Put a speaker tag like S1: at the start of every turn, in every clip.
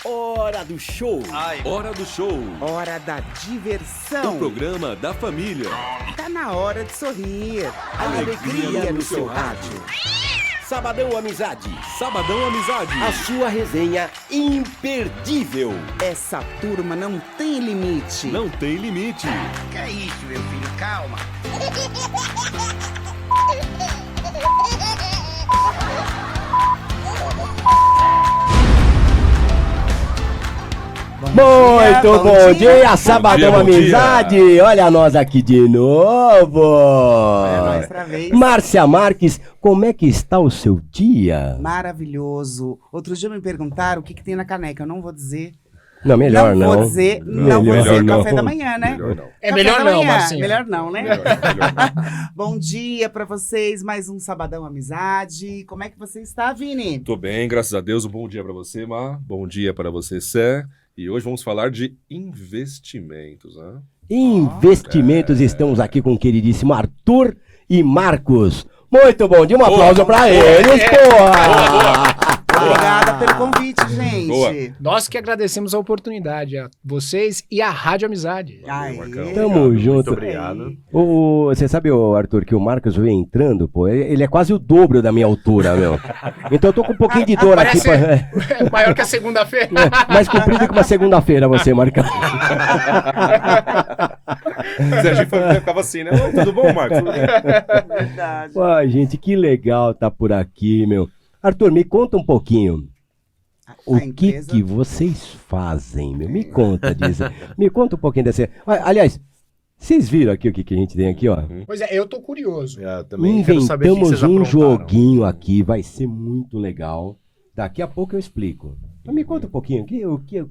S1: Hora do show.
S2: Hora do show.
S3: Hora da diversão.
S2: O programa da família.
S3: Tá na hora de sorrir. Alegria no seu rádio.
S1: Sabadão Amizade.
S2: Sabadão Amizade.
S1: A sua resenha imperdível.
S3: Essa turma não tem limite.
S2: Não tem limite.
S4: Que é isso, meu filho? Calma.
S1: Muito bom dia, Sabadão
S2: Bom dia.
S1: Amizade. Olha nós aqui de novo.
S3: nós outra vez.
S1: Márcia Marques, como é que está o seu dia?
S3: Maravilhoso. Outro dia me perguntaram o que tem na caneca. Eu não vou dizer.
S1: Não, melhor não.
S3: Vou dizer, não vou dizer
S1: Melhor
S3: café
S1: não.
S3: da manhã, né?
S2: Melhor não.
S3: Café
S5: melhor
S3: da
S5: não,
S3: manhã.
S5: Marcinha.
S3: Melhor não, né?
S2: Melhor não.
S3: Bom dia pra vocês, mais um Sabadão Amizade. Como é que você está, Vini?
S2: Tô bem, graças a Deus. Um bom dia pra você, Má. Bom dia para você, Sé. E hoje vamos falar de investimentos, né?
S1: Investimentos, estamos aqui com o queridíssimo Arthur e Marcos. Muito bom dia, um aplauso pra eles, porra!
S3: Obrigada pelo convite, gente.
S2: Boa.
S5: Nós que agradecemos a oportunidade, a vocês e a Rádio Amizade.
S3: Ai,
S2: Marcão.
S1: Tamo junto.
S6: Muito obrigado.
S1: Você sabe, Arthur, que o Marcos veio entrando, pô, ele é quase o dobro da minha altura, meu. Então eu tô com um pouquinho de dor aqui.
S5: Parece maior que a segunda-feira.
S1: Mais comprido que uma segunda-feira, você, Marcão.
S2: Se a gente ficava assim, né? Oi, tudo bom, Marcos? Tudo bem?
S3: Verdade.
S1: Pô, gente, que legal tá por aqui, meu. Arthur, me conta um pouquinho. O
S3: A empresa-
S1: que vocês fazem, meu? Me conta disso. Me conta um pouquinho dessa. Aliás, vocês viram aqui o que a gente tem aqui, ó?
S5: Pois é, eu tô curioso.
S6: Eu também quero saber o que
S1: Inventamos
S6: vocês
S1: um
S6: aprontaram.
S1: joguinho aqui, vai ser muito legal. Daqui a pouco eu explico. Mas me conta um pouquinho,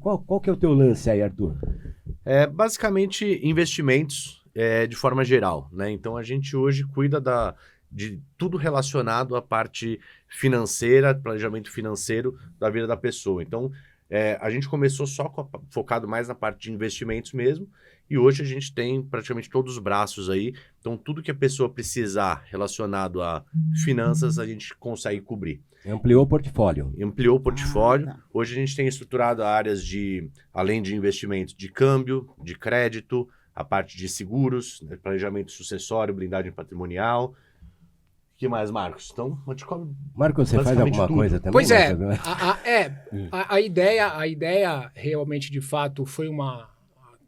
S1: qual que é o teu lance aí, Arthur?
S6: É basicamente investimentos de forma geral, né? Então a gente hoje cuida de tudo relacionado à parte financeira, planejamento financeiro da vida da pessoa. Então a gente começou focado mais na parte de investimentos mesmo, e hoje a gente tem praticamente todos os braços aí. Então tudo que a pessoa precisar relacionado a finanças a gente consegue cobrir.
S1: Ampliou o portfólio.
S6: Ampliou o portfólio.
S3: tá.
S6: Hoje a gente tem estruturado áreas além de investimentos de câmbio, de crédito, a parte de seguros, né, planejamento sucessório, blindagem patrimonial. O que mais, Marcos? Então, a gente cobre.
S1: Marcos, você faz
S6: Basicamente
S1: alguma
S6: tudo.
S1: coisa também?
S5: Pois é,
S1: Marcos?
S5: a ideia realmente, de fato, foi a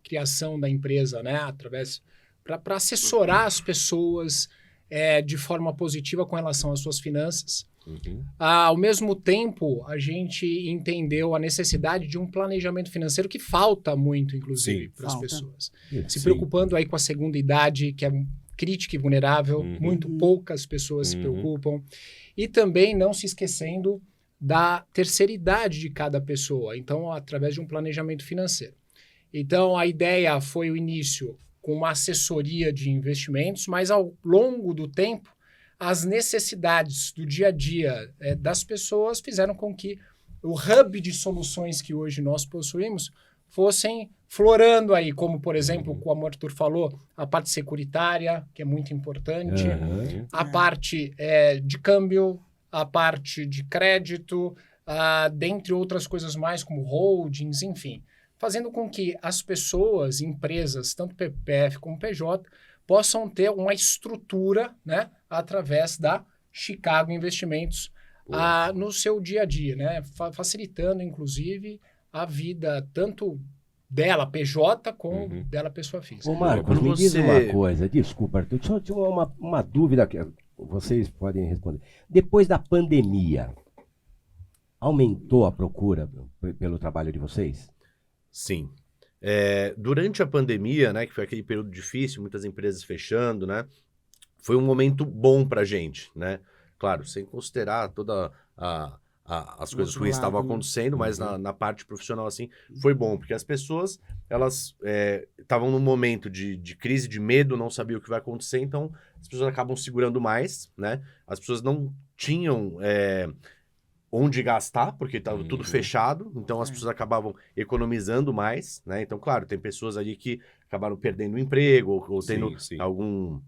S5: criação da empresa, né? Através para assessorar as pessoas de forma positiva com relação às suas finanças. Ao mesmo tempo, a gente entendeu a necessidade de um planejamento financeiro que falta muito, inclusive,
S2: Sim.
S5: para as
S3: Falta.
S5: pessoas.
S1: Sim.
S5: Se preocupando aí com a segunda idade, que é crítica e vulnerável, muito poucas pessoas se preocupam. E também não se esquecendo da terceira idade de cada pessoa, então através de um planejamento financeiro. Então a ideia foi o início com uma assessoria de investimentos, mas ao longo do tempo, as necessidades do dia a dia das pessoas fizeram com que o hub de soluções que hoje nós possuímos fossem florando aí, como, por exemplo, como o Arthur falou, a parte securitária, que é muito importante,
S1: Aham.
S5: a parte de câmbio, a parte de crédito, dentre outras coisas mais, como holdings, enfim, fazendo com que as pessoas, empresas, tanto PPF como PJ, possam ter uma estrutura, né, através da Chicago Investimentos no seu dia a dia, né, facilitando, inclusive, a vida tanto dela, PJ, como dela, pessoa física.
S1: Ô Marcos,
S6: Quando
S1: me diz
S6: você-
S1: uma coisa, desculpa, Arthur, só tinha uma dúvida que vocês podem responder. Depois da pandemia, aumentou a procura pelo trabalho de vocês?
S6: Sim. Durante a pandemia, né, que foi aquele período difícil, muitas empresas fechando, né, foi um momento bom pra gente, né? Claro, sem considerar toda as coisas
S3: Outro
S6: ruins que estavam
S3: lado, né?
S6: acontecendo, mas na parte profissional, assim, foi bom, porque as pessoas, elas estavam num momento de crise, de medo, não sabiam o que vai acontecer, então as pessoas acabam segurando mais, né? As pessoas não tinham onde gastar, porque estava tudo fechado, então as pessoas acabavam economizando mais, né? Então, claro, tem pessoas ali que acabaram perdendo o emprego ou tendo
S2: Sim.
S6: algum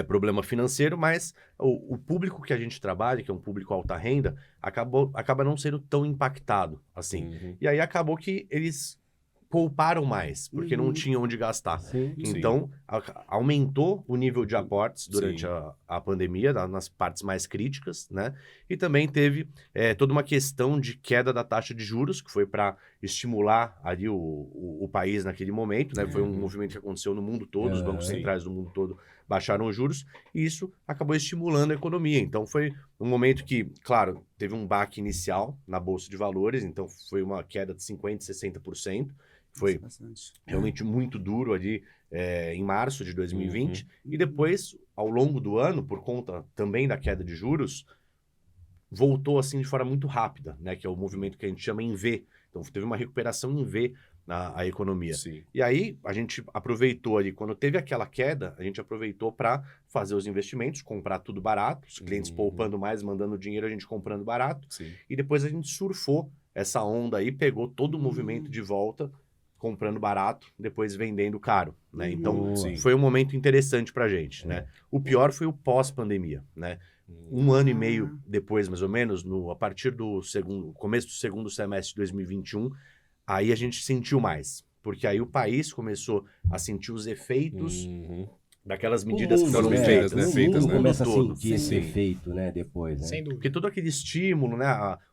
S6: problema financeiro, mas o público que a gente trabalha, que é um público alta renda, acaba não sendo tão impactado assim.
S2: Uhum.
S6: E aí acabou que eles pouparam mais, porque não
S3: Uhum.
S6: tinham onde gastar.
S1: Sim.
S6: Então, aumentou o nível de aportes durante
S2: Sim.
S6: a pandemia, nas partes mais críticas, né? E também teve toda uma questão de queda da taxa de juros, que foi para estimular ali o país naquele momento, né? Foi um movimento que aconteceu no mundo todo, os bancos
S2: Sim.
S6: centrais do mundo todo baixaram os juros, e isso acabou estimulando a economia. Então, foi um momento que, claro, teve um baque inicial na Bolsa de Valores, então foi uma queda de 50%, 60%. Foi
S3: Bastante.
S6: realmente muito duro ali em março de 2020. E depois, ao longo do ano, por conta também da queda de juros, voltou assim de forma muito rápida, né? Que é o movimento que a gente chama em V. Então, teve uma recuperação em V a economia.
S2: Sim.
S6: E aí, a gente aproveitou ali, quando teve aquela queda, a gente aproveitou para fazer os investimentos, comprar tudo barato, os clientes poupando mais, mandando dinheiro, a gente comprando barato.
S2: Sim.
S6: E depois a gente surfou essa onda aí, pegou todo o movimento de volta, comprando barato, depois vendendo caro, né? Então,
S2: Sim.
S6: foi um momento interessante pra gente, né? O pior foi o pós-pandemia, né? Um ano e meio depois, mais ou menos, a partir do começo do segundo semestre de 2021, aí a gente sentiu mais. Porque aí o país começou a sentir os efeitos daquelas medidas que foram
S2: né?
S6: feitas,
S2: né?
S1: O
S2: Feitas,
S1: mundo
S2: né?
S1: começa a
S6: todo.
S1: sentir esse
S2: Sim.
S1: efeito, né? Depois, né?
S5: Sem dúvida.
S6: Porque todo aquele estímulo, né?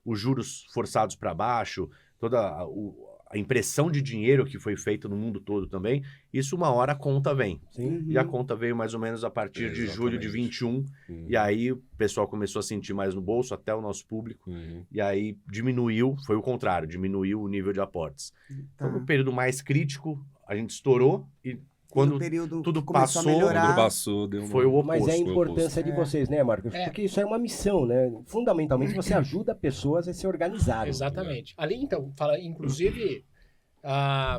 S6: Os juros forçados para baixo, toda a impressão de dinheiro que foi feita no mundo todo também, isso uma hora a conta vem.
S1: Sim.
S6: E a conta veio mais ou menos a partir de julho de
S2: Exatamente.
S6: 21, e aí o pessoal começou a sentir mais no bolso, até o nosso público, e aí diminuiu, foi o contrário, diminuiu o nível de aportes. Então, no período mais crítico, a gente estourou, e quando
S3: No período
S6: tudo
S3: que começou a
S6: passou,
S3: melhorar.
S2: Quando passou, deu uma...
S6: foi o oposto.
S1: Mas é a
S2: foi o
S1: importância de vocês, né, Marcos?
S5: É.
S1: Porque isso é uma missão, né? Fundamentalmente, você ajuda pessoas a se organizarem.
S5: Exatamente. Ali, então, inclusive,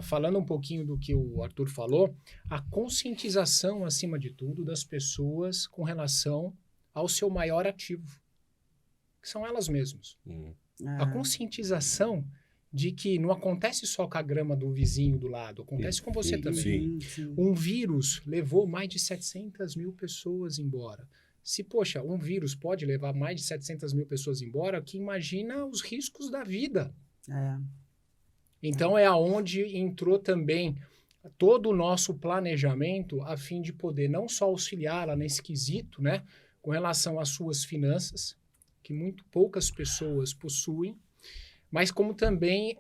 S5: falando um pouquinho do que o Arthur falou, a conscientização, acima de tudo, das pessoas com relação ao seu maior ativo, que são elas mesmas. A conscientização de que não acontece só com a grama do vizinho do lado, acontece com você também.
S2: Sim.
S5: Um vírus levou mais de 700 mil pessoas embora. Se, poxa, um vírus pode levar mais de 700 mil pessoas embora, que imagina os riscos da vida. Então, é aonde entrou também todo o nosso planejamento a fim de poder não só auxiliá-la nesse quesito, né, com relação às suas finanças, que muito poucas pessoas possuem, mas como também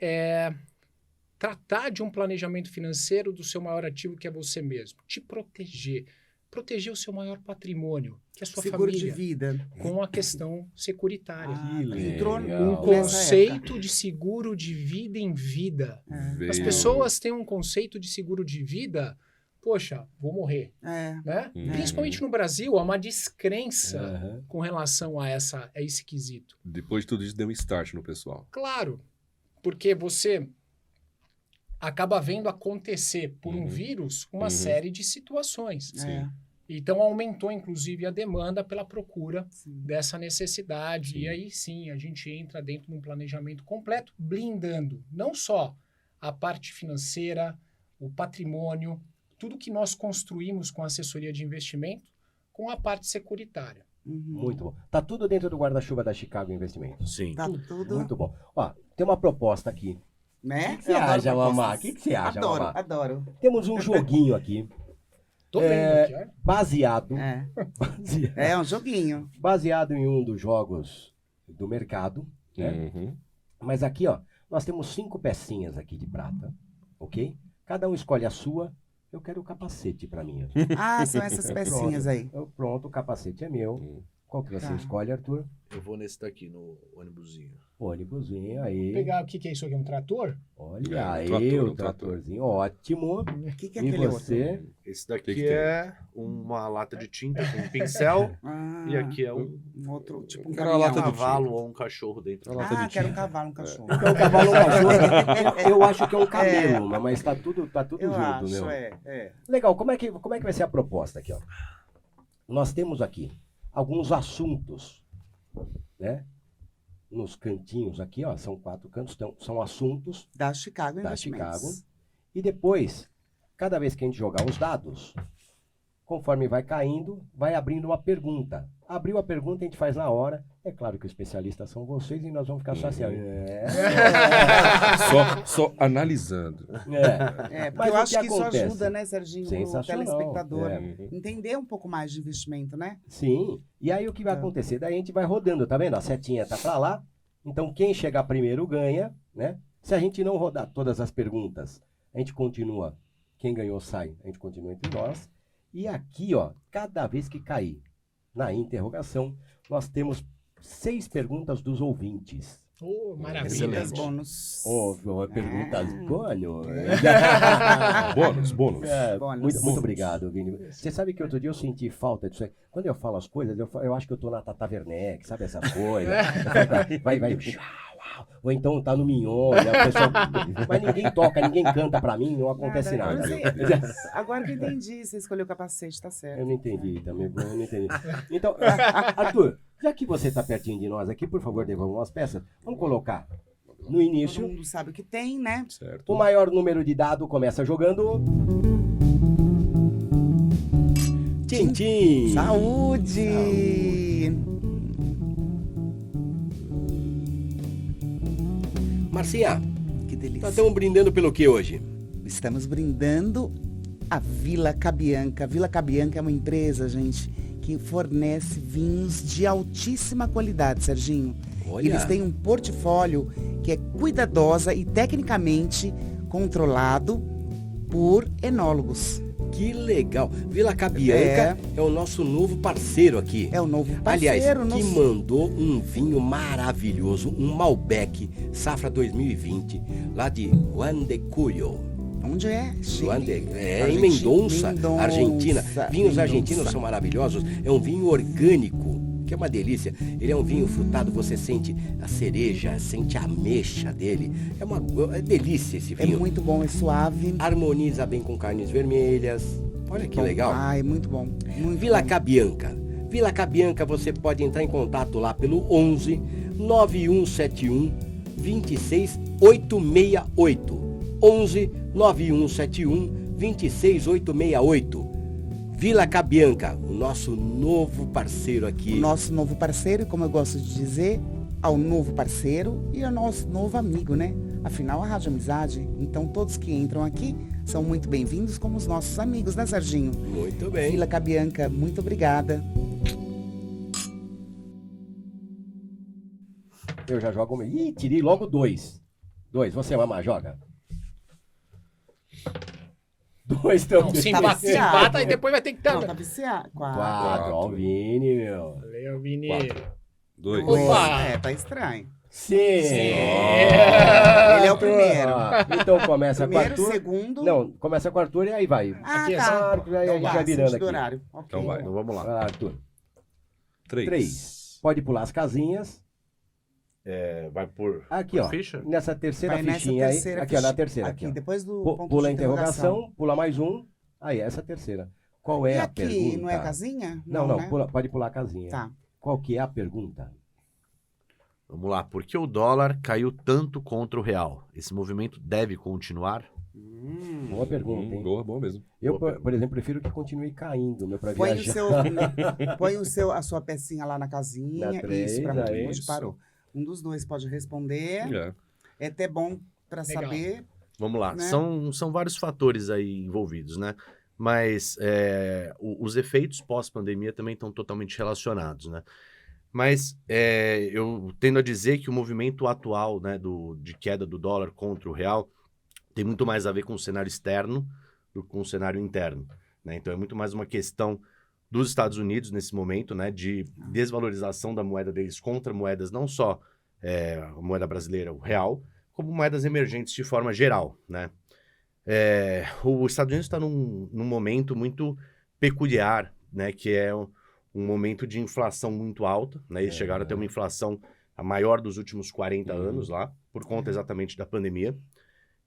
S5: tratar de um planejamento financeiro do seu maior ativo, que é você mesmo. Te proteger. Proteger o seu maior patrimônio, que é a sua
S3: Seguro de
S5: família,
S3: vida.
S5: com a questão securitária.
S3: Entrou
S1: legal.
S5: Um
S3: nessa
S5: conceito de seguro de vida em vida. As
S2: Veio-
S5: pessoas têm um conceito de seguro de vida, poxa, vou morrer, né? Principalmente no Brasil, há uma descrença
S1: Aham.
S5: com relação a esse quesito.
S2: Depois de tudo isso, deu um start no pessoal.
S5: Claro, porque você acaba vendo acontecer por um vírus uma série de situações.
S2: Sim.
S5: Então aumentou, inclusive, a demanda pela procura
S3: Sim.
S5: dessa necessidade. E aí sim, a gente entra dentro de um planejamento completo, blindando não só a parte financeira, o patrimônio, tudo que nós construímos com a assessoria de investimento, com a parte securitária.
S1: Muito bom. Tá tudo dentro do guarda-chuva da Chicago Investimentos.
S6: Sim.
S3: Tá tudo,
S1: Muito bom. Ó, tem uma proposta aqui.
S3: né?
S1: O que você
S3: Eu adoro
S1: acha,
S3: propostas.
S1: Mamá? O que você acha,
S3: Adoro,
S1: Mamá?
S3: adoro.
S1: Temos um joguinho aqui,
S5: Tô vendo aqui, ó.
S1: baseado,
S3: É um joguinho.
S1: baseado em um dos jogos do mercado, né? Mas aqui, ó, nós temos 5 pecinhas aqui de prata, ok? Cada um escolhe a sua. Eu quero o capacete pra mim.
S3: Ah, são essas pecinhas aí.
S1: Pronto, o capacete é meu. Qual que você
S3: Tá.
S1: escolhe, Arthur?
S6: Eu vou nesse daqui, no ônibusinho.
S1: Ônibusinho,
S5: Vou
S1: aí.
S5: pegar o que é isso aqui? Um trator?
S1: Olha
S2: É, um
S1: aí,
S2: trator,
S1: o
S2: um
S1: tratorzinho, ótimo.
S3: O que é
S1: E
S3: aquele
S1: você?
S6: Esse daqui
S2: Que tem?
S6: é uma lata de tinta com um pincel,
S3: outro? Ah,
S6: e aqui é um
S3: outro, tipo um
S2: Era a
S3: caminhão.
S2: lata de
S6: cavalo ou um cachorro dentro.
S2: Lata de
S3: Ah, quero um
S2: tinta.
S3: cavalo, um cachorro.
S1: É um cavalo, um cachorro. Eu acho que é um camelo, mas tá tudo
S3: Eu
S1: junto,
S3: acho,
S1: meu.
S3: é.
S1: Legal, como é que vai ser a proposta aqui, ó? Nós temos aqui alguns assuntos, né? Nos cantinhos aqui, ó, são 4 cantos, então, são assuntos
S3: Da Chicago
S1: da
S3: Investimentos.
S1: Chicago. E depois, cada vez que a gente jogar os dados, Conforme vai caindo, vai abrindo uma pergunta. Abriu a pergunta, a gente faz na hora. É claro que os especialistas são vocês e nós vamos ficar só assim.
S2: Só analisando.
S3: Porque
S1: Mas
S3: eu
S1: o
S3: acho que isso
S1: acontece?
S3: ajuda, né, Serginho, o
S1: Sensacional.
S3: telespectador
S1: É.
S3: entender um pouco mais de investimento, né?
S1: Sim. E aí o que vai acontecer? Daí a gente vai rodando, tá vendo? A setinha tá pra lá. Então quem chegar primeiro ganha, né? Se a gente não rodar todas as perguntas, a gente continua. Quem ganhou sai. A gente continua entre nós. E aqui, ó, cada vez que cair na interrogação, nós temos 6 perguntas dos ouvintes.
S5: Oh, maravilha.
S3: Perguntas bônus.
S1: Perguntas bônus.
S2: Bônus.
S3: Bônus.
S1: Muito obrigado, Vini. Você sabe que outro dia eu senti falta disso aí. Quando eu falo as coisas, eu acho que eu tô na Tata Werneck, sabe essas coisas? Vai. Ou então tá no Mignon, né? O pessoal... Mas ninguém toca, ninguém canta pra mim, não acontece nada.
S3: Agora que eu entendi, você escolheu o capacete, tá certo.
S1: Eu não entendi também, eu não entendi. Então, Arthur, já que você tá pertinho de nós aqui, por favor, devolva umas peças. Vamos colocar no
S3: Todo
S1: início.
S3: mundo sabe o que tem, né?
S2: Certo.
S1: O maior número de dado começa jogando. Tchim.
S3: Saúde!
S1: Marcinha,
S3: Que delícia.
S1: nós estamos brindando pelo que hoje?
S3: Estamos brindando a Vila Cabianca. A Vila Cabianca é uma empresa, gente, que fornece vinhos de altíssima qualidade, Serginho.
S1: Olha.
S3: Eles têm um portfólio que é cuidadosa e tecnicamente controlado por enólogos.
S1: Que legal. Vila Cabianca é o nosso novo parceiro aqui.
S3: É o novo
S1: Aliás,
S3: parceiro.
S1: que
S3: nosso-
S1: mandou um vinho maravilhoso, um Malbec, safra 2020, lá de Juan de Cuyo.
S3: Onde é?
S1: Juan de, em
S3: Argentina.
S1: Mendonça,
S3: Mendonça.
S1: Argentina. Vinhos
S3: Mendonça.
S1: argentinos são maravilhosos. É um vinho orgânico, que é uma delícia. Ele é um vinho frutado, você sente a cereja, sente a ameixa dele. É delícia esse
S3: É
S1: vinho.
S3: muito bom, é suave.
S1: Harmoniza bem com carnes vermelhas. Olha que
S3: Bom.
S1: legal.
S3: Ah, é muito bom. Muito
S1: Vila
S3: bom.
S1: Cabianca. Vila Cabianca, você pode entrar em contato lá pelo 11 9171 26868. 11 9171 26868. Vila Cabianca, o nosso novo parceiro aqui.
S3: O nosso novo parceiro, como eu gosto de dizer, ao novo parceiro e ao nosso novo amigo, né? Afinal, a Rádio Amizade. Então, todos que entram aqui são muito bem-vindos como os nossos amigos, né, Serginho?
S1: Muito bem.
S3: Vila Cabianca, muito obrigada.
S1: Eu já jogo. Ih, tirei logo 2. 2, você, Mamá, joga. 2 também.
S5: Não, se
S3: Tá
S5: empata,
S3: viciado.
S5: e depois vai ter que
S3: Não,
S5: dar.
S3: tá viciado.
S1: 4, ó, o Vini, meu.
S5: Valeu, Vini.
S2: 2.
S5: Opa!
S3: É, tá estranho.
S1: Sim.
S3: Ele é o primeiro.
S1: Então começa com o
S3: Primeiro,
S1: Arthur.
S3: segundo.
S1: Não, começa com o Arthur e aí vai.
S3: Ah,
S5: Aqui é
S3: tá.
S1: Arthur, aí a gente vai virando
S3: sentido
S1: aqui.
S3: horário. Ok.
S2: Então vai.
S6: Então vamos
S1: Vai
S6: lá.
S1: lá, Arthur.
S2: 3.
S1: 3. Pode pular as casinhas.
S6: Vai por
S1: Aqui, ó.
S6: ficha?
S1: Nessa terceira
S3: Vai nessa
S1: fichinha
S3: terceira
S1: aí. Aqui, ó, na
S3: fichinha.
S1: terceira.
S3: Aqui,
S1: Aqui, ó.
S3: depois do ponto
S1: Pula a
S3: de interrogação.
S1: interrogação, pula mais um. Aí, essa terceira. Qual é
S3: E
S1: a
S3: aqui,
S1: pergunta?
S3: não é casinha?
S1: Não,
S3: né?
S1: pode pular a casinha.
S3: Tá.
S1: Qual que é a pergunta?
S6: Vamos lá. Por que o dólar caiu tanto contra o real? Esse movimento deve continuar?
S1: Boa pergunta, hein?
S2: Boa mesmo.
S1: Eu, por exemplo, prefiro que continue caindo, meu, pra
S3: Põe,
S1: viajar.
S3: a sua pecinha lá na casinha.
S1: Na três,
S3: isso, pra
S1: aí.
S3: onde parou. Um dos dois pode responder.
S2: É.
S3: É até bom pra
S5: Legal.
S3: saber.
S6: Vamos lá.
S3: Né?
S6: São vários fatores aí envolvidos, né? Mas os efeitos pós-pandemia também estão totalmente relacionados, né? Mas eu tendo a dizer que o movimento atual, né, de queda do dólar contra o real tem muito mais a ver com o cenário externo do que com o cenário interno, né? Então é muito mais uma questão dos Estados Unidos nesse momento, né, de desvalorização da moeda deles contra moedas não só a moeda brasileira, o real, como moedas emergentes de forma geral, né? Os Estados Unidos está num momento muito peculiar, né, que é um momento de inflação muito alta, né? Eles chegaram a ter uma inflação a maior dos últimos 40 anos lá, por conta exatamente da pandemia.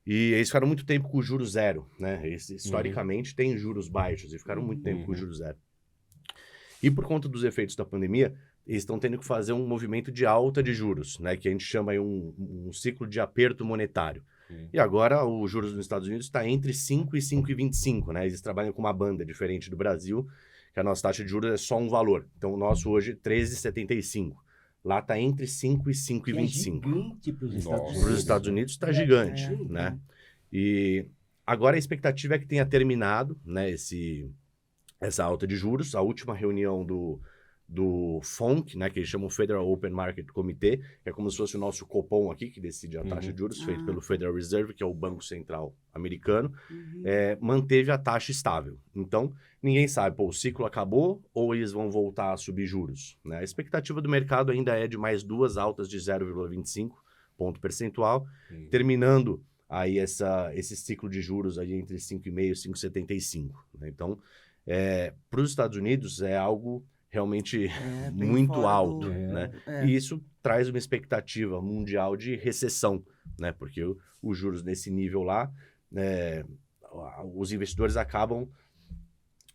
S6: E eles ficaram muito tempo com o juro zero, né? Eles, historicamente, têm juros baixos e ficaram muito tempo com o juro zero. E por conta dos efeitos da pandemia, eles estão tendo que fazer um movimento de alta de juros, né? Que a gente chama aí um ciclo de aperto monetário. E agora os juros nos Estados Unidos está entre 5 e 5,25, né? Eles trabalham com uma banda diferente do Brasil, que a nossa taxa de juros é só um valor. Então o nosso hoje é 13,75. Lá está entre 5 e 5,25.
S1: Gigante para os Estados Unidos.
S6: Para os Estados Unidos está gigante, né? E agora a expectativa é que tenha terminado, né, essa alta de juros. A última reunião do FONC, né, que eles chamam Federal Open Market Committee, que é como se fosse o nosso Copom aqui, que decide a taxa de juros, feito pelo Federal Reserve, que é o Banco Central americano, manteve a taxa estável. Então, ninguém sabe, o ciclo acabou ou eles vão voltar a subir juros, né? A expectativa do mercado ainda é de mais 2 altas de 0,25 ponto percentual, terminando aí esse ciclo de juros aí entre 5,5 e 5,75. Né? Então, para os Estados Unidos é algo realmente muito alto, né? E isso traz uma expectativa mundial de recessão, né? Porque os juros nesse nível lá, os investidores acabam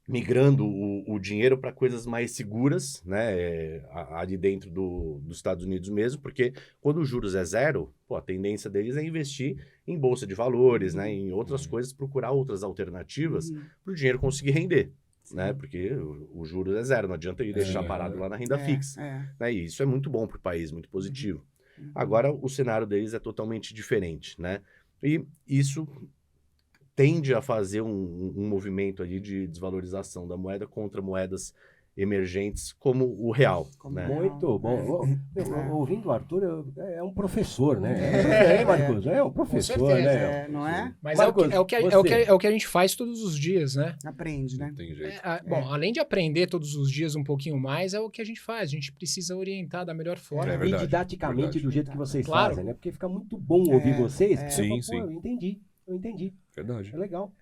S6: migrando o dinheiro para coisas mais seguras, né? Ali dentro dos Estados Unidos mesmo, porque quando os juros é zero, a tendência deles é investir em bolsa de valores, né? Em outras coisas, procurar outras alternativas para o dinheiro conseguir render. Né? Porque o juros é zero, não adianta ele deixar parado lá na renda fixa. Né? E isso é muito bom para o país, muito positivo. Agora, o cenário deles é totalmente diferente, né? E isso tende a fazer um movimento ali de desvalorização da moeda contra moedas emergentes como o real. Né?
S1: Muito bom. Ouvindo o Arthur, é um professor, né? Marcos? É um professor, né?
S3: Não é?
S5: Mas
S1: Marcos,
S5: é o que a gente faz todos os dias, né?
S3: Aprende, né?
S2: Não tem jeito.
S5: Bom, além de aprender todos os dias um pouquinho mais, é o que a gente faz. A gente precisa orientar da melhor forma.
S2: É
S1: E
S2: verdade,
S1: didaticamente
S2: verdade.
S1: do jeito que vocês
S5: Claro.
S1: fazem, né? Porque fica muito bom ouvir vocês. Que você
S2: Sim,
S1: fala,
S2: sim.
S1: Eu entendi.
S2: Verdade.
S1: É legal.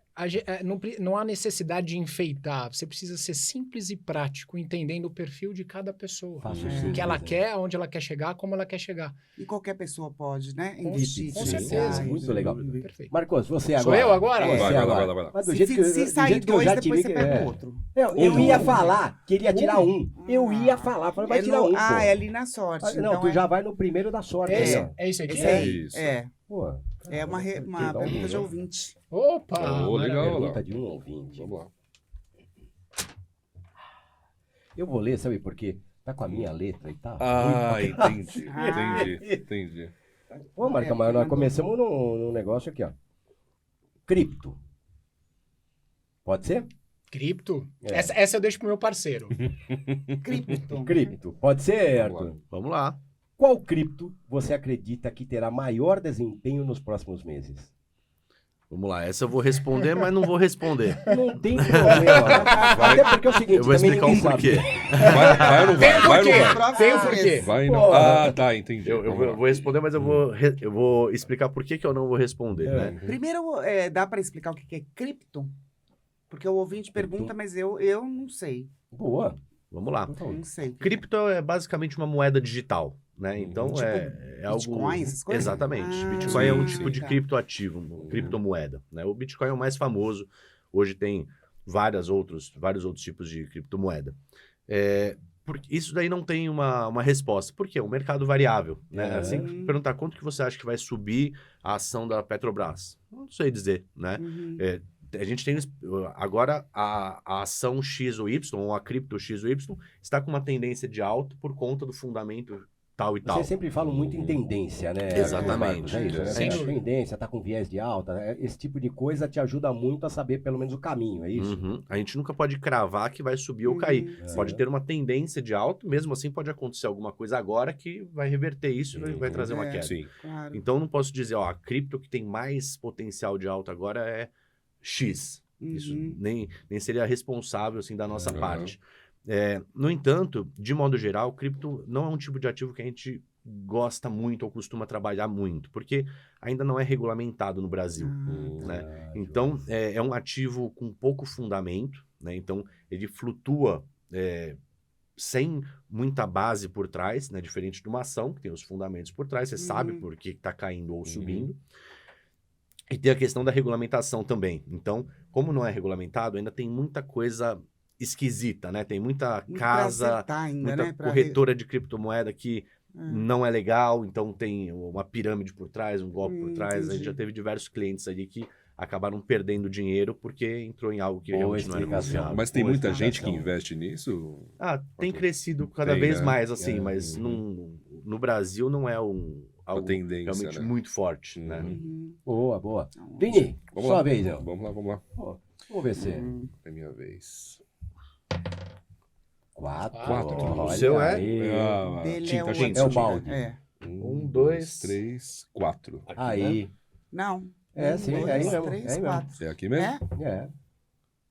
S5: Não há necessidade de enfeitar. Você precisa ser simples e prático, entendendo o perfil de cada pessoa.
S1: Faço
S5: O
S1: simples,
S5: que ela
S1: né?
S5: quer, aonde ela quer chegar, como ela quer chegar.
S3: E qualquer pessoa pode, né?
S5: Com
S3: Investir.
S5: certeza.
S1: Muito legal.
S5: Perfeito.
S1: Marcos, você
S5: Sou
S1: agora.
S5: eu agora?
S1: Você
S2: Vai
S1: agora.
S2: lá.
S1: Mas do
S3: Se,
S1: jeito que,
S3: se
S1: do
S3: sair
S1: jeito que eu
S3: 2,
S1: já
S3: depois
S1: te
S3: você
S1: vi,
S3: pega o outro.
S1: Eu ia falar, queria tirar um. Eu ia falar, falei, vai tirar um. Pô.
S3: É ali na sorte.
S1: Não,
S3: então
S1: tu já vai no primeiro da sorte.
S5: É esse,
S1: aí, ó.
S5: é esse aqui?
S3: Esse aí.
S2: Isso.
S1: Pô,
S3: É uma pergunta de ouvinte.
S5: Opa!
S2: Legal.
S1: pergunta de um ouvinte.
S2: Vamos lá.
S1: Eu vou ler, sabe por quê? Tá com a minha letra e tá.
S2: Entendi.
S1: Ô, Marca, mas nós começamos num negócio aqui, ó. Cripto. Pode ser?
S5: Cripto? Essa eu deixo pro meu parceiro.
S1: Cripto. Pode ser, Arthur?
S6: Vamos lá.
S1: Qual cripto você acredita que terá maior desempenho nos próximos meses?
S6: Vamos lá. Essa eu vou responder, mas não vou responder.
S1: Não tem problema. Até porque é o seguinte,
S6: Eu vou
S1: também
S6: explicar
S1: ninguém
S6: um porquê.
S2: Vai ou não vai? Vai ou não vai?
S5: Tem o porquê.
S2: Vai não.
S1: Pô.
S2: Ah, tá, entendi.
S6: Eu
S2: Vamos lá.
S6: vou responder, mas eu vou explicar por que eu não vou responder, né?
S3: Primeiro, dá para explicar o que é cripto? Porque o ouvinte pergunta, mas eu não sei.
S1: Boa.
S6: Vamos lá.
S3: Não sei.
S6: Cripto é basicamente uma moeda digital, né? Então
S3: Tipo
S6: é algo...
S3: Bitcoin, essas coisas?
S6: Exatamente.
S3: Ah,
S6: Bitcoin é um
S2: sim,
S6: tipo de
S3: tá.
S6: criptoativo, criptomoeda, né? O Bitcoin é o mais famoso. Hoje tem vários outros tipos de criptomoeda. Isso daí não tem uma resposta. Por quê? É um mercado variável, né? Assim, perguntar quanto que você acha que vai subir a ação da Petrobras? Não sei dizer, né? A gente tem agora a ação X ou Y, ou a cripto X ou Y, está com uma tendência de alta por conta do fundamento tal e tal.
S1: Vocês sempre falam muito em tendência, né?
S6: Exatamente.
S1: É isso, né?
S5: Sem
S1: A
S5: dúvida.
S1: tendência, tá com viés de alta. Esse tipo de coisa te ajuda muito a saber pelo menos o caminho, é isso?
S6: Uhum. A gente nunca pode cravar que vai subir ou cair. Pode ter uma tendência de alta, mesmo assim pode acontecer alguma coisa agora que vai reverter isso e vai trazer uma queda.
S2: Sim.
S3: Claro.
S6: Então não posso dizer, a cripto que tem mais potencial de alta agora é X. Isso nem seria responsável assim, da nossa parte. No entanto, de modo geral, cripto não é um tipo de ativo que a gente gosta muito ou costuma trabalhar muito, porque ainda não é regulamentado no Brasil. Né? Então, é um ativo com pouco fundamento, né? Então ele flutua sem muita base por trás, né? Diferente de uma ação, que tem os fundamentos por trás, você sabe por que está caindo ou subindo. E tem a questão da regulamentação também. Então, como não é regulamentado, ainda tem muita coisa esquisita, né? Tem muita
S3: Muito pra
S6: casa,
S3: acertar ainda,
S6: muita
S3: né? Pra
S6: corretora de criptomoeda que não é legal, então tem uma pirâmide por trás, um golpe por trás. A gente
S3: entendi.
S6: já teve diversos clientes ali que acabaram perdendo dinheiro porque entrou em algo que realmente não era
S1: explicação.
S6: confiável.
S2: Mas tem
S1: Boa
S2: muita gente que
S1: explicação.
S2: investe nisso?
S6: Tem crescido cada
S2: Tem,
S6: vez
S2: né?
S6: mais, assim,
S2: É,
S6: mas
S2: uhum.
S6: no Brasil não é algo
S2: tendência,
S6: realmente
S2: né?
S6: muito forte, né?
S3: Uhum.
S1: Boa, boa.
S3: Então,
S1: Vini,
S2: Vamos
S1: sua
S2: lá.
S1: vez, não.
S2: Vamos lá.
S1: Vamos ver se.
S2: É minha vez.
S1: 4.
S2: Quatro.
S6: O seu é?
S2: Ah,
S3: Dele
S2: tinta,
S3: é o
S2: tinta.
S1: É o balde.
S3: É.
S2: 1,
S6: 2,
S2: 2, 3, 4.
S6: Aqui, né?
S1: Aí.
S3: Não.
S1: É,
S3: Um,
S1: sim,
S3: dois,
S1: é aí mesmo,
S3: três,
S1: é aí mesmo.
S3: 4.
S2: É aqui mesmo?
S3: É?
S1: É.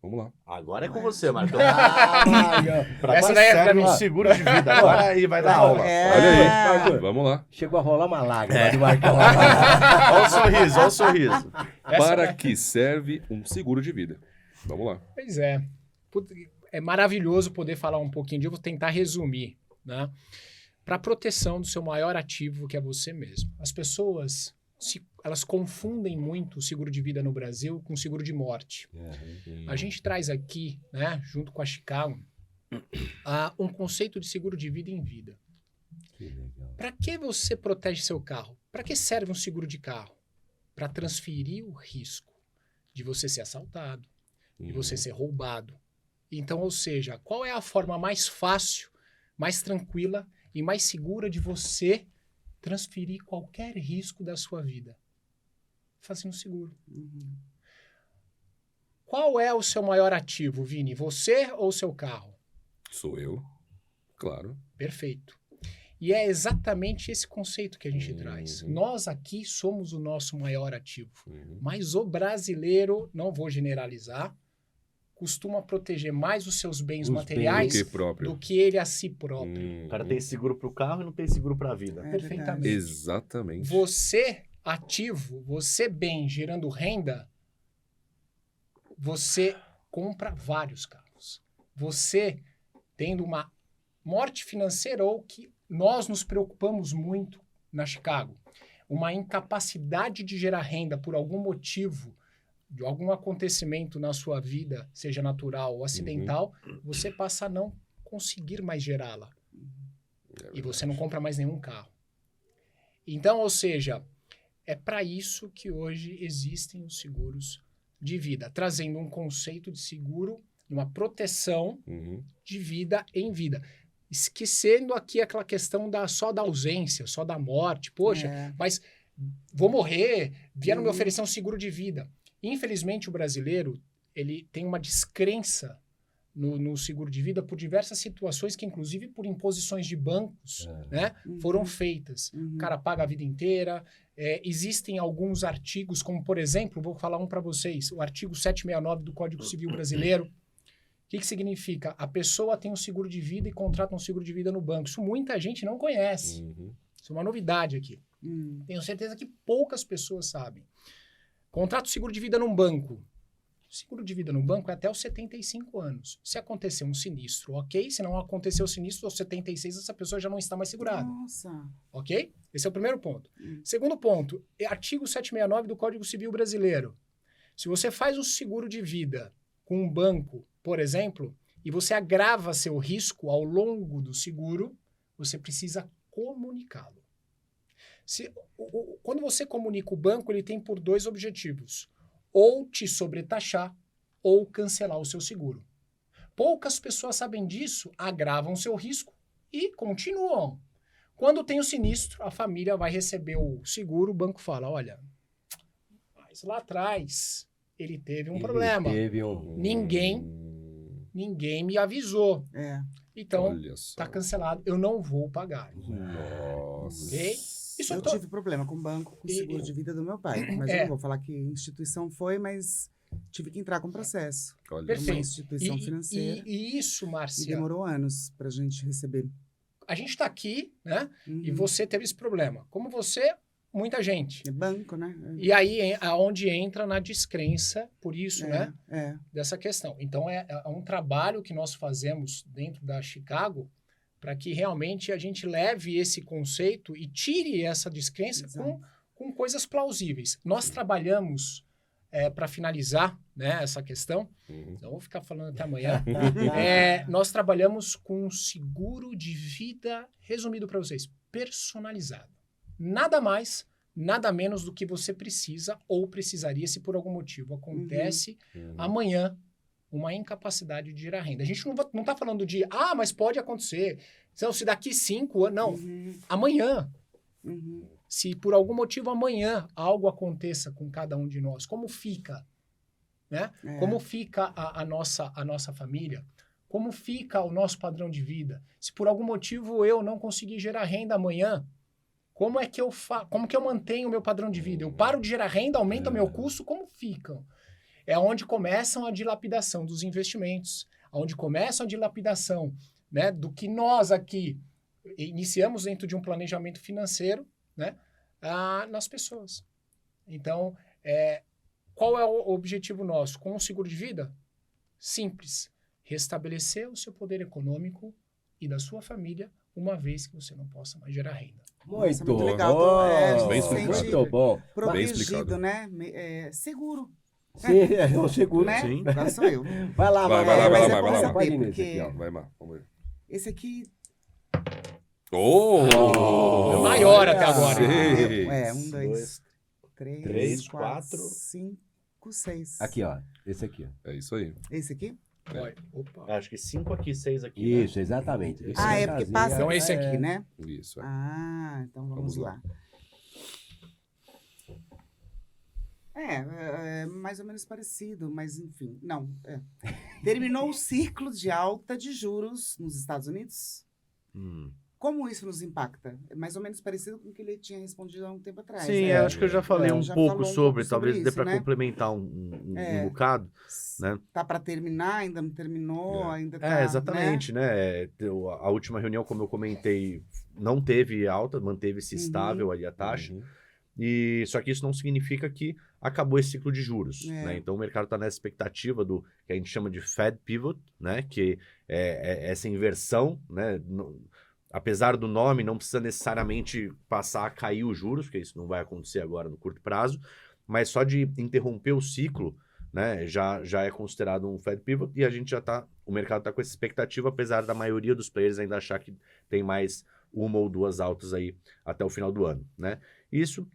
S2: Vamos lá.
S6: Agora é com você, Marcão.
S1: Ah,
S5: Essa daí é pra
S6: serve
S5: mim.
S6: um seguro de vida. Agora aí vai dar aula.
S3: É.
S2: Olha aí.
S1: Arthur.
S2: Vamos lá.
S1: Chegou a rolar uma lágrima do Marcão.
S6: Olha o sorriso, olha o sorriso.
S2: Para que serve um seguro de vida? Vamos lá.
S5: Pois é. Puta, é maravilhoso poder falar um pouquinho disso. Eu vou tentar resumir, né? Para proteção do seu maior ativo, que é você mesmo. As pessoas, elas confundem muito o seguro de vida no Brasil com o seguro de morte. A gente traz aqui, né, junto com a Chicago, um conceito de seguro de vida em vida. Para que você protege seu carro? Para que serve um seguro de carro? Para transferir o risco de você ser assaltado, de você ser roubado. Então, ou seja, qual é a forma mais fácil, mais tranquila e mais segura de você transferir qualquer risco da sua vida? Fazendo seguro. Qual é o seu maior ativo, Vini? Você ou seu carro?
S2: Sou eu. Claro.
S5: Perfeito. E é exatamente esse conceito que a gente traz. Nós aqui somos o nosso maior ativo. Mas o brasileiro, não vou generalizar, costuma proteger mais os seus bens
S1: Os
S5: materiais
S2: Do que próprio.
S5: do que ele a si próprio.
S6: O cara tem seguro pro carro e não tem seguro pra vida.
S3: É
S5: Perfeitamente.
S3: verdade.
S2: Exatamente.
S5: Você ativo, você bem gerando renda, você compra vários carros. Você tendo uma morte financeira ou que nós nos preocupamos muito na Chicago, uma incapacidade de gerar renda por algum motivo, de algum acontecimento na sua vida, seja natural ou acidental, você passa a não conseguir mais gerá-la. E você não compra mais nenhum carro. Então, ou seja, é para isso que hoje existem os seguros de vida, trazendo um conceito de seguro, uma proteção de vida em vida. Esquecendo aqui aquela questão só da ausência, só da morte. Poxa, mas vou morrer, vieram me oferecer um seguro de vida. Infelizmente, o brasileiro ele tem uma descrença no seguro de vida por diversas situações que, inclusive, por imposições de bancos, né, foram feitas. O cara paga a vida inteira. Existem alguns artigos, como, por exemplo, vou falar um para vocês, o artigo 769 do Código Civil Brasileiro. O que significa? A pessoa tem um seguro de vida e contrata um seguro de vida no banco. Isso muita gente não conhece. Isso é uma novidade aqui. Tenho certeza que poucas pessoas sabem. Contrata o seguro de vida num banco. O seguro de vida no banco é até os 75 anos. Se acontecer um sinistro, ok. Se não acontecer o sinistro, aos 76, essa pessoa já não está mais segurada.
S3: Nossa.
S5: Ok? Esse é o primeiro ponto. Segundo ponto, artigo 769 do Código Civil Brasileiro. Se você faz um seguro de vida com um banco, por exemplo, e você agrava seu risco ao longo do seguro, você precisa comunicá-lo. Quando você comunica o banco, ele tem por 2 objetivos. Ou te sobretaxar, ou cancelar o seu seguro. Poucas pessoas sabem disso, agravam seu risco e continuam. Quando tem o sinistro, a família vai receber o seguro, o banco fala, olha, mas lá atrás ele teve um problema. Ninguém me avisou. Então, está cancelado. Eu não vou pagar.
S2: Nossa.
S5: Ok? Isso
S3: Eu tive problema com o banco, com o seguro de vida do meu pai. Mas eu não vou falar que instituição foi, mas tive que entrar com processo.
S2: Olha.
S5: Perfeito.
S3: Uma instituição financeira.
S5: E isso, Márcia.
S3: E demorou anos para a gente receber.
S5: A gente está aqui, né? E você teve esse problema. Como você, muita gente.
S3: É banco, né?
S5: E aí é onde entra na descrença, por isso, né?
S3: Dessa
S5: questão. Então, é um trabalho que nós fazemos dentro da Chicago para que realmente a gente leve esse conceito e tire essa descrença com coisas plausíveis. Nós trabalhamos, para finalizar, né, essa questão, então vou ficar falando até amanhã, nós trabalhamos com seguro de vida, resumido para vocês, personalizado. Nada mais, nada menos do que você precisa ou precisaria se por algum motivo acontece amanhã uma incapacidade de gerar renda. A gente não está falando de, mas pode acontecer, então, se daqui 5 anos, não, amanhã. Se por algum motivo amanhã algo aconteça com cada um de nós, como fica? Né? Como fica a nossa família? Como fica o nosso padrão de vida? Se por algum motivo eu não conseguir gerar renda amanhã, como que eu mantenho o meu padrão de vida? Eu paro de gerar renda, aumenta o meu custo, como ficam? É onde começam a dilapidação dos investimentos, onde começa a dilapidação, né, do que nós aqui iniciamos dentro de um planejamento financeiro, né, nas pessoas. Então, qual é o objetivo nosso? Com o seguro de vida? Simples. Restabelecer o seu poder econômico e da sua família, uma vez que você não possa mais gerar renda.
S3: Nossa,
S1: Muito
S3: legal.
S1: bom.
S2: Bem
S1: Muito bom.
S3: Protegido, né? Seguro.
S1: Sim, é o seguro.
S3: Né?
S2: Sim.
S3: Agora sou eu.
S1: Vai lá,
S2: Vai
S1: vai
S2: lá,
S1: lá.
S2: vai lá,
S3: mas
S2: vai
S3: é bom
S2: lá.
S3: saber,
S1: Pode ir nesse
S3: porque
S1: aqui, ó.
S2: Vai, Má. Vamos ver.
S3: esse aqui
S2: Oh!
S5: Maior até agora.
S2: Seis.
S3: 1, 2, 3,
S6: três,
S3: 4,
S6: quatro.
S3: 5, 6.
S1: Aqui, ó. Esse aqui.
S2: É isso aí.
S3: Esse aqui?
S5: Opa.
S6: Acho que 5 aqui, 6 aqui.
S1: Isso, exatamente. Esse
S3: É
S1: casinha.
S3: porque passa
S5: Então esse aqui,
S3: né?
S2: Isso.
S3: Então vamos lá. Mais ou menos parecido, mas enfim. Não. Terminou o ciclo de alta de juros nos Estados Unidos? Como isso nos impacta? É mais ou menos parecido com o que ele tinha respondido há um tempo atrás.
S6: Sim,
S3: né?
S6: acho que eu já falei
S3: Então,
S6: um
S3: já
S6: pouco
S3: falou um
S6: sobre,
S3: pouco
S6: talvez
S3: sobre
S6: dê
S3: isso,
S6: para
S3: né?
S6: complementar um bocado, né?
S3: Tá para terminar, ainda não terminou, ainda tá...
S6: Exatamente, né? A última reunião, como eu comentei, não teve alta, manteve-se estável ali a taxa. E só que isso não significa que acabou esse ciclo de juros, né? Então o mercado está nessa expectativa do que a gente chama de Fed Pivot, né? Que é essa inversão, né? Apesar do nome, não precisa necessariamente passar a cair os juros, porque isso não vai acontecer agora no curto prazo, mas só de interromper o ciclo, né? Já é considerado um Fed Pivot e a gente o mercado está com essa expectativa, apesar da maioria dos players ainda achar que tem mais uma ou duas altas aí até o final do ano, né? Isso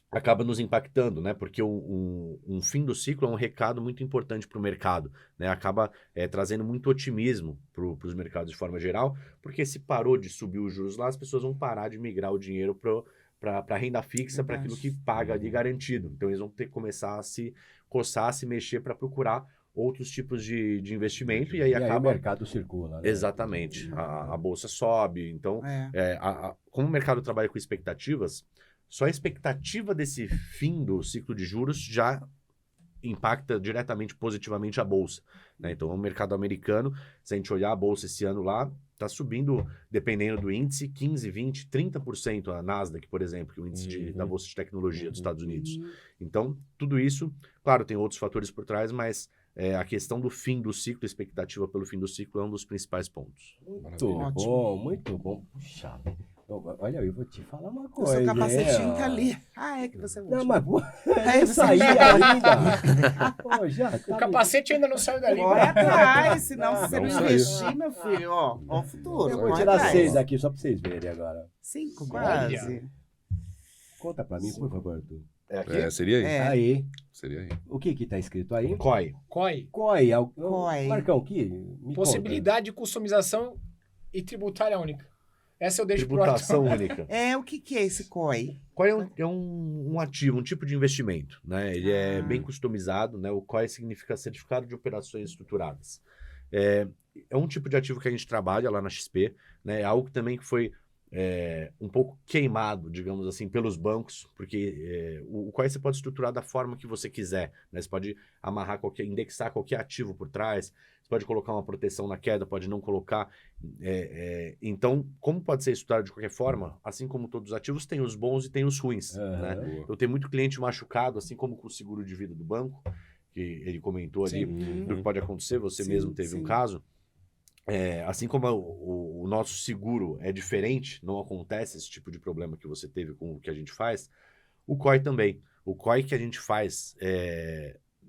S6: acaba nos impactando, né? Porque um fim do ciclo é um recado muito importante para o mercado, né? Acaba trazendo muito otimismo para os mercados de forma geral, porque se parou de subir os juros lá, as pessoas vão parar de migrar o dinheiro para a renda fixa, para aquilo que paga ali garantido. Então eles vão ter que começar a se coçar, a se mexer para procurar outros tipos de investimento e aí acaba...
S1: o mercado circula, né?
S6: Exatamente. A bolsa sobe. Então, como o mercado trabalha com expectativas, só a expectativa desse fim do ciclo de juros já impacta diretamente positivamente a bolsa, né? Então, o mercado americano, se a gente olhar a bolsa esse ano lá, está subindo, dependendo do índice, 15%, 20%, 30%. A Nasdaq, por exemplo, que é o índice da Bolsa de Tecnologia dos Estados Unidos. Então, tudo isso, claro, tem outros fatores por trás, mas a questão do fim do ciclo, a expectativa pelo fim do ciclo é um dos principais pontos.
S1: Muito bom, muito bom. Puxa, olha, eu vou te falar uma
S3: O
S1: coisa.
S3: seu capacetinho tá ali. É que você usa.
S1: Não, mas
S3: É
S1: isso aí ainda. Pô,
S5: O capacete ainda não saiu dali.
S3: Corre atrás, senão se você
S2: não
S3: não
S2: saiu.
S3: investir, meu filho, ó o futuro.
S1: Eu vou
S3: corre
S1: tirar
S3: atrás.
S1: 6 aqui só pra vocês verem agora.
S3: 5, quase.
S1: Conta pra mim, por favor, Arthur.
S2: Seria aí.
S1: Aí,
S2: Seria aí.
S1: o que tá escrito aí?
S6: COI.
S5: COI.
S1: COI.
S3: COI.
S1: Marcão, me
S5: Possibilidade de customização e tributária única. Essa eu deixo pro
S6: Tributação
S5: Arthur.
S6: única.
S3: O que é esse COI?
S6: COI é um ativo, um tipo de investimento, né? Ele é bem customizado, né? O COI significa Certificado de Operações Estruturadas. É um tipo de ativo que a gente trabalha lá na XP, né? É algo que também foi um pouco queimado, digamos assim, pelos bancos, porque o COI você pode estruturar da forma que você quiser, né? Você pode amarrar indexar qualquer ativo por trás, você pode colocar uma proteção na queda, pode não colocar. Então, como pode ser estruturado de qualquer forma, assim como todos os ativos, tem os bons e tem os ruins, né? Eu tenho muito cliente machucado, assim como com o seguro de vida do banco, que ele comentou ali, do que pode acontecer, você mesmo teve um caso. Assim como o nosso seguro é diferente, não acontece esse tipo de problema que você teve com o que a gente faz, o COI também. O COI que a gente faz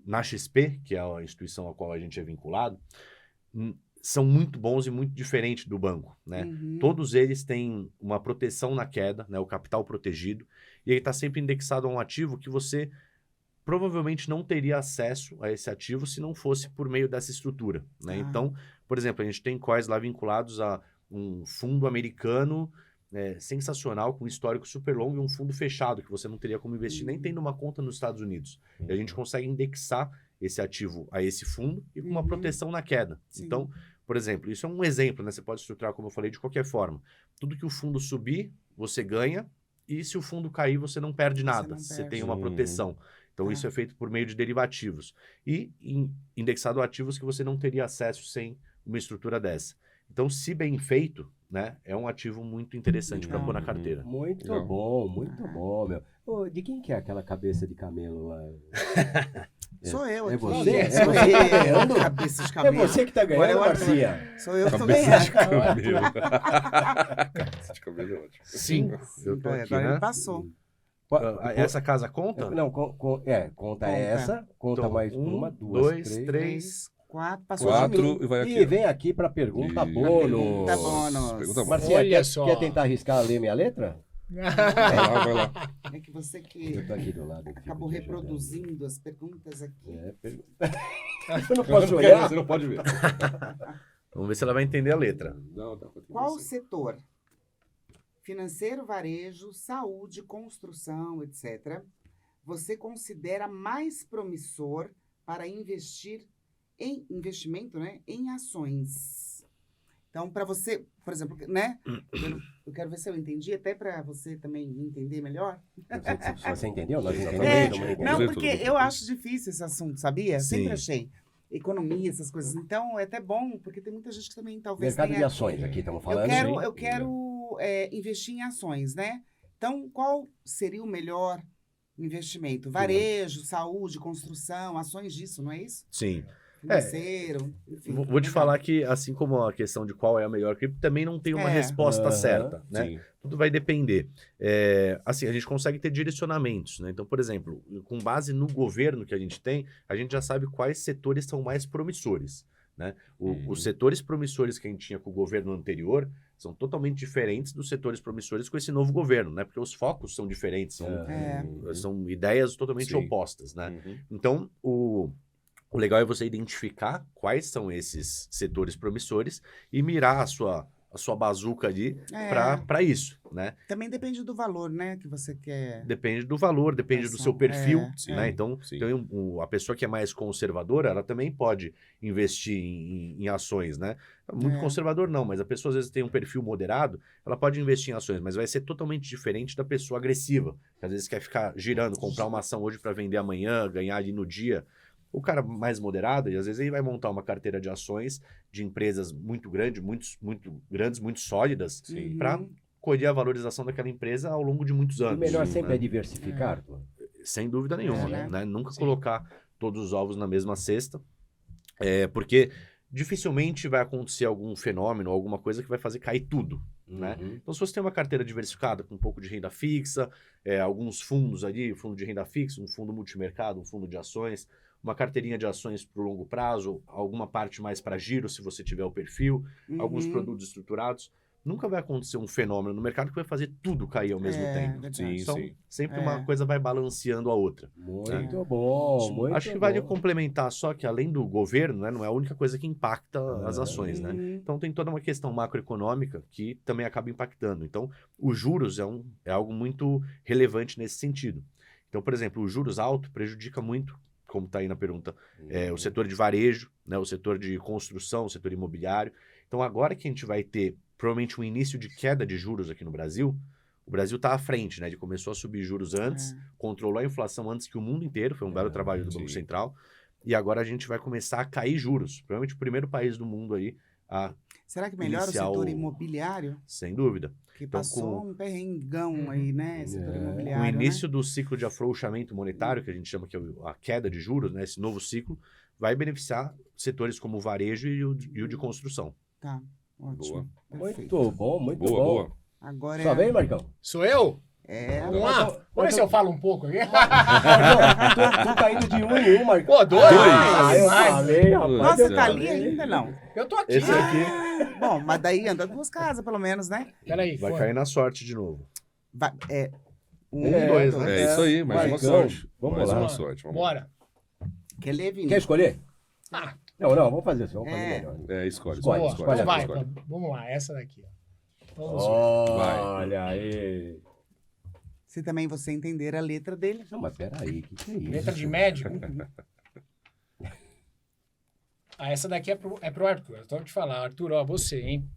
S6: na XP, que é a instituição a qual a gente é vinculado, são muito bons e muito diferentes do banco, né?
S3: Uhum.
S6: Todos eles têm uma proteção na queda, né? O capital protegido, e ele está sempre indexado a um ativo que você provavelmente não teria acesso a esse ativo se não fosse por meio dessa estrutura, né?
S3: Ah.
S6: Então, por exemplo, a gente tem COIs lá vinculados a um fundo americano sensacional, com um histórico super longo e um fundo fechado, que você não teria como investir nem tendo uma conta nos Estados Unidos. E a gente consegue indexar esse ativo a esse fundo e com uma proteção na queda.
S3: Sim.
S6: Então, por exemplo, isso é um exemplo, né? Você pode estruturar, como eu falei, de qualquer forma. Tudo que o fundo subir, você ganha, e se o fundo cair, você não perde nada.
S3: não
S6: Você
S3: perde.
S6: tem uma proteção. Então,
S3: Tá.
S6: isso é feito por meio de derivativos. E indexado a ativos que você não teria acesso sem uma estrutura dessa. Então, se bem feito, né, é um ativo muito interessante para pôr na carteira.
S1: Muito
S2: Legal.
S1: muito bom, meu. Ô, de quem que é aquela cabeça de camelo lá?
S3: Sou eu
S1: É
S3: aqui.
S1: você? É
S3: Sou
S1: você que tá ganhando?
S3: eu. Cabeça de
S1: É
S3: cabelo.
S1: você que tá
S3: Agora
S1: ganhando,
S3: eu ando-
S1: Marcinha.
S3: Sou eu que tô
S2: Cabeça de
S3: ganhando.
S2: cabelo. Cabeça de cabelo é ótimo.
S6: Sim, eu tô
S3: Agora
S6: aqui,
S3: ele
S6: né?
S3: passou.
S6: Essa casa conta?
S1: Não, conta essa, conta
S6: Então,
S1: mais uma, duas, três.
S3: 4, passou de
S2: 4
S3: mim.
S2: e vai
S1: E
S2: aqui.
S1: vem aqui pra pergunta
S2: Isso.
S1: bônus.
S3: Pergunta bônus.
S2: Pergunta bônus.
S1: Marcinha,
S5: Olha
S1: quer,
S5: só.
S1: quer tentar arriscar a ler minha letra?
S2: Vai lá.
S3: É que você que
S1: Eu tô aqui do lado. aqui,
S3: acabou
S1: vou te ajudar.
S3: reproduzindo as perguntas aqui.
S1: Eu não posso olhar?
S2: Você não pode ver.
S6: Vamos ver se ela vai entender a letra.
S2: Não, tá com
S3: Qual o setor? Financeiro, varejo, saúde, construção, etc. Você considera mais promissor para investir em investimento, né, em ações? Então, para você, por exemplo, né? Eu quero ver se eu entendi, até para você também entender melhor.
S1: Se você entendeu, nós entendemos.
S3: É,
S1: todo mundo entendeu.
S3: não,
S2: Tudo
S3: porque
S2: bem, tudo
S3: eu
S2: bem.
S3: acho difícil esse assunto, sabia?
S6: Sim.
S3: Sempre achei. Economia, essas coisas. Então, é até bom, porque tem muita gente que também talvez
S1: Mercado de
S3: tenha...
S1: ações aqui, estamos falando.
S3: Eu quero investir em ações, né? Então, qual seria o melhor investimento? Varejo, saúde, construção, ações disso, não é isso?
S6: Sim.
S3: Financeiro, enfim.
S6: Vou te falar que, assim como a questão de qual é a melhor cripto, também não tem uma
S3: É.
S6: resposta
S1: Aham,
S6: certa, né?
S2: Sim.
S6: Tudo vai depender. Assim, a gente consegue ter direcionamentos, né? Então, por exemplo, com base no governo que a gente tem, a gente já sabe quais setores são mais promissores, né? Os setores promissores que a gente tinha com o governo anterior são totalmente diferentes dos setores promissores com esse novo governo, né? Porque os focos são diferentes, são ideias totalmente
S2: Sim.
S6: opostas, né?
S2: Uhum.
S6: Então, o legal é você identificar quais são esses setores promissores e mirar a sua bazuca ali para isso, né?
S3: Também depende do valor, né, que você quer.
S6: Depende do valor, depende do seu perfil,
S2: Sim.
S6: né? Então,
S2: Sim.
S6: a pessoa que é mais conservadora, ela também pode investir em ações, né? Muito conservador não, mas a pessoa às vezes tem um perfil moderado, ela pode investir em ações, mas vai ser totalmente diferente da pessoa agressiva, que às vezes quer ficar girando, comprar uma ação hoje para vender amanhã, ganhar ali no dia. O cara mais moderado, e às vezes ele vai montar uma carteira de ações de empresas muito grandes, muito sólidas, para colher a valorização daquela empresa ao longo de muitos
S1: O
S6: anos.
S1: melhor sempre
S6: né?
S1: é diversificar, Arthur.
S6: Sem dúvida nenhuma,
S3: né?
S6: né? Nunca colocar todos os ovos na mesma cesta, porque dificilmente vai acontecer algum fenômeno, alguma coisa que vai fazer cair tudo, né?
S1: Uhum.
S6: Então, se você tem uma carteira diversificada com um pouco de renda fixa, alguns fundos ali, fundo de renda fixa, um fundo multimercado, um fundo de ações, uma carteirinha de ações para o longo prazo, alguma parte mais para giro, se você tiver o perfil, alguns produtos estruturados, nunca vai acontecer um fenômeno no mercado que vai fazer tudo cair ao mesmo tempo.
S3: Verdade.
S2: Sim,
S6: Então,
S2: sim.
S6: sempre uma coisa vai balanceando a outra.
S1: Muito bom, muito
S6: Acho que
S1: bom.
S6: vale complementar só que além do governo, né, não é a única coisa que impacta as ações, né?
S3: Uhum.
S6: Então tem toda uma questão macroeconômica que também acaba impactando. Então, os juros é algo muito relevante nesse sentido. Então, por exemplo, os juros altos prejudica muito, como está aí na pergunta, o setor de varejo, né, o setor de construção, o setor imobiliário. Então, agora que a gente vai ter provavelmente um início de queda de juros aqui no Brasil, o Brasil está à frente, né? Ele começou a subir juros antes, controlou a inflação antes que o mundo inteiro, foi um belo trabalho do Banco Central, e agora a gente vai começar a cair juros. Provavelmente o primeiro país do mundo aí a
S3: Será que melhora
S6: iniciar
S3: o setor imobiliário?
S6: sem dúvida.
S3: Que
S6: Então,
S3: passou um perrengão aí, né? Setor
S6: Com
S3: imobiliário.
S6: o
S3: né?
S6: início do ciclo de afrouxamento monetário, que a gente chama que é a queda de juros, né? Esse novo ciclo, vai beneficiar setores como o varejo e o de construção.
S3: Tá, ótimo.
S2: Boa.
S3: Perfeito.
S1: Muito bom, muito
S2: Boa,
S1: bom.
S2: boa.
S3: Agora
S1: Só vem, Marcão?
S5: Sou eu? Vamos lá. Vamos ver se eu falo um pouco aqui.
S1: Tu tá indo de um em um, Marcão.
S5: Pô, dois.
S1: Eu falei, rapaz.
S3: Nossa,
S2: Putz,
S3: tá ali ainda, não.
S5: Eu tô aqui.
S6: Esse aqui
S3: Bom, mas daí anda 2 casas, pelo menos, né?
S5: Peraí,
S6: vai
S5: foi.
S6: cair na sorte de novo.
S3: Vai,
S6: dois, né?
S2: É isso aí, mais uma
S1: Marcão,
S2: sorte.
S1: vamos
S2: Mais
S1: lá.
S2: uma sorte. Vamos lá.
S5: Bora.
S3: Quer ler, Vini?
S1: Quer escolher?
S5: Ah,
S1: Não, vamos fazer assim. Vamos fazer
S3: É.
S1: melhor.
S2: Escolhe,
S1: Escolhe,
S5: boa.
S1: escolhe,
S5: Então vai,
S2: escolhe.
S5: então, vamos lá, essa daqui. Ó. Vamos ver.
S1: Olha aí.
S3: Se também você entender a letra dele.
S1: Não, mas peraí, o que é isso?
S5: Letra de médico. Essa daqui é pro Arthur. Eu tô te falar, Arthur, ó, você, hein?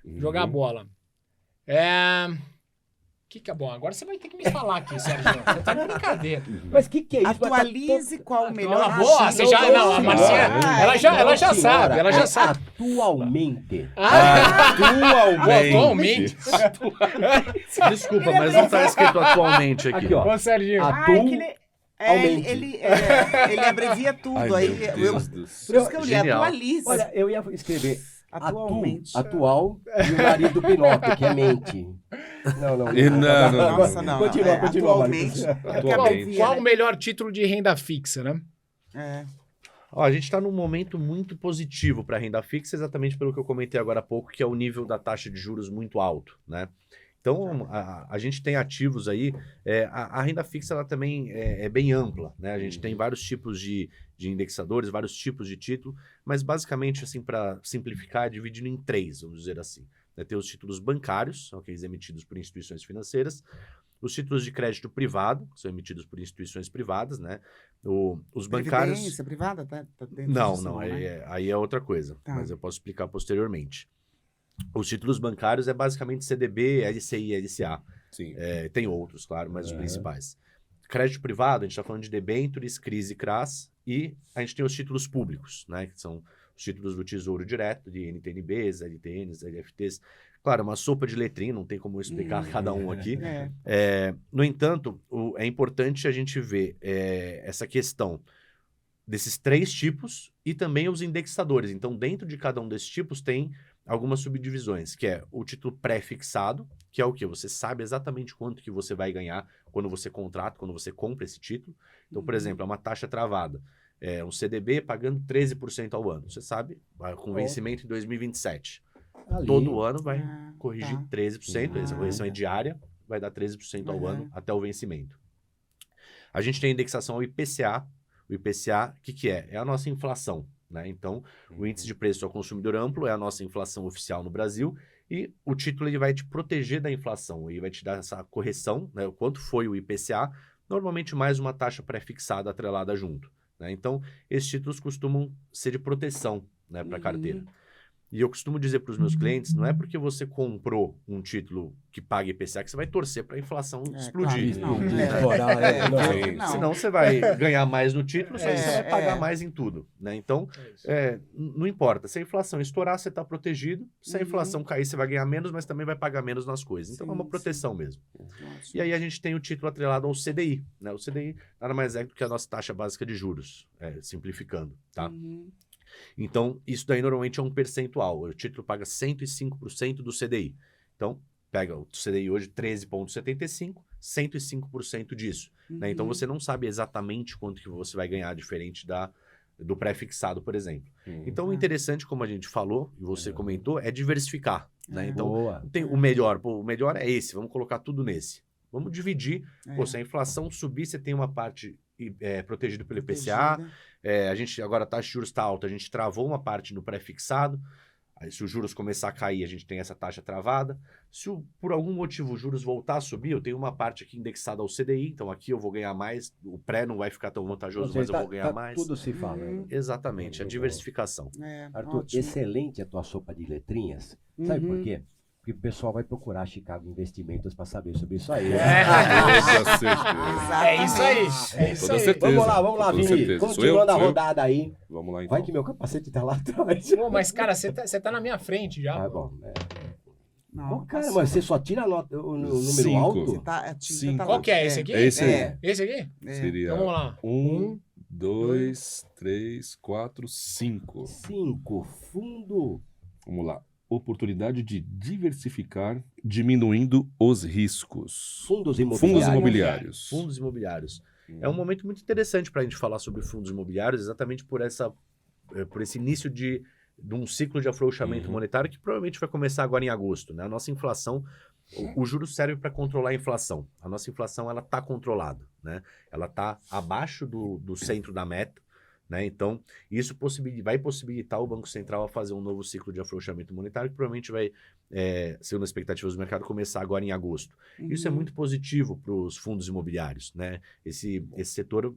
S5: Jogar bola. Que é bom? Agora você vai ter que me falar aqui, Sérgio. Você tá de brincadeira.
S1: Mas o que é isso?
S3: Atualize qual o melhor
S5: Ela boa,
S3: regime.
S5: você já. Não, a Marcinha, ela já sabe, ela já sabe.
S1: Atualmente.
S5: Atualmente.
S6: Desculpa, mas não tá escrito atualmente aqui.
S1: Aqui, ó.
S5: Ô, Serginho.
S1: Aumente.
S3: Ele abrevia tudo.
S2: Ai,
S3: aí,
S2: meu
S3: eu,
S2: Deus
S3: por
S2: do
S3: isso
S2: céu.
S3: que eu li,
S6: Genial.
S3: atualize.
S1: Olha, eu ia escrever
S3: Atualmente.
S1: atual e o nariz do Pinóquio, que é mente. Não.
S3: Nossa, não.
S1: Continua,
S3: Atualmente.
S1: Marcos.
S3: É que
S2: Atualmente.
S3: abrevia,
S5: Qual
S3: né?
S5: o melhor título de renda fixa, né?
S6: Ó, a gente está num momento muito positivo para a renda fixa, exatamente pelo que eu comentei agora há pouco, que é o nível da taxa de juros muito alto, né? Então, a gente tem ativos aí, a renda fixa ela também é bem ampla, né? A gente tem vários tipos de indexadores, vários tipos de título, mas basicamente, assim, para simplificar, é dividido em 3, vamos dizer assim. Tem os títulos bancários, são aqueles emitidos por instituições financeiras, os títulos de crédito privado, que são emitidos por instituições privadas, né? Os bancários...
S3: Previdência privada? Tá dentro
S6: Não,
S3: disso, né?
S6: aí é outra coisa,
S3: Tá.
S6: mas eu posso explicar posteriormente. Os títulos bancários é basicamente CDB, LCI, LCA.
S2: Sim.
S6: Tem outros, claro, mas os principais. Crédito privado, a gente está falando de debêntures, CRIs e CRAs, e a gente tem os títulos públicos, né, que são os títulos do Tesouro Direto, de NTNBs, LTNs, LFTs. Claro, uma sopa de letrinha, não tem como eu explicar cada um aqui. No entanto, é importante a gente ver essa questão desses 3 tipos e também os indexadores. Então, dentro de cada um desses tipos tem algumas subdivisões, que é o título pré-fixado, que é o quê? Você sabe exatamente quanto que você vai ganhar quando você contrata, quando você compra esse título. Então, por exemplo, é uma taxa travada. Um CDB pagando 13% ao ano. Você sabe, com vencimento em 2027.
S1: Ali.
S6: Todo ano vai corrigir
S3: tá.
S6: 13%, essa correção é diária, vai dar 13% ao ano até o vencimento. A gente tem a indexação ao IPCA. O IPCA, o que é? É a nossa inflação, né? Então, o índice de preço ao consumidor amplo é a nossa inflação oficial no Brasil e o título ele vai te proteger da inflação, ele vai te dar essa correção, né? O quanto foi o IPCA, normalmente mais uma taxa pré-fixada atrelada junto, né? Então, esses títulos costumam ser de proteção, né, para a carteira. E eu costumo dizer para os meus clientes, não é porque você comprou um título que paga IPCA que você vai torcer para a inflação explodir.
S3: Claro, não.
S6: Senão você vai ganhar mais no título, só que você vai pagar mais em tudo, né? Então, não importa. Se a inflação estourar, você está protegido. Se a inflação cair, você vai ganhar menos, mas também vai pagar menos nas coisas. Então, é uma proteção mesmo. E aí a gente tem o título atrelado ao CDI, né? O CDI nada mais é do que a nossa taxa básica de juros, simplificando, tá? Então, isso daí normalmente é um percentual. O título paga 105% do CDI. Então, pega o CDI hoje 13,75%, 105% disso. Né? Então, você não sabe exatamente quanto que você vai ganhar, diferente do pré-fixado, por exemplo. Então, o interessante, como a gente falou, e você comentou, é diversificar. Né? Então, tem o melhor. O melhor é esse, vamos colocar tudo nesse. Vamos dividir. Se a inflação subir, você tem uma parte protegida pelo IPCA. A gente, agora a taxa de juros está alta, a gente travou uma parte no pré-fixado. Aí, se os juros começar a cair, a gente tem essa taxa travada. Se por algum motivo os juros voltar a subir, eu tenho uma parte aqui indexada ao CDI, então aqui eu vou ganhar mais, o pré não vai ficar tão vantajoso, mas eu vou ganhar mais.
S1: Tudo se fala.
S6: Exatamente, a diversificação.
S1: Arthur,
S3: ótimo.
S1: excelente a tua sopa de letrinhas. Sabe por quê? Porque o pessoal vai procurar Chicago Investimentos para saber sobre isso aí.
S2: Com certeza.
S5: É isso aí. É isso
S2: Toda
S5: aí.
S2: certeza.
S1: Vamos lá,
S2: Com
S1: Vini.
S2: certeza.
S1: Continuando a
S2: Sou eu?
S1: rodada aí.
S2: Vamos lá, então.
S1: Vai que meu capacete tá lá atrás.
S5: Pô, mas, cara, você tá na minha frente já.
S1: Ah,
S5: pô.
S1: bom.
S3: Não,
S1: Cara, mas você só tira o número
S2: 5.
S1: alto?
S3: a tinta
S2: Sim.
S3: tá lá.
S5: Qual que é? Esse aqui?
S2: É esse aí.
S5: Esse aqui?
S2: Seria
S5: Então vamos lá.
S2: 1, 2, 3, 4, 5.
S1: 5. Fundo.
S2: Vamos lá. oportunidade de diversificar, diminuindo os riscos.
S1: Fundos
S2: Fundos
S1: imobiliários.
S2: imobiliários.
S6: Fundos imobiliários. É um momento muito interessante para a gente falar sobre fundos imobiliários, exatamente por esse início de um ciclo de afrouxamento monetário que provavelmente vai começar agora em agosto, né? A nossa inflação, o juro serve para controlar a inflação. A nossa inflação, ela está controlada, né? Ela está abaixo do centro da meta, né? Então, isso vai possibilitar o Banco Central a fazer um novo ciclo de afrouxamento monetário que provavelmente vai, segundo as expectativas do mercado, começar agora em agosto. Isso é muito positivo para os fundos imobiliários, né? Esse setor,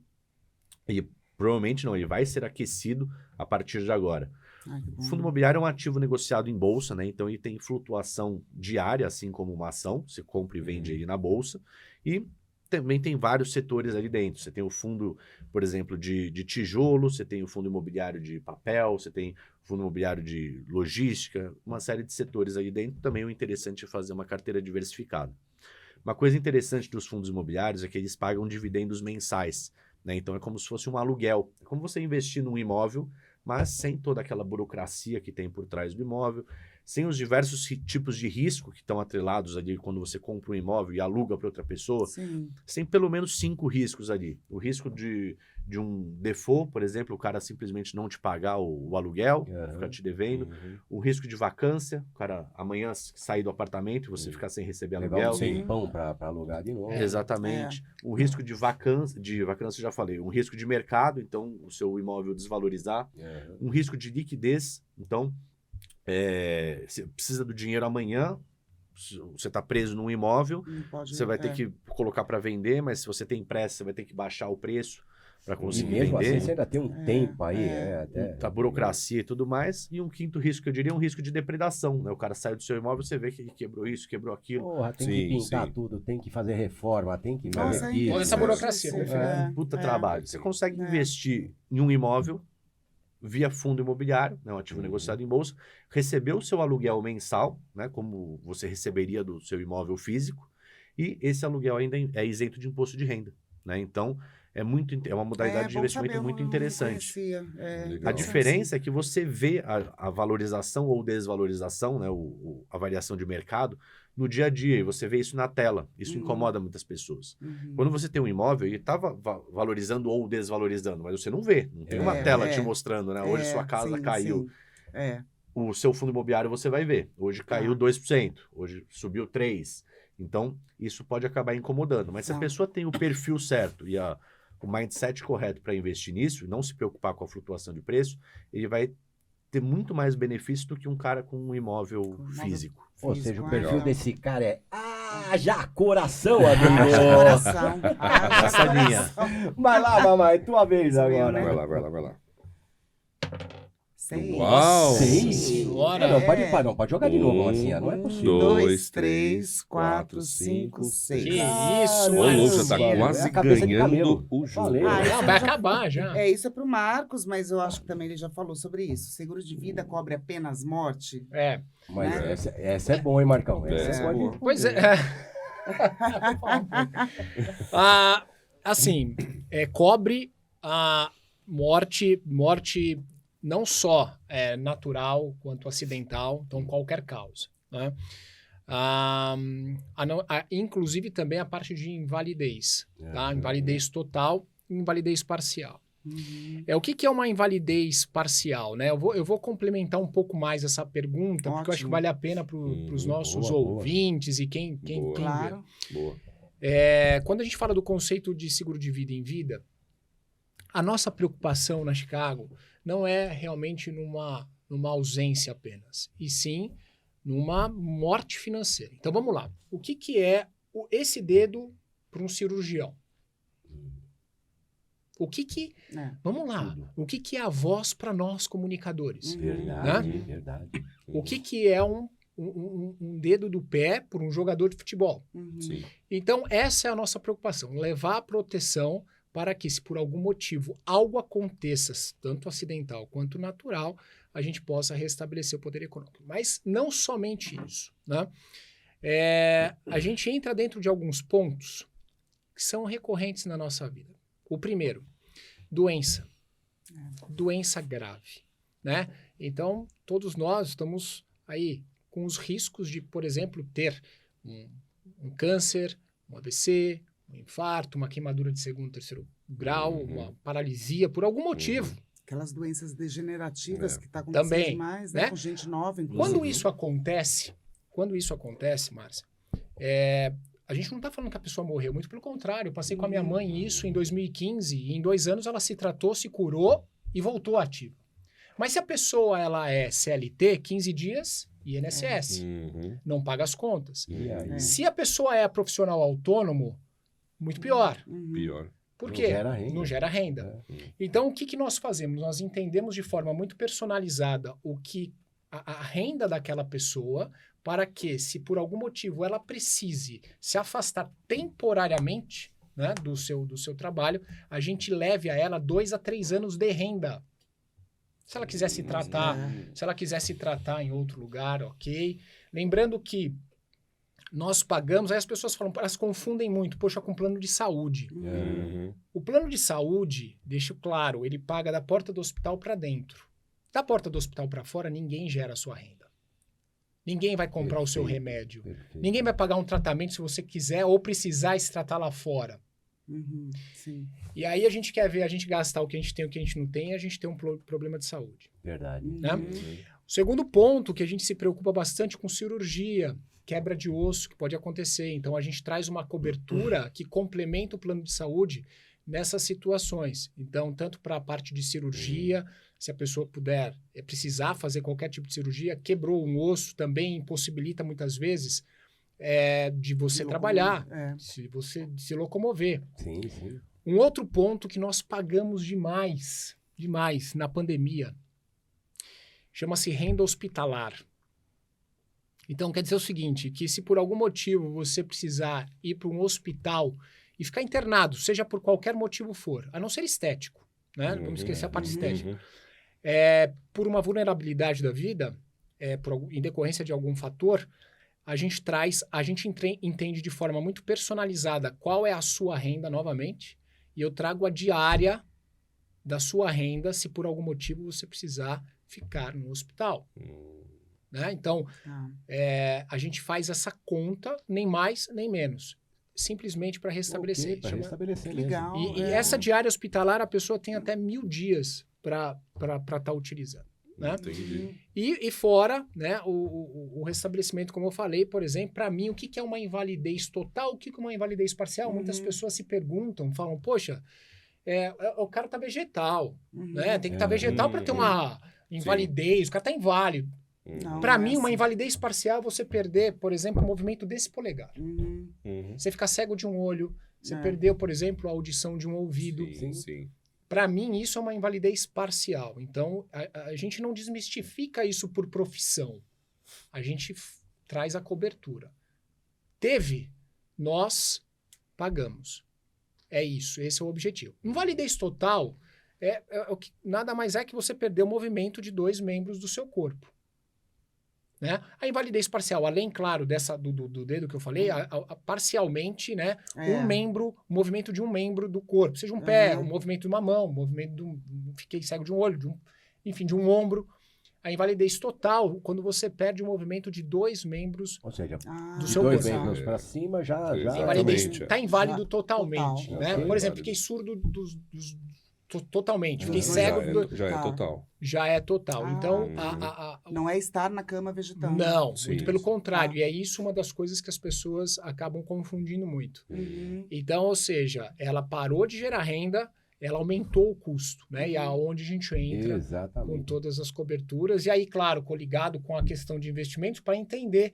S6: provavelmente não, ele vai ser aquecido a partir de agora. O fundo imobiliário é um ativo negociado em bolsa, né? Então ele tem flutuação diária, assim como uma ação. Você compra e vende ele na bolsa. E também tem vários setores ali dentro. Você tem o fundo, por exemplo, de tijolo, você tem o fundo imobiliário de papel, você tem o fundo imobiliário de logística, uma série de setores ali dentro. Também o interessante é fazer uma carteira diversificada. Uma coisa interessante dos fundos imobiliários é que eles pagam dividendos mensais, né? Então é como se fosse um aluguel. É como você investir num imóvel, mas sem toda aquela burocracia que tem por trás do imóvel, sem os diversos tipos de risco que estão atrelados ali quando você compra um imóvel e aluga para outra pessoa.
S3: Sim.
S6: Tem pelo menos 5 riscos ali. O risco de um default, por exemplo, o cara simplesmente não te pagar o aluguel, ficar te devendo. O risco de vacância, o cara amanhã sair do apartamento e você ficar sem receber
S1: Levar
S6: aluguel.
S1: um tempão para alugar de novo.
S6: Exatamente. O risco de vacância, já falei. Um risco de mercado, então o seu imóvel desvalorizar. Um risco de liquidez, então você precisa do dinheiro amanhã, você está preso num imóvel, você vai ter que colocar para vender, mas se você tem pressa, você vai ter que baixar o preço para
S1: E
S6: conseguir
S1: mesmo
S6: vender.
S1: assim, você ainda tem um tempo aí.
S6: A burocracia e tudo mais. E um quinto risco, que eu diria, é um risco de depredação, né? O cara saiu do seu imóvel, você vê que ele quebrou isso, quebrou aquilo.
S1: Porra, tem que pintar tudo, tem que fazer reforma, tem que
S3: Nossa,
S1: fazer piso.
S5: Toda essa burocracia,
S6: Puta trabalho. Você consegue investir em um imóvel via fundo imobiliário, né, um ativo negociado em bolsa, receber o seu aluguel mensal, né, como você receberia do seu imóvel físico, e esse aluguel ainda é isento de imposto de renda, né? Então, é uma modalidade de investimento muito interessante. A diferença é que você vê a valorização ou desvalorização, né, a variação de mercado, no dia a dia, e você vê isso na tela. Isso incomoda muitas pessoas. Quando você tem um imóvel, ele está valorizando ou desvalorizando, mas você não vê. Não tem uma tela te mostrando, né? Hoje sua casa caiu. O seu fundo imobiliário você vai ver. Hoje caiu 2%, hoje subiu 3%. Então, isso pode acabar incomodando. Mas se a pessoa tem o perfil certo e o mindset correto para investir nisso, e não se preocupar com a flutuação de preço, ele vai ter muito mais benefício do que um cara com um imóvel físico.
S1: Ou seja, o perfil desse cara é haja coração, amigo.
S3: Coração.
S6: Essa linha.
S1: Vai lá, mamãe, tua vez agora.
S2: Vai lá.
S3: 6.
S2: Uau!
S1: 6?
S5: Senhora.
S1: Não, pode jogar de novo, assim, não é possível.
S3: 2, 3, 4, 5, 6.
S5: Que isso,
S2: Ô,
S5: mano.
S2: louco, já tá
S1: É
S2: quase
S1: a cabeça de
S2: ganhando
S1: camelo.
S2: o jogo.
S1: Falei.
S5: Não, vai acabar já.
S3: Isso é pro Marcos, mas eu acho que também ele já falou sobre isso. Seguro de vida cobre apenas morte.
S1: Mas essa é boa, hein, Marcão? Essa é boa.
S5: Pois é. Assim, cobre a morte não só natural quanto acidental, então qualquer causa, né? Inclusive também a parte de invalidez, tá? Invalidez total e invalidez parcial. O que é uma invalidez parcial, né? Eu vou complementar um pouco mais essa pergunta, porque eu acho que vale a pena para os nossos ouvintes e quem vê.
S2: Boa.
S5: Quando a gente fala do conceito de seguro de vida em vida, a nossa preocupação na Chicago não é realmente numa ausência apenas, e sim numa morte financeira. Então vamos lá. O que é esse dedo para um cirurgião? Vamos lá. O que é a voz para nós comunicadores?
S1: Verdade.
S5: O que é um dedo do pé para um jogador de futebol?
S2: Sim.
S5: Então essa é a nossa preocupação, levar a proteção para que, se por algum motivo algo aconteça, tanto acidental quanto natural, a gente possa restabelecer o poder econômico. Mas não somente isso, né? A gente entra dentro de alguns pontos que são recorrentes na nossa vida. O primeiro, doença. Doença grave, né? Então, todos nós estamos aí com os riscos de, por exemplo, ter um câncer, um AVC, um infarto, uma queimadura de segundo, terceiro grau, uma paralisia, por algum motivo.
S3: Aquelas doenças degenerativas que está acontecendo
S5: Também,
S3: demais,
S5: né?
S3: Com gente nova, inclusive.
S5: Quando isso acontece, Márcia, a gente não está falando que a pessoa morreu, muito pelo contrário. Eu passei com a minha mãe isso em 2015 e em 2 anos ela se tratou, se curou e voltou ativa. Mas se a pessoa ela é CLT, 15 dias, INSS, não paga as contas.
S1: E aí?
S5: Se a pessoa é profissional autônomo, muito pior.
S2: Pior.
S5: Por
S1: Não
S5: quê?
S1: gera renda.
S5: Não gera renda. Então, o que nós fazemos? Nós entendemos de forma muito personalizada o que a renda daquela pessoa, para que, se por algum motivo ela precise se afastar temporariamente, né, do seu trabalho, a gente leve a ela 2 a 3 anos de renda. Se ela quiser se tratar, se ela quiser se tratar em outro lugar, ok. Lembrando que nós pagamos, aí as pessoas falam, elas confundem muito, poxa, com plano de saúde. O plano de saúde, deixa claro, ele paga da porta do hospital para dentro. Da porta do hospital para fora, ninguém gera a sua renda. Ninguém vai comprar o seu remédio.
S1: Perfeito.
S5: Ninguém vai pagar um tratamento se você quiser ou precisar se tratar lá fora.
S3: Sim.
S5: E aí a gente quer ver, a gente gastar o que a gente tem, o que a gente não tem, e a gente tem um problema de saúde.
S1: Verdade.
S5: Né? O segundo ponto que a gente se preocupa bastante com cirurgia, quebra de osso que pode acontecer. Então a gente traz uma cobertura que complementa o plano de saúde nessas situações. Então, tanto para a parte de cirurgia, se a pessoa puder precisar fazer qualquer tipo de cirurgia, quebrou um osso, também impossibilita muitas vezes de você trabalhar, se você se locomover.
S1: Sim, sim.
S5: Um outro ponto que nós pagamos demais na pandemia, chama-se renda hospitalar. Então, quer dizer o seguinte, que se por algum motivo você precisar ir para um hospital e ficar internado, seja por qualquer motivo for, a não ser estético, né? Vamos esquecer a parte estética. Por uma vulnerabilidade da vida, em decorrência de algum fator, a gente entende de forma muito personalizada qual é a sua renda novamente, e eu trago a diária da sua renda se por algum motivo você precisar ficar no hospital. Né? Então, a gente faz essa conta, nem mais, nem menos. Simplesmente para restabelecer.
S1: Para restabelecer mesmo.
S3: Legal.
S5: E essa diária hospitalar, a pessoa tem até 1000 dias para estar utilizando. Né?
S2: Entendi.
S5: E fora, né, o restabelecimento, como eu falei, por exemplo, para mim, o que é uma invalidez total, o que é uma invalidez parcial? Muitas pessoas se perguntam, falam, poxa, o cara tá vegetal, né? Tem que estar vegetal para ter uma invalidez, o cara tá inválido. Para mim, uma invalidez parcial é você perder, por exemplo, o movimento desse polegar. Você ficar cego de um olho, você perdeu, por exemplo, a audição de um ouvido.
S2: Sim.
S5: Para mim, isso é uma invalidez parcial. Então, a gente não desmistifica isso por profissão. A gente traz a cobertura. Teve, nós pagamos. É isso, esse é o objetivo. Invalidez total o que nada mais é que você perdeu o movimento de 2 membros do seu corpo. Né? A invalidez parcial, além, claro, do dedo que eu falei, parcialmente, né, o movimento de um membro do corpo, seja um pé, um movimento de uma mão, um movimento fiquei cego de um olho, de um ombro. A invalidez total, quando você perde o movimento de 2 membros
S1: Ou seja,
S5: do
S1: de
S5: seu
S1: 2
S5: corpo.
S1: membros para cima já
S5: A invalidez
S2: Exatamente.
S5: está inválido totalmente.
S3: Total.
S5: Né?
S1: Ok.
S5: Por exemplo, fiquei surdo totalmente, fiquei
S2: Já
S5: cego.
S2: já é total.
S5: Já é total. Então,
S3: Não é estar na cama vegetando.
S5: não,
S2: Sim,
S5: muito pelo
S2: sim.
S5: contrário. E é isso uma das coisas que as pessoas acabam confundindo muito. Então, ou seja, ela parou de gerar renda, ela aumentou o custo, né? E é aonde a gente entra com
S1: exatamente.
S5: todas as coberturas. E aí, claro, coligado com a questão de investimentos, para entender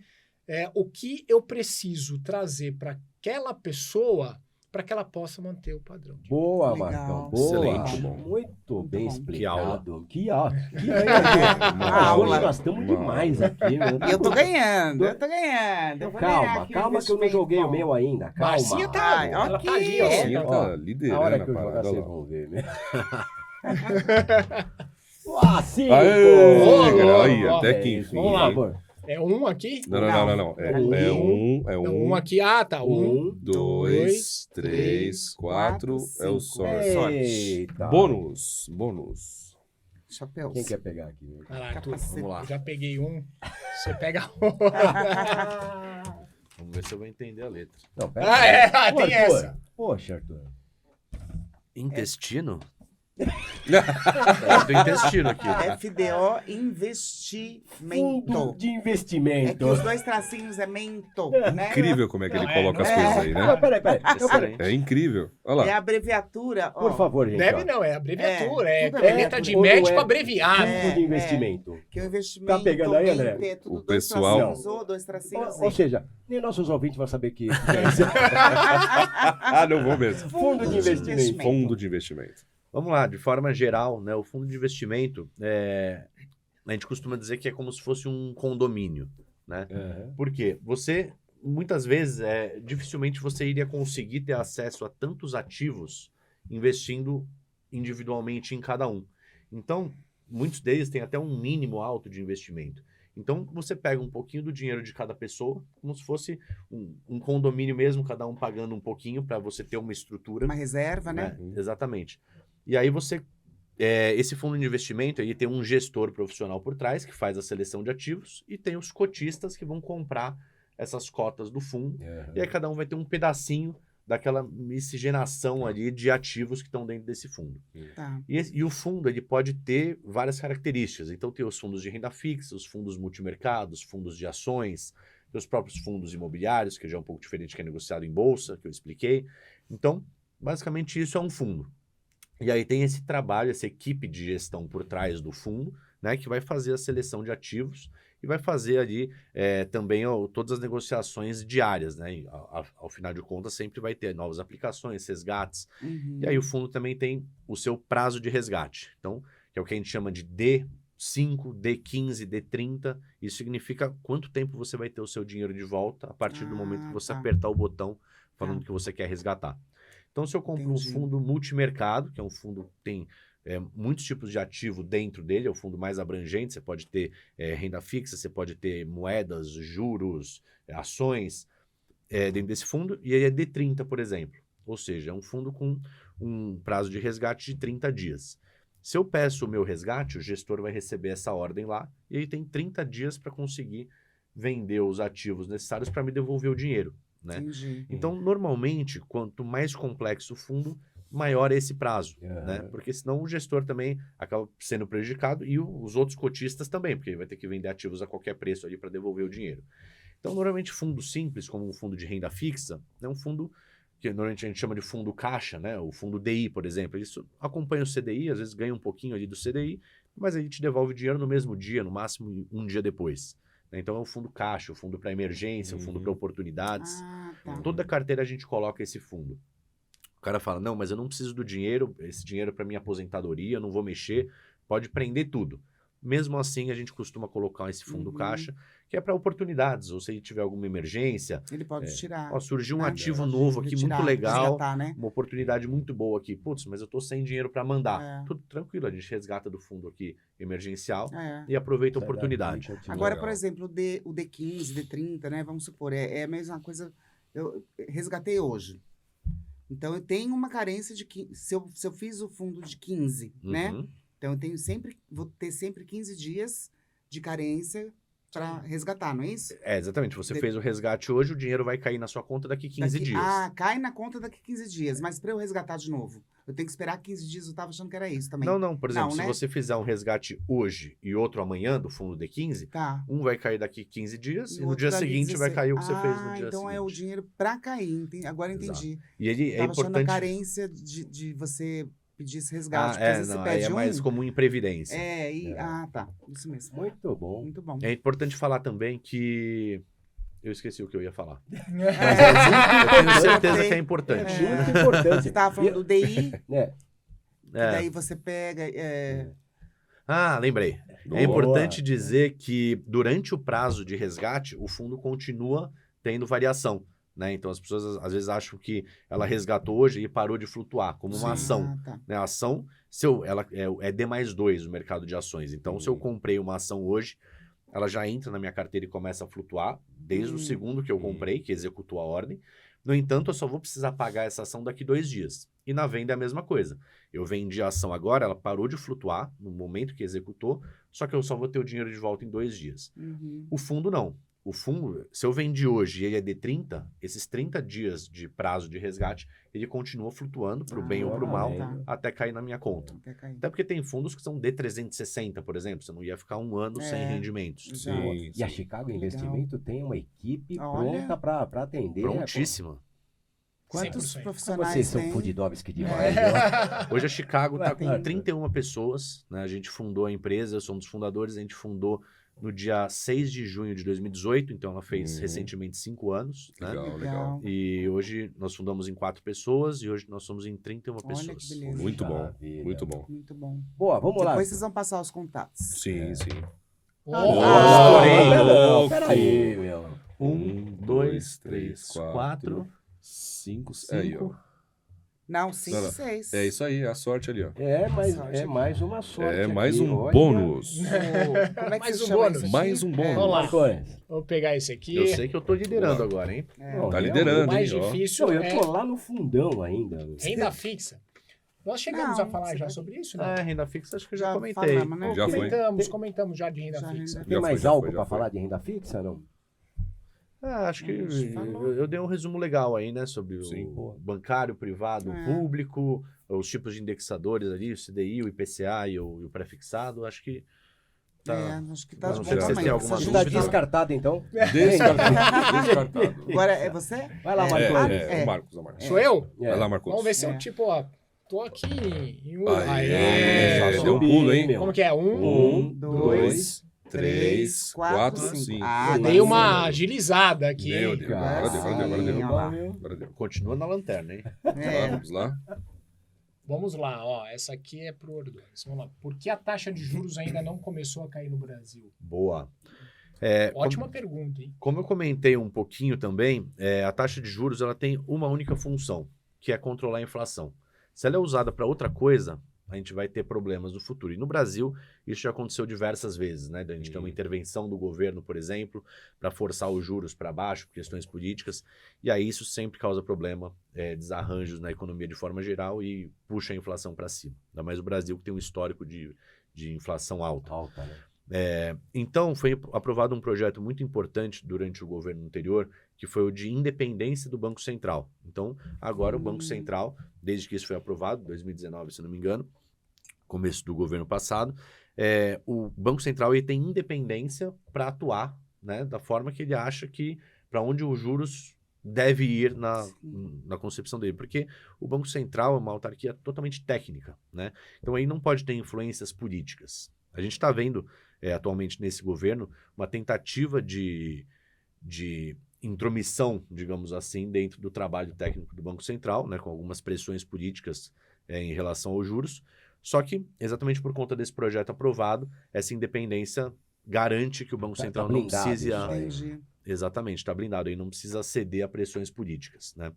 S5: o que eu preciso trazer para aquela pessoa para que ela possa manter o padrão.
S1: Boa,
S3: Legal.
S1: Marcão. Boa.
S2: Excelente, bom.
S1: Muito bem
S3: bom.
S1: explicado.
S2: Que aula.
S1: Que aula.
S3: Aula.
S1: Hoje nós estamos demais aqui. Né?
S3: E eu tô ganhando, eu tô ganhando. Eu vou ganhar
S1: Calma,
S3: aqui
S1: calma
S3: um
S1: que eu não joguei o
S3: investimento
S1: meu ainda. Calma.
S5: Marcinha tá, ela tá ali, ó.
S2: Sim,
S1: ó,
S2: tá liderando
S1: A hora que eu
S2: parada,
S1: jogar, vocês
S2: olha lá.
S1: vão ver, né? Ah, sim!
S2: Aê,
S5: Ô,
S2: cara,
S5: louco,
S2: aí,
S5: ó,
S2: até
S1: velho,
S2: que enfim.
S5: vamos lá.
S1: Por favor.
S5: É um aqui?
S2: Não. É
S5: Então, um aqui. Ah, tá. 1,
S2: 2, 3, 4. É o sorte.
S1: Eita.
S2: Bônus.
S3: Chapéus.
S1: Quem quer pegar aqui?
S5: Vai lá, Arthur.
S3: Capacete.
S6: Vamos lá.
S5: Eu já peguei um. Você pega um.
S6: Vamos ver se eu vou entender a letra.
S1: Não, pera
S5: Ah,
S1: aí.
S5: é?
S1: Ô,
S5: Tem
S1: Arthur.
S5: essa.
S1: Poxa, Arthur.
S6: Intestino? É do intestino aqui.
S3: FDO Investimento.
S1: Fundo de
S3: É que
S1: investimento.
S3: os 2 tracinhos é mento, né?
S2: Incrível como é que ele
S5: Não,
S2: coloca as
S3: não
S2: coisas
S3: é.
S2: aí,
S1: Não,
S2: né?
S1: peraí.
S6: Excelente.
S2: É incrível. Olha
S3: É
S2: lá.
S3: a abreviatura, ó.
S1: Por favor, gente.
S5: Deve
S1: ó.
S5: não, é abreviatura. É,
S3: tudo é
S5: letra de
S1: tudo
S5: médico
S1: é-
S5: abreviado.
S1: Fundo de investimento.
S3: Que o investimento
S1: Tá pegando aí, André?
S3: mente, é tudo
S2: O
S3: 2
S2: pessoal-
S3: tracinhos ou 2 tracinhos.
S1: Ou seja, nem nossos ouvintes vão saber que é isso.
S2: Ah, não vou mesmo.
S1: Fundo de investimento.
S2: Fundo de investimento.
S6: Vamos lá, de forma geral, né? O fundo de investimento, a gente costuma dizer que é como se fosse um condomínio, né?
S1: Aham.
S6: Por quê? Você, muitas vezes, dificilmente você iria conseguir ter acesso a tantos ativos investindo individualmente em cada um. Então, muitos deles têm até um mínimo alto de investimento. Então, você pega um pouquinho do dinheiro de cada pessoa, como se fosse um condomínio mesmo, cada um pagando um pouquinho para você ter uma estrutura.
S3: Uma reserva, né?
S6: Exatamente. E aí você, esse fundo de investimento, ele tem um gestor profissional por trás, que faz a seleção de ativos, e tem os cotistas que vão comprar essas cotas do fundo.
S1: Aham.
S6: E aí cada um vai ter um pedacinho daquela miscigenação ali de ativos que estão dentro desse fundo.
S3: Tá.
S6: E o fundo, ele pode ter várias características. Então tem os fundos de renda fixa, os fundos multimercados, fundos de ações, tem os próprios fundos imobiliários, que já é um pouco diferente, que é negociado em bolsa, que eu expliquei. Então, basicamente isso é um fundo. E aí tem esse trabalho, essa equipe de gestão por trás do fundo, né, que vai fazer a seleção de ativos e vai fazer ali também todas as negociações diárias, né? E, ao final de contas, sempre vai ter novas aplicações, resgates.
S3: Uhum.
S6: E aí o fundo também tem o seu prazo de resgate. Então, que é o que a gente chama de D5, D15, D30. Isso significa quanto tempo você vai ter o seu dinheiro de volta a partir do momento que você
S3: tá.
S6: apertar o botão falando
S3: Tá.
S6: que você quer resgatar. Então, se eu compro
S3: Entendi.
S6: um fundo multimercado, que é um fundo que tem muitos tipos de ativo dentro dele, é o fundo mais abrangente, você pode ter renda fixa, você pode ter moedas, juros, ações dentro desse fundo, e aí é D30, por exemplo. Ou seja, é um fundo com um prazo de resgate de 30 dias. Se eu peço o meu resgate, o gestor vai receber essa ordem lá, e aí tem 30 dias para conseguir vender os ativos necessários para me devolver o dinheiro, né?
S3: Entendi.
S6: Então, normalmente, quanto mais complexo o fundo, maior é esse prazo, né? Porque senão o gestor também acaba sendo prejudicado e os outros cotistas também, porque ele vai ter que vender ativos a qualquer preço ali para devolver o dinheiro. Então, normalmente, fundo simples, como um fundo de renda fixa, é um fundo que normalmente a gente chama de fundo caixa, né? O fundo DI, por exemplo. Isso acompanha o CDI, às vezes ganha um pouquinho ali do CDI, mas ele te devolve o dinheiro no mesmo dia, no máximo um dia depois. Então, é um fundo caixa, o fundo para emergência, o fundo para oportunidades.
S3: Ah, tá.
S6: Toda carteira a gente coloca esse fundo. O cara fala, não, mas eu não preciso do dinheiro, esse dinheiro é para minha aposentadoria, eu não vou mexer, pode prender tudo. Mesmo assim, a gente costuma colocar esse fundo caixa, que é para oportunidades, ou se ele tiver alguma emergência,
S3: Ele pode tirar.
S6: ó, surgiu um
S3: né?
S6: ativo
S3: Pode
S6: novo aqui,
S3: retirar,
S6: muito legal,
S3: resgatar, né?
S6: uma oportunidade muito boa aqui. Putz, mas eu tô sem dinheiro para mandar.
S3: É.
S6: Tudo tranquilo, a gente resgata do fundo aqui emergencial
S3: É.
S6: e aproveita a
S1: Sai da
S6: oportunidade.
S1: frente, ativo
S3: Agora,
S1: legal.
S3: por exemplo, o D15, D30, né? Vamos supor, é a mesma coisa. Eu resgatei hoje. Então, eu tenho uma carência de 15. Se eu fiz o fundo de 15, né?
S6: Uhum.
S3: Então, vou ter sempre 15 dias de carência para resgatar, não é isso?
S6: Exatamente. Você fez o resgate hoje, o dinheiro vai cair na sua conta daqui 15 dias.
S3: Ah, cai na conta daqui 15 dias. Mas para eu resgatar de novo, eu tenho que esperar 15 dias. Eu tava achando que era isso também.
S6: Não. Por exemplo,
S3: Não,
S6: se
S3: né?
S6: você fizer um resgate hoje e outro amanhã do fundo D15,
S3: Tá.
S6: um vai cair daqui 15 dias e
S3: o
S6: no
S3: outro
S6: dia
S3: dali
S6: seguinte vai
S3: 16.
S6: cair o que você fez no dia
S3: então
S6: seguinte.
S3: é o dinheiro para cair. Agora eu entendi.
S6: E ele é
S3: Tava achando a
S6: importante.
S3: carência de você pedir esse resgate. porque às vezes
S6: Não,
S3: você
S6: aí
S3: pede
S6: é mais comum em previdência.
S3: Ah, tá. Isso mesmo.
S1: Muito bom.
S3: Muito bom.
S6: É importante falar também que eu esqueci o que eu ia falar.
S3: É,
S6: Eu tenho certeza que é importante.
S1: É muito importante.
S3: Você tava falando do DI,
S1: Né?
S3: que daí você pega.
S6: Lembrei.
S1: Boa.
S6: É importante dizer que durante o prazo de resgate, o fundo continua tendo variação. Né? Então, as pessoas às vezes acham que ela resgatou hoje e parou de flutuar, como uma ação.
S3: Ah, tá.
S6: Né? A ação, ela é D+2 no mercado de ações. Então, se eu comprei uma ação hoje, ela já entra na minha carteira e começa a flutuar, desde o segundo que eu comprei, que executou a ordem. No entanto, eu só vou precisar pagar essa ação daqui 2 dias. E na venda é a mesma coisa. Eu vendi a ação agora, ela parou de flutuar no momento que executou, só que eu só vou ter o dinheiro de volta em 2 dias. O fundo não. O fundo, se eu vendi hoje e ele é de 30, esses 30 dias de prazo de resgate, ele continua flutuando para o bem ou para o mal,
S3: tá.
S6: até cair na minha conta.
S3: Até cair.
S6: Até porque tem fundos que são D360, por exemplo, você não ia ficar 1 ano sem rendimentos.
S3: Exato.
S2: Sim,
S1: E a
S2: sim.
S1: Chicago Investimento tem uma equipe
S3: Olha.
S1: pronta para atender.
S6: Prontíssima.
S3: Quantos
S5: 100%.
S3: profissionais
S1: Vocês são
S3: tem?
S1: Fudidovski demais. viu?
S6: Hoje a Chicago está com
S1: Claro.
S6: 31 pessoas, né? A gente fundou a empresa, eu sou um dos fundadores, a gente fundou no dia 6 de junho de 2018, então ela fez recentemente 5 anos, né?
S2: Legal, legal.
S6: E hoje nós fundamos em 4 pessoas e hoje nós somos em 31
S3: Olha
S6: pessoas.
S3: que beleza.
S2: Muito bom,
S1: Maravilha.
S2: muito bom.
S3: Muito bom.
S1: Boa, vamos lá.
S3: Depois vocês vão passar os contatos.
S2: Sim, sim.
S6: estourei.
S1: Não, peraí, meu.
S6: 1, 2, 3, 4,
S2: 5, aí, ó.
S3: Não, 5,
S2: Não, não.
S3: 6.
S2: É isso aí, a sorte ali, ó.
S1: É, mas
S3: Sorte
S1: é
S3: aqui.
S1: mais uma sorte.
S2: É mais
S1: aqui,
S2: um
S1: olha.
S2: bônus.
S3: Como é que
S5: Mais
S3: se
S5: um
S3: chama
S5: bônus.
S3: isso aqui?
S2: Mais um bônus.
S5: Vamos lá.
S1: Marcões.
S5: Vou pegar esse aqui.
S6: Eu sei que eu tô liderando agora, hein?
S1: Não,
S2: Tá
S1: é
S2: liderando,
S5: O mais
S2: hein, ó.
S5: difícil
S1: Não, eu
S5: é
S1: tô lá no fundão ainda.
S5: renda fixa. Nós chegamos
S3: Não,
S5: a falar
S3: você
S5: já
S3: vai-
S5: sobre isso, né?
S6: É, renda fixa acho que eu já
S3: Já
S6: comentei.
S3: falamos, né?
S2: Já foi.
S5: Comentamos já de renda
S3: Já
S5: fixa.
S3: renda-
S1: Tem
S2: Já
S1: mais
S2: foi, já
S1: algo
S2: foi, já
S1: para
S2: foi.
S1: falar de renda fixa, não?
S6: Acho que
S3: falou.
S6: eu dei um resumo legal aí, né? Sobre
S2: Sim.
S6: o bancário, privado,
S3: É.
S6: público, os tipos de indexadores ali, o CDI, o IPCA e o pré-fixado. Acho que tá.
S3: Acho que tá
S6: Não
S3: de bom
S6: sei se vocês
S3: tamanho.
S6: têm alguma
S3: Precisa
S1: Está
S6: dúvida.
S1: descartado, então?
S2: Descartado. Descartado.
S3: Agora é você?
S1: Vai lá,
S2: É,
S1: Marcões.
S2: é, o Marcos, o Marcos.
S5: Sou eu?
S1: É.
S2: Vai lá, Marcos.
S5: Vamos ver se
S3: É.
S5: eu, tipo, ó, tô aqui em um...
S2: Aê,
S5: Só
S2: deu um pulo, hein?
S5: Como que é?
S2: 1,
S3: dois,
S2: 2, 3, 4, 5.
S3: 5.
S5: Eu dei uma agilizada aqui.
S2: Meu
S5: hein?
S2: Deus, agora deu, agora deu, agora deu.
S3: Olha lá.
S2: Agora deu.
S6: Continua na lanterna, hein?
S3: É.
S2: Vamos lá.
S5: Vamos lá, ó. Essa aqui é pro Ordões. Vamos lá. Por que a taxa de juros ainda não começou a cair no Brasil?
S6: Boa.
S5: Ótima pergunta, hein?
S6: Como eu comentei um pouquinho também, a taxa de juros ela tem uma única função, que é controlar a inflação. Se ela é usada para outra coisa, a gente vai ter problemas no futuro. E no Brasil, isso já aconteceu diversas vezes, né? A gente tem uma intervenção do governo, por exemplo, para forçar os juros para baixo, por questões políticas, e aí isso sempre causa problema, desarranjos na economia de forma geral e puxa a inflação para cima. Ainda mais o Brasil, que tem um histórico de inflação alta.
S1: Alta, né?
S6: Então, foi aprovado um projeto muito importante durante o governo anterior, que foi o de independência do Banco Central. Então, agora o Banco Central, desde que isso foi aprovado, 2019, se não me engano, começo do governo passado, o Banco Central ele tem independência para atuar, né, da forma que ele acha que, para onde os juros deve ir na concepção dele, porque o Banco Central é uma autarquia totalmente técnica, né? Então aí não pode ter influências políticas. A gente está vendo atualmente nesse governo uma tentativa de intromissão, digamos assim, dentro do trabalho técnico do Banco Central, né, com algumas pressões políticas em relação aos juros. Só que, exatamente por conta desse projeto aprovado, essa independência garante que o Banco Central não
S1: blindado
S6: precise...
S1: isso aí.
S3: Entendi.
S6: Exatamente, está blindado, aí não precisa ceder a pressões políticas, né?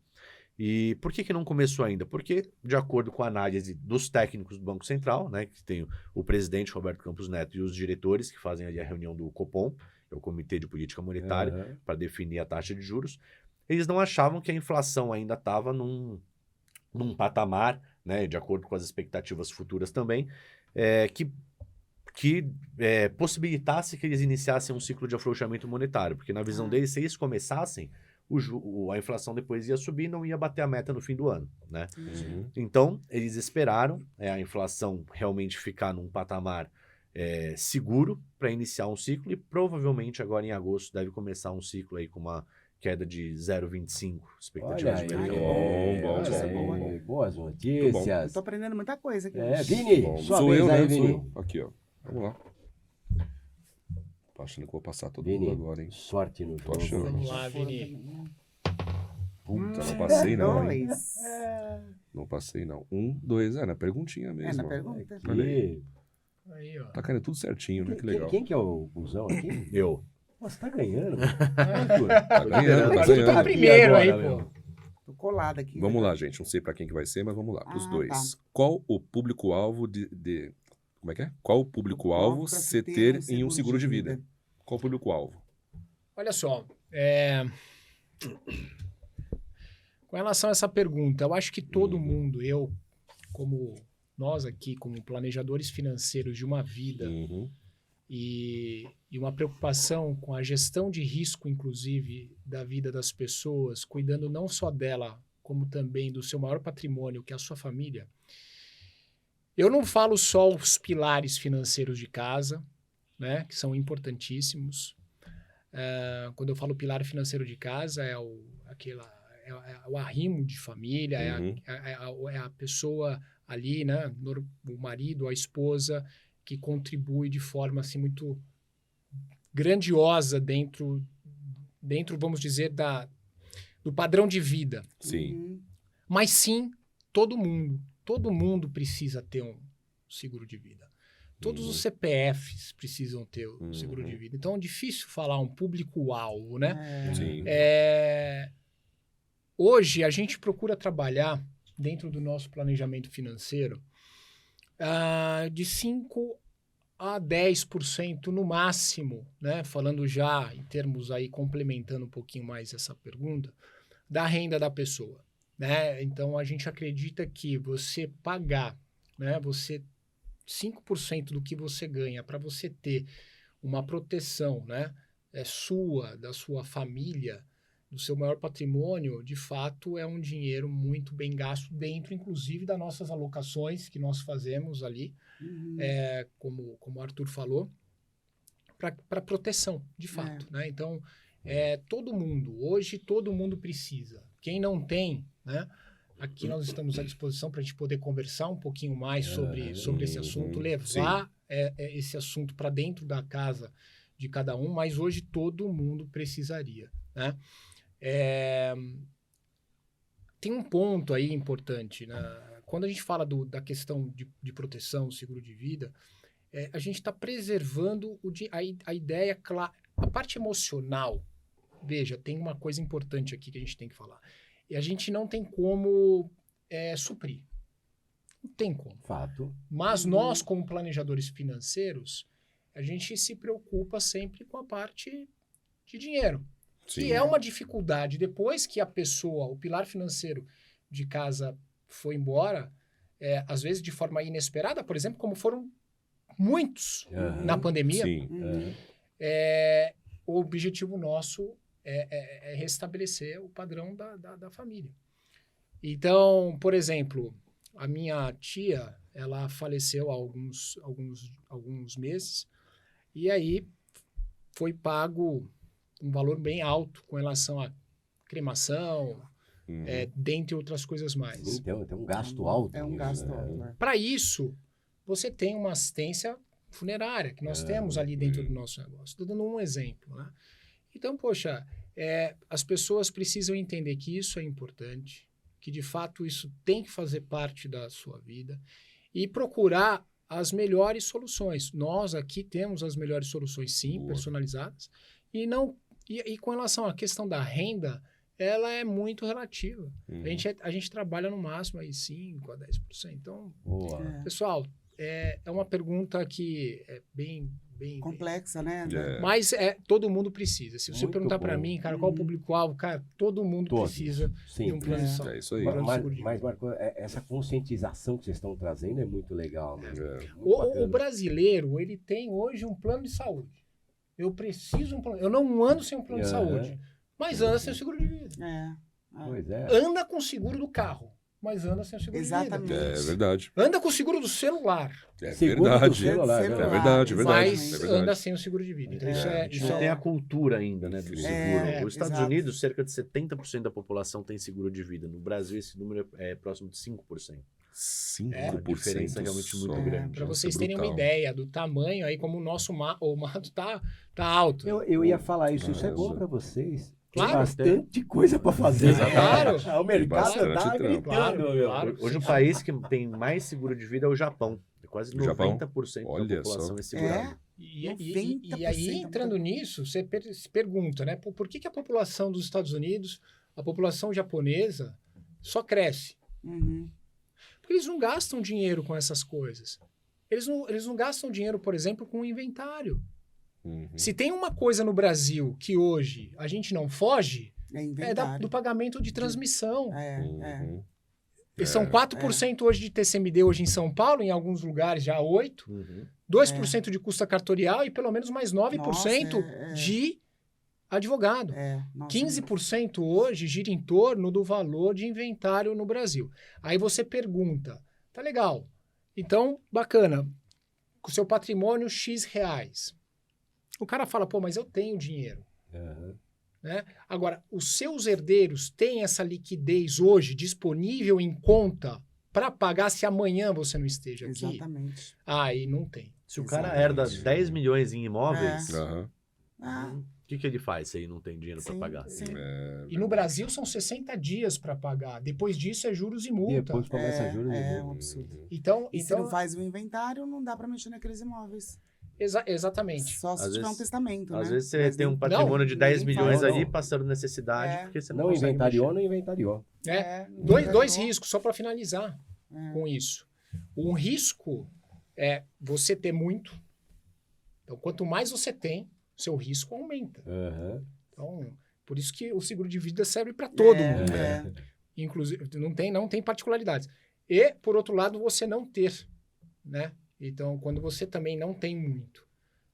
S6: E por que não começou ainda? Porque, de acordo com a análise dos técnicos do Banco Central, né, que tem o presidente Roberto Campos Neto e os diretores que fazem ali a reunião do Copom, que é o Comitê de Política Monetária, para definir a taxa de juros, eles não achavam que a inflação ainda estava num patamar, né, de acordo com as expectativas futuras também, que possibilitasse que eles iniciassem um ciclo de afrouxamento monetário, porque na visão deles, se eles começassem, a inflação depois ia subir e não ia bater a meta no fim do ano, né?
S2: Uhum.
S6: Então, eles esperaram a inflação realmente ficar num patamar seguro para iniciar um ciclo e provavelmente agora em agosto deve começar um ciclo aí com uma queda de 0,25, expectativa
S1: Olha
S6: de
S1: aí,
S6: mercado.
S2: Bom,
S3: Essa é
S2: bom,
S3: boa.
S2: bom.
S1: Boas
S3: Eu
S1: notícias.
S3: tô aprendendo muita coisa aqui.
S1: É,
S3: hoje.
S1: Vini,
S2: Bom,
S1: sua
S2: sou
S1: vez
S2: eu,
S1: aí,
S2: né? Sou
S1: Vini.
S2: eu. Aqui, ó. Vamos lá. Tô achando que vou passar todo
S1: Vini,
S2: mundo agora, hein?
S1: sorte no
S2: Tô
S1: jogo.
S2: achando.
S5: Vamos lá, Vini.
S2: Puta, não passei não, hein?
S3: 2.
S2: Não passei não. 1, 2, na perguntinha mesmo.
S3: na
S2: ó.
S3: pergunta.
S2: Olha aí.
S5: Aí, ó.
S2: Tá caindo tudo certinho, né? Que legal.
S1: Quem que é o busão aqui?
S6: Eu.
S1: Você tá ganhando.
S2: Tá ganhando, tá
S5: Mas tu tá
S2: ganhando.
S5: primeiro aí,
S1: agora,
S5: pô.
S3: Tô colado aqui.
S2: Vamos lá, gente. Não sei pra quem que vai ser, mas vamos lá. Pros
S3: Ah,
S2: dois.
S3: tá.
S2: Qual o público-alvo Como é que é? Qual o público-alvo
S3: Pra
S2: você ter em um seguro de vida? Qual o público-alvo?
S5: Olha só, Com relação a essa pergunta, eu acho que todo mundo, nós aqui, como planejadores financeiros de uma vida, e uma preocupação com a gestão de risco, inclusive, da vida das pessoas, cuidando não só dela, como também do seu maior patrimônio, que é a sua família. Eu não falo só os pilares financeiros de casa, né, que são importantíssimos. Quando eu falo pilar financeiro de casa, é o arrimo de família, é a pessoa ali, né, o marido, a esposa, que contribui de forma assim, muito grandiosa dentro, vamos dizer, do padrão de vida.
S2: Sim.
S5: Mas sim, todo mundo precisa ter um seguro de vida. Todos os CPFs precisam ter o seguro de vida. Então é difícil falar um público-alvo, né?
S2: Sim.
S5: Hoje a gente procura trabalhar dentro do nosso planejamento financeiro de 5 a 10% no máximo, né? Falando já em termos aí, complementando um pouquinho mais essa pergunta, da renda da pessoa, né? Então a gente acredita que você pagar, né? 5% do que você ganha para você ter uma proteção, né? Da sua família, do seu maior patrimônio, de fato é um dinheiro muito bem gasto dentro, inclusive, das nossas alocações que nós fazemos ali, como o Arthur falou, para proteção, de fato. Né? Então, hoje todo mundo precisa. Quem não tem, né? Aqui nós estamos à disposição para a gente poder conversar um pouquinho mais sobre esse assunto, levar esse assunto para dentro da casa de cada um, mas hoje todo mundo precisaria, né? Tem um ponto aí importante, né? Quando a gente fala da questão de proteção, seguro de vida, a gente está preservando a ideia clara, a parte emocional. Veja, tem uma coisa importante aqui que a gente tem que falar. E a gente não tem como suprir. Não tem como.
S1: Fato.
S5: Mas nós, como planejadores financeiros, a gente se preocupa sempre com a parte de dinheiro.
S2: Sim.
S5: Que é uma dificuldade. Depois que o pilar financeiro de casa foi embora, às vezes de forma inesperada, por exemplo, como foram muitos na pandemia,
S2: Sim.
S5: o objetivo nosso é restabelecer o padrão da família. Então, por exemplo, a minha tia, ela faleceu há alguns meses, e aí foi pago um valor bem alto com relação à cremação, dentre outras coisas mais.
S1: Sim, tem um gasto alto.
S3: É um
S1: nisso,
S3: gasto
S1: né?
S3: alto, né?
S5: Para isso, você tem uma assistência funerária, que nós temos ali dentro do nosso negócio. Estou dando um exemplo, né? Então, poxa, as pessoas precisam entender que isso é importante, que de fato isso tem que fazer parte da sua vida e procurar as melhores soluções. Nós aqui temos as melhores soluções, sim,
S2: Boa.
S5: Personalizadas, e com relação à questão da renda, ela é muito relativa. A gente trabalha no máximo aí 5 a 10%. Então,
S1: Boa.
S5: pessoal, é uma pergunta que é bem
S3: Complexa, né?
S5: mas todo mundo precisa. Se você
S1: Muito
S5: perguntar para
S1: bom.
S5: mim, cara, qual o público-alvo, cara, todo mundo
S1: Todos.
S5: precisa
S1: Sim.
S5: de um plano de
S2: É
S5: saúde.
S2: isso aí.
S1: Mas, Marco, essa conscientização que vocês estão trazendo é muito legal. Né? Muito
S5: O
S1: bacana.
S5: brasileiro, ele tem hoje um plano de saúde. Eu preciso de um plano. Eu não ando sem um plano de saúde, mas anda sem o seguro de vida.
S1: Pois é.
S5: Anda com o seguro do carro, mas anda sem o seguro
S3: Exatamente.
S5: de vida.
S2: É verdade.
S5: Anda com o seguro do celular,
S2: É
S1: Seguro do
S2: verdade.
S1: celular,
S2: É
S1: né?
S2: verdade, é verdade.
S5: mas
S2: É verdade.
S5: anda sem o seguro de vida. Então, isso
S6: A
S5: é...
S6: gente
S5: Isso
S6: não
S5: é
S6: tem a cultura ainda, né, do seguro. Os Estados
S3: exato.
S6: Unidos, cerca de 70% da população tem seguro de vida. No Brasil, esse número é próximo de 5%.
S2: 5%.
S6: Uma diferença realmente muito
S2: só.
S6: grande.
S5: para
S2: Nossa,
S5: vocês terem uma
S2: brutal.
S5: ideia do tamanho aí, como o mato tá alto.
S1: Eu ia falar isso. Isso é bom
S2: Caramba.
S1: para vocês.
S5: Claro.
S1: Tem bastante coisa para fazer.
S5: Claro.
S1: O mercado
S2: Bastante
S1: tá
S2: trampo.
S1: gritando.
S5: Claro,
S1: meu.
S5: claro.
S6: Hoje o país que tem mais seguro de vida é o Japão. É quase
S2: O Japão?
S6: 90%
S2: Olha
S6: da população
S2: só.
S6: é segurada.
S5: E
S3: 90%
S5: aí, entrando nisso, você se pergunta, né? Por que a população dos Estados Unidos, a população japonesa, só cresce? Porque eles não gastam dinheiro com essas coisas. Eles não gastam dinheiro, por exemplo, com o inventário. Se tem uma coisa no Brasil que hoje a gente não foge,
S3: É
S5: do
S3: inventário.
S5: pagamento de transmissão.
S6: Uhum.
S5: E são 4% hoje de TCMD hoje em São Paulo, em alguns lugares já 8%,
S6: Uhum.
S5: 2% de custo cartorial e pelo menos mais 9%
S3: Nossa,
S5: de advogado.
S3: Nossa,
S5: 15% hoje gira em torno do valor de inventário no Brasil. Aí você pergunta, tá legal, então bacana, com o seu patrimônio X reais. O cara fala, pô, mas eu tenho dinheiro.
S1: Aham.
S5: Né? Agora, os seus herdeiros têm essa liquidez hoje disponível em conta para pagar se amanhã você não esteja aqui?
S3: Exatamente.
S5: Aí não tem.
S6: Se o cara
S3: Exatamente.
S6: herda 10 milhões em imóveis,
S2: Aham.
S3: Ah,
S6: o que ele faz se ele não tem dinheiro para
S3: sim,
S6: pagar?
S3: sim.
S5: E no Brasil são 60 dias para pagar. Depois disso é juros e multa.
S1: Depois começa juros e
S3: É
S1: multa.
S3: um absurdo.
S5: Então,
S3: E se não faz o inventário, não dá para mexer naqueles imóveis.
S5: exatamente.
S3: Só se
S6: Às
S3: tiver um
S6: vezes-
S3: testamento,
S6: Às
S3: né?
S6: vezes você
S3: Mas
S6: tem um
S3: nem-
S6: patrimônio de 10
S3: ninguém
S6: milhões
S1: faz.
S6: ali
S1: Não.
S6: passando necessidade,
S3: É.
S6: porque você não
S1: Não
S6: consegue
S1: inventariou,
S6: mexer.
S1: não inventariou.
S5: Dois riscos, só para finalizar
S3: É.
S5: com isso. Um risco é você ter muito. Então, quanto mais você tem, seu risco aumenta.
S1: Aham.
S5: Então, por isso que o seguro de vida serve para todo mundo.
S3: É.
S5: Inclusive, não tem particularidades. E, por outro lado, você não ter, né? Então, quando você também não tem muito,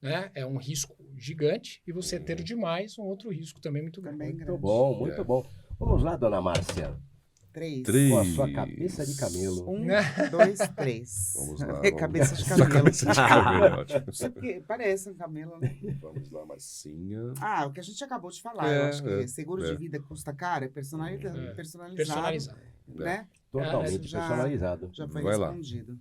S5: né? É um risco gigante e você ter demais, um outro risco também muito grande.
S3: Também
S1: Muito
S3: grande.
S1: bom, muito bom. Vamos lá, dona Márcia.
S3: 3.
S2: Três.
S1: Com a sua cabeça de camelo.
S3: 1, 2, 3.
S2: Vamos lá.
S3: É cabeça de
S2: Sua
S3: camelo.
S2: cabeça de camelo, ótimo.
S3: É porque parece um camelo, né?
S2: Vamos lá, Marcinha.
S3: Ah, o que a gente acabou de falar.
S2: É,
S3: eu acho que
S2: é,
S3: seguro
S2: é.
S3: de vida custa caro, é personalizado,
S5: Personalizado.
S3: né?
S1: Totalmente
S3: Já-
S1: personalizado.
S3: Já foi
S2: Vai lá.
S3: respondido.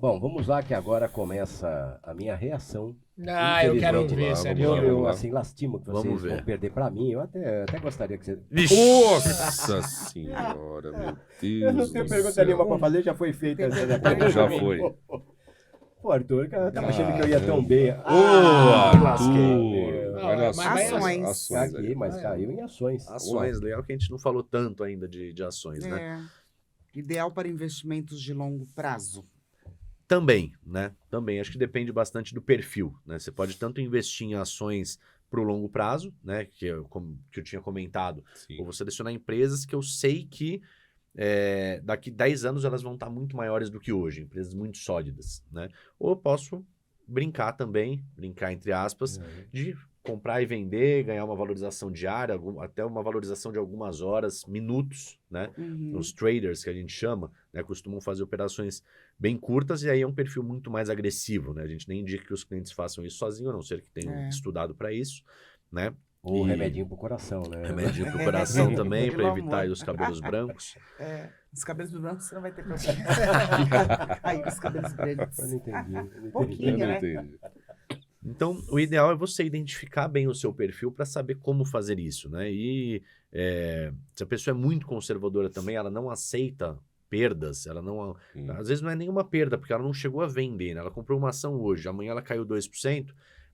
S1: Bom, vamos lá que agora começa a minha reação.
S5: Ah, eu quero
S1: Infelizmente,
S5: ver,
S2: vamos
S5: sério.
S2: lá,
S1: Eu,
S2: vamos lá.
S1: assim, lastimo que vocês
S6: Vamos
S1: vão
S6: ver.
S1: perder pra mim. Eu até gostaria que você...
S2: Nossa senhora, meu
S1: Eu não
S2: Deus
S1: tenho
S2: do
S1: pergunta
S2: céu.
S1: nenhuma pra fazer, já foi feita.
S3: Tem
S1: essa
S3: pergunta
S2: Já
S1: pra mim.
S2: foi.
S1: Pô, Arthur, eu tava achando que eu ia tão bem.
S2: Ô,
S1: me lasquei.
S2: Arthur! Vai nas
S5: Mas
S3: ações.
S2: ações
S1: Caguei,
S2: aí.
S1: mas caiu em ações.
S6: Ações, legal que a gente não falou tanto ainda de ações, né?
S3: Ideal para investimentos de longo prazo.
S6: Também, né? Também. Acho que depende bastante do perfil, né? Você pode tanto investir em ações para o longo prazo, né? Que eu tinha comentado.
S2: Sim.
S6: Ou vou selecionar empresas que eu sei que daqui 10 anos elas vão estar muito maiores do que hoje. Empresas muito sólidas, né? Ou eu posso brincar também, brincar entre aspas, de comprar e vender, ganhar uma valorização diária, até uma valorização de algumas horas, minutos, né? Os traders, que a gente chama, né, costumam fazer operações bem curtas e aí é um perfil muito mais agressivo, né? A gente nem indica que os clientes façam isso sozinhos, a não ser que tenham estudado para isso, né?
S1: Ou
S6: E-
S1: remedinho pro coração, né?
S6: Remédio pro coração também, para
S3: Pelo
S6: evitar
S3: amor.
S6: aí os cabelos brancos.
S3: Os cabelos brancos você não vai ter problema. Aí, os cabelos brancos.
S1: Eu não entendi. Eu não entendi.
S3: Pouquinho,
S2: Eu não
S3: né?
S2: entendi.
S6: Então, o ideal é você identificar bem o seu perfil para saber como fazer isso, né? E se a pessoa é muito conservadora também, ela não aceita perdas, ela não... Às vezes não é nenhuma perda, porque ela não chegou a vender, né? Ela comprou uma ação hoje, amanhã ela caiu 2%,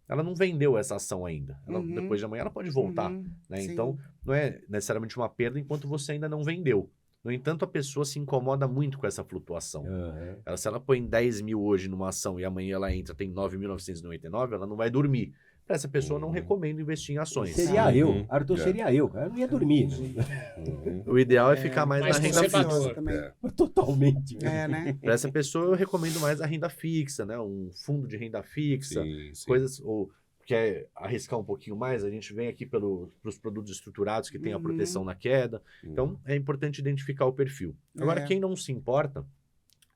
S6: ela não vendeu essa ação ainda. Depois de amanhã ela pode voltar, né?
S3: Sim.
S6: Então, não é necessariamente uma perda enquanto você ainda não vendeu. No entanto, a pessoa se incomoda muito com essa flutuação.
S1: Aham.
S6: Se ela põe 10 mil hoje numa ação e amanhã ela entra, tem 9.999, ela não vai dormir. Para essa pessoa, eu não recomendo investir em ações.
S1: Seria eu.
S2: Uhum.
S1: Arthur
S2: É.
S1: seria eu. Eu não ia dormir.
S6: O ideal é ficar mais
S5: mais
S6: na renda
S5: conservador.
S6: fixa.
S3: Também.
S1: Totalmente.
S3: Né?
S6: Para essa pessoa, eu recomendo mais a renda fixa, né? Um fundo de renda fixa,
S2: Sim, sim.
S6: coisas... Ou quer arriscar um pouquinho mais, a gente vem aqui pelos produtos estruturados que tem a proteção na queda. Então, é importante identificar o perfil. Agora, quem não se importa,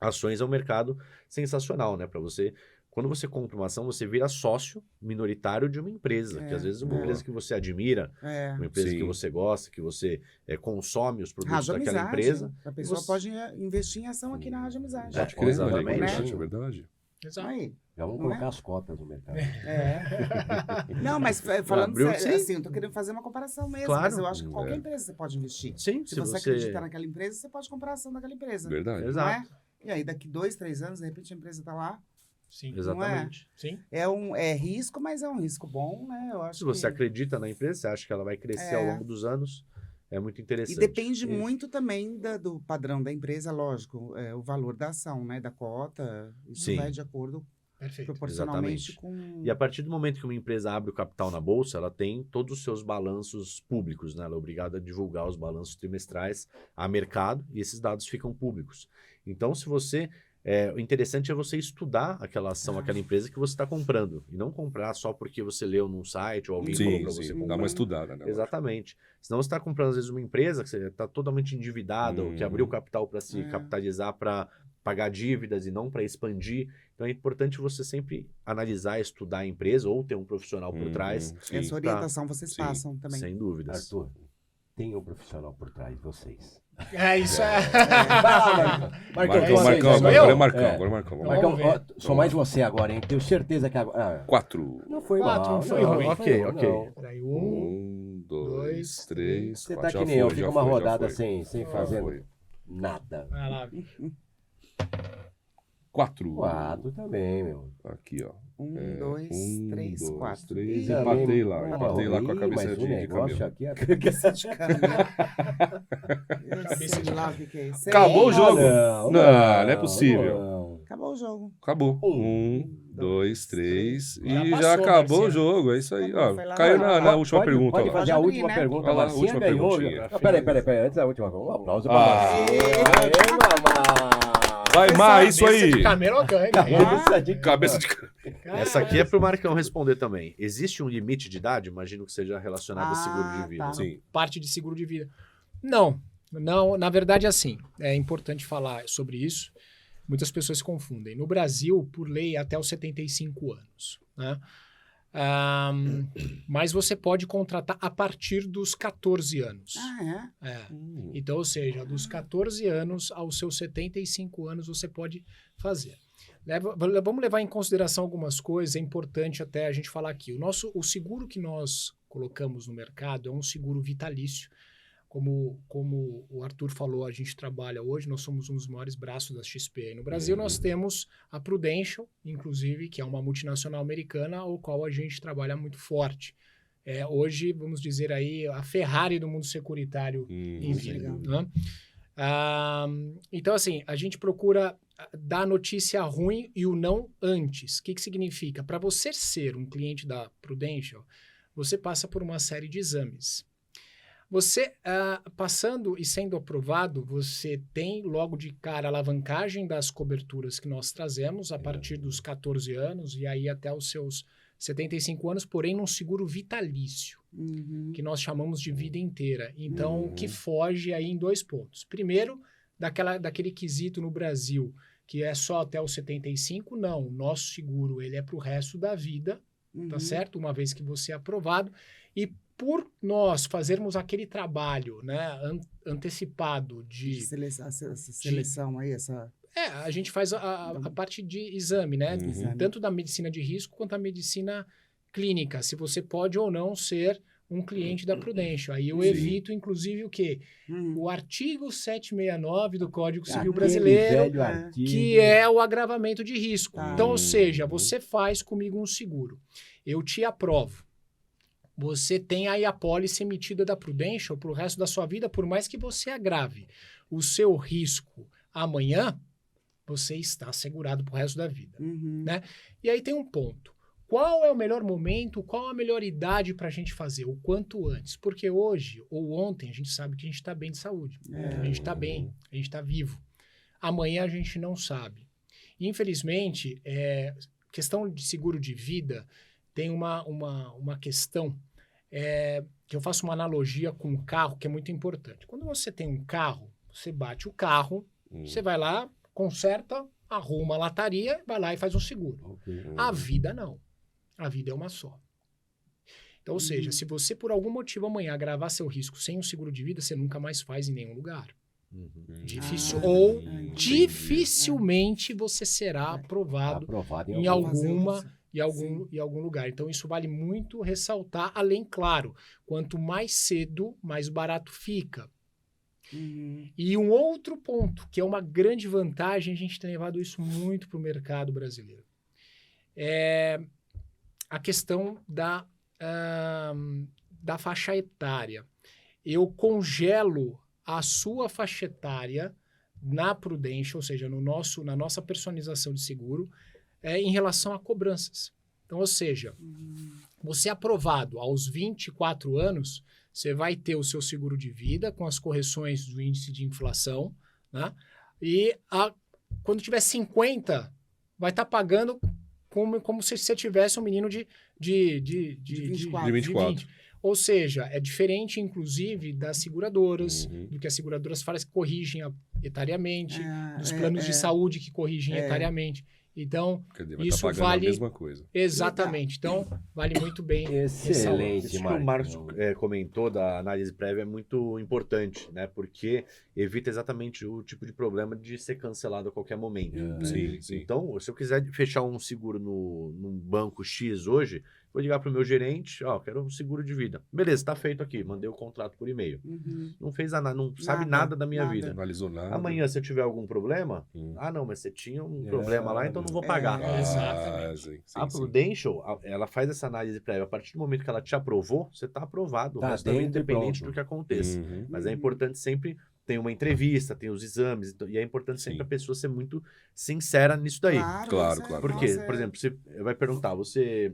S6: ações é um mercado sensacional, né? Para você... Quando você compra uma ação, você vira sócio minoritário de uma empresa, que às vezes é uma empresa que você admira, uma empresa
S2: Sim.
S6: que você gosta, que você consome os produtos
S3: Rádio
S6: daquela
S3: Amizade.
S6: empresa.
S3: A pessoa
S6: você-
S3: pode investir em ação aqui na Rádio Amizade.
S2: Pode crer,
S6: Exatamente.
S2: olha aí,
S3: Né?
S2: interessante, é verdade.
S5: Exato.
S3: Aí.
S1: Já vamos
S3: Não
S1: colocar
S3: é?
S1: as cotas no mercado.
S3: Não, mas falando
S6: Abriu,
S3: sério,
S6: sim.
S3: assim, eu tô querendo fazer uma comparação mesmo,
S6: Claro.
S3: mas eu acho que qualquer
S2: É.
S3: empresa você pode investir.
S6: Sim,
S3: Se você acredita naquela empresa, você pode comprar a ação daquela empresa.
S2: Verdade.
S3: Não é?
S6: Exato.
S3: E aí, daqui 2, 3 anos, de repente a empresa tá lá.
S5: Sim.
S6: Exatamente.
S5: Sim.
S3: É risco, mas é um risco bom, né? Eu acho
S6: Se você
S3: que...
S6: acredita na empresa, você acha que ela vai crescer ao longo dos anos, é muito
S3: E
S6: interessante.
S3: depende muito também do padrão da empresa, lógico, o valor da ação, né? Da cota, isso
S6: Sim.
S3: vai de acordo
S5: Perfeito.
S3: proporcionalmente
S6: Exatamente.
S3: com...
S6: E a partir do momento que uma empresa abre o capital na bolsa, ela tem todos os seus balanços públicos, né? Ela é obrigada a divulgar os balanços trimestrais a mercado e esses dados ficam públicos. Então, se você... o interessante é você estudar aquela ação, aquela empresa que você está comprando. E não comprar só porque você leu num site ou alguém falou
S2: Sim,
S6: para você
S2: sim.
S6: comprar.
S2: Dá uma estudada, né?
S6: Exatamente. Senão você está comprando, às vezes, uma empresa que você está totalmente endividada, ou que abriu capital para se capitalizar, para pagar dívidas e não para expandir. Então é importante você sempre analisar, estudar a empresa ou ter um profissional por trás.
S2: Sim.
S3: Essa orientação vocês
S2: Sim.
S3: passam também.
S6: Sem dúvidas.
S1: Arthur, tem um profissional por trás de vocês.
S5: Isso é.
S2: Marcão,
S5: É isso aí,
S2: Marcão,
S5: sou
S2: agora
S5: eu?
S2: é Marcão,
S1: É.
S2: agora é Marcão.
S5: Então,
S1: Marcão,
S5: vamos ver.
S1: ó, sou mais você agora, hein? Tenho certeza que agora...
S2: 4.
S1: Não foi
S5: 4,
S1: mal.
S5: não foi ruim.
S6: Ok.
S5: Peraí,
S2: 1, 2, 3,
S1: Você
S2: 4.
S1: tá
S2: Já
S1: que nem eu,
S2: foi,
S1: fica
S2: já
S1: uma
S2: foi, já
S1: rodada
S2: foi.
S1: sem
S2: Já
S1: fazer
S2: foi.
S1: nada.
S5: Vai lá.
S2: 4.
S1: 4 também, meu.
S2: Aqui, ó.
S3: 1, 2, 3, 4.
S2: 3.
S1: Também,
S2: Empatei lá.
S1: uma
S2: Empatei lá com a
S1: ruim,
S2: cabeça
S1: mas
S2: de
S1: o negócio
S2: camelo.
S1: aqui...
S3: Eu sei lá o que é isso.
S2: Acabou o jogo. Não é
S1: não
S2: possível.
S1: não.
S3: Acabou o jogo.
S2: Acabou. 1, 2, 3.
S5: Já
S2: E
S5: passou,
S2: já acabou o
S5: Marcelo.
S2: jogo. É isso aí,
S3: Acabou,
S2: ó.
S3: foi lá.
S2: Caiu na última
S1: Pode-
S2: pergunta.
S1: Pode
S2: lá.
S1: fazer a
S3: Pode
S1: última
S3: abrir, né?
S1: pergunta.
S2: Olha lá,
S1: Marcinha
S2: última
S1: ganhou.
S2: perguntinha.
S1: Não, peraí. Antes da última pergunta. Um aplauso pra
S2: Ah.
S1: Marcinha. Aê, mamãe.
S2: Vai, Mar, isso
S5: Cabeça
S2: aí.
S5: de camelo ganha.
S1: Cabeça de...
S2: Cabeça de...
S6: Essa aqui é para o Marcão responder também. Existe um limite de idade? Imagino que seja relacionado a seguro de vida.
S3: tá.
S2: Sim.
S5: Parte de seguro de vida. Não, na verdade, assim, é importante falar sobre isso. Muitas pessoas se confundem. No Brasil, por lei, até os 75 anos, né? Mas você pode contratar a partir dos 14 anos.
S3: Ah, é?
S5: É. Então, ou seja, dos 14 anos aos seus 75 anos você pode fazer. Vamos levar em consideração algumas coisas, é importante até a gente falar aqui. O seguro que nós colocamos no mercado é um seguro vitalício. Como o Arthur falou, a gente trabalha hoje, nós somos um dos maiores braços da XP aí no Brasil. Nós temos a Prudential, inclusive, que é uma multinacional americana, ao qual a gente trabalha muito forte. Hoje, vamos dizer aí, a Ferrari do mundo securitário em vida. Né? Então, assim, a gente procura dar a notícia ruim e o não antes. O que significa? Para você ser um cliente da Prudential, você passa por uma série de exames. Você, passando e sendo aprovado, você tem logo de cara a alavancagem das coberturas que nós trazemos a partir dos 14 anos e aí até os seus 75 anos, porém num seguro vitalício, que nós chamamos de vida inteira. Então, que foge aí em 2 pontos. Primeiro, daquele quesito no Brasil, que é só até os 75, não. O nosso seguro ele é para o resto da vida, tá certo? Uma vez que você é aprovado. E por nós fazermos aquele trabalho, né, antecipado de
S3: Seleção aí, essa...
S5: a gente faz a parte de exame, né? Tanto da medicina de risco quanto a medicina clínica, se você pode ou não ser um cliente da Prudential. Aí eu evito, inclusive, o quê? O artigo 769 do Código Civil Brasileiro, que é o agravamento de risco. Então, ou seja, você faz comigo um seguro. Eu te aprovo. Você tem aí a pólice emitida da Prudential para o resto da sua vida, por mais que você agrave o seu risco amanhã, você está assegurado para o resto da vida. Né? E aí tem um ponto. Qual é o melhor momento, qual a melhor idade para a gente fazer? O quanto antes. Porque hoje ou ontem a gente sabe que a gente está bem de saúde. A gente está bem, a gente está vivo. Amanhã a gente não sabe. Infelizmente, questão de seguro de vida tem uma questão que eu faço uma analogia com o carro que é muito importante. Quando você tem um carro, você bate o carro, você vai lá, conserta, arruma a lataria, vai lá e faz um seguro. A vida não. A vida é uma só. Então, ou seja, se você por algum motivo amanhã agravar seu risco sem um seguro de vida, você nunca mais faz em nenhum lugar. Dificilmente você será aprovado em algum lugar. Então, isso vale muito ressaltar, além, claro, quanto mais cedo, mais barato fica. E um outro ponto, que é uma grande vantagem, a gente tem levado isso muito para o mercado brasileiro, é a questão da faixa etária. Eu congelo a sua faixa etária na Prudential, ou seja, na nossa personalização de seguro, em relação a cobranças. Então, ou seja, você aprovado aos 24 anos, você vai ter o seu seguro de vida com as correções do índice de inflação, né? E quando tiver 50, vai estar pagando como se você tivesse um menino de
S3: 24.
S5: 20. Ou seja, é diferente, inclusive, das seguradoras, do que as seguradoras fazem, que corrigem etariamente, dos planos de saúde que corrigem etariamente. Então,
S2: Quer dizer, vai
S5: isso
S2: estar pagando
S5: vale...
S2: a mesma coisa.
S5: Exatamente. Então, vale muito bem.
S1: Excelente,
S6: Isso que o Marcos comentou da análise prévia é muito importante, né? Porque evita exatamente o tipo de problema de ser cancelado a qualquer momento. Né?
S2: Sim.
S6: Então, se eu quiser fechar um seguro num banco X hoje, vou ligar para o meu gerente, quero um seguro de vida. Beleza, tá feito aqui, mandei o contrato por e-mail. Não fez nada, não sabe nada da minha vida.
S2: Não analisou nada.
S6: Amanhã, se eu tiver algum problema, não, mas você tinha um problema lá, então não vou pagar.
S5: Exatamente.
S6: A Prudential, ela faz essa análise prévia. A partir do momento que ela te aprovou, você está aprovado.
S1: Tá
S6: O resto também
S1: dentro e
S6: independente
S1: pronto.
S6: do que aconteça. Mas é importante sempre ter uma entrevista, tem os exames, e é importante sempre a pessoa ser muito sincera nisso daí.
S2: Claro.
S6: Porque, por exemplo, você vai perguntar, você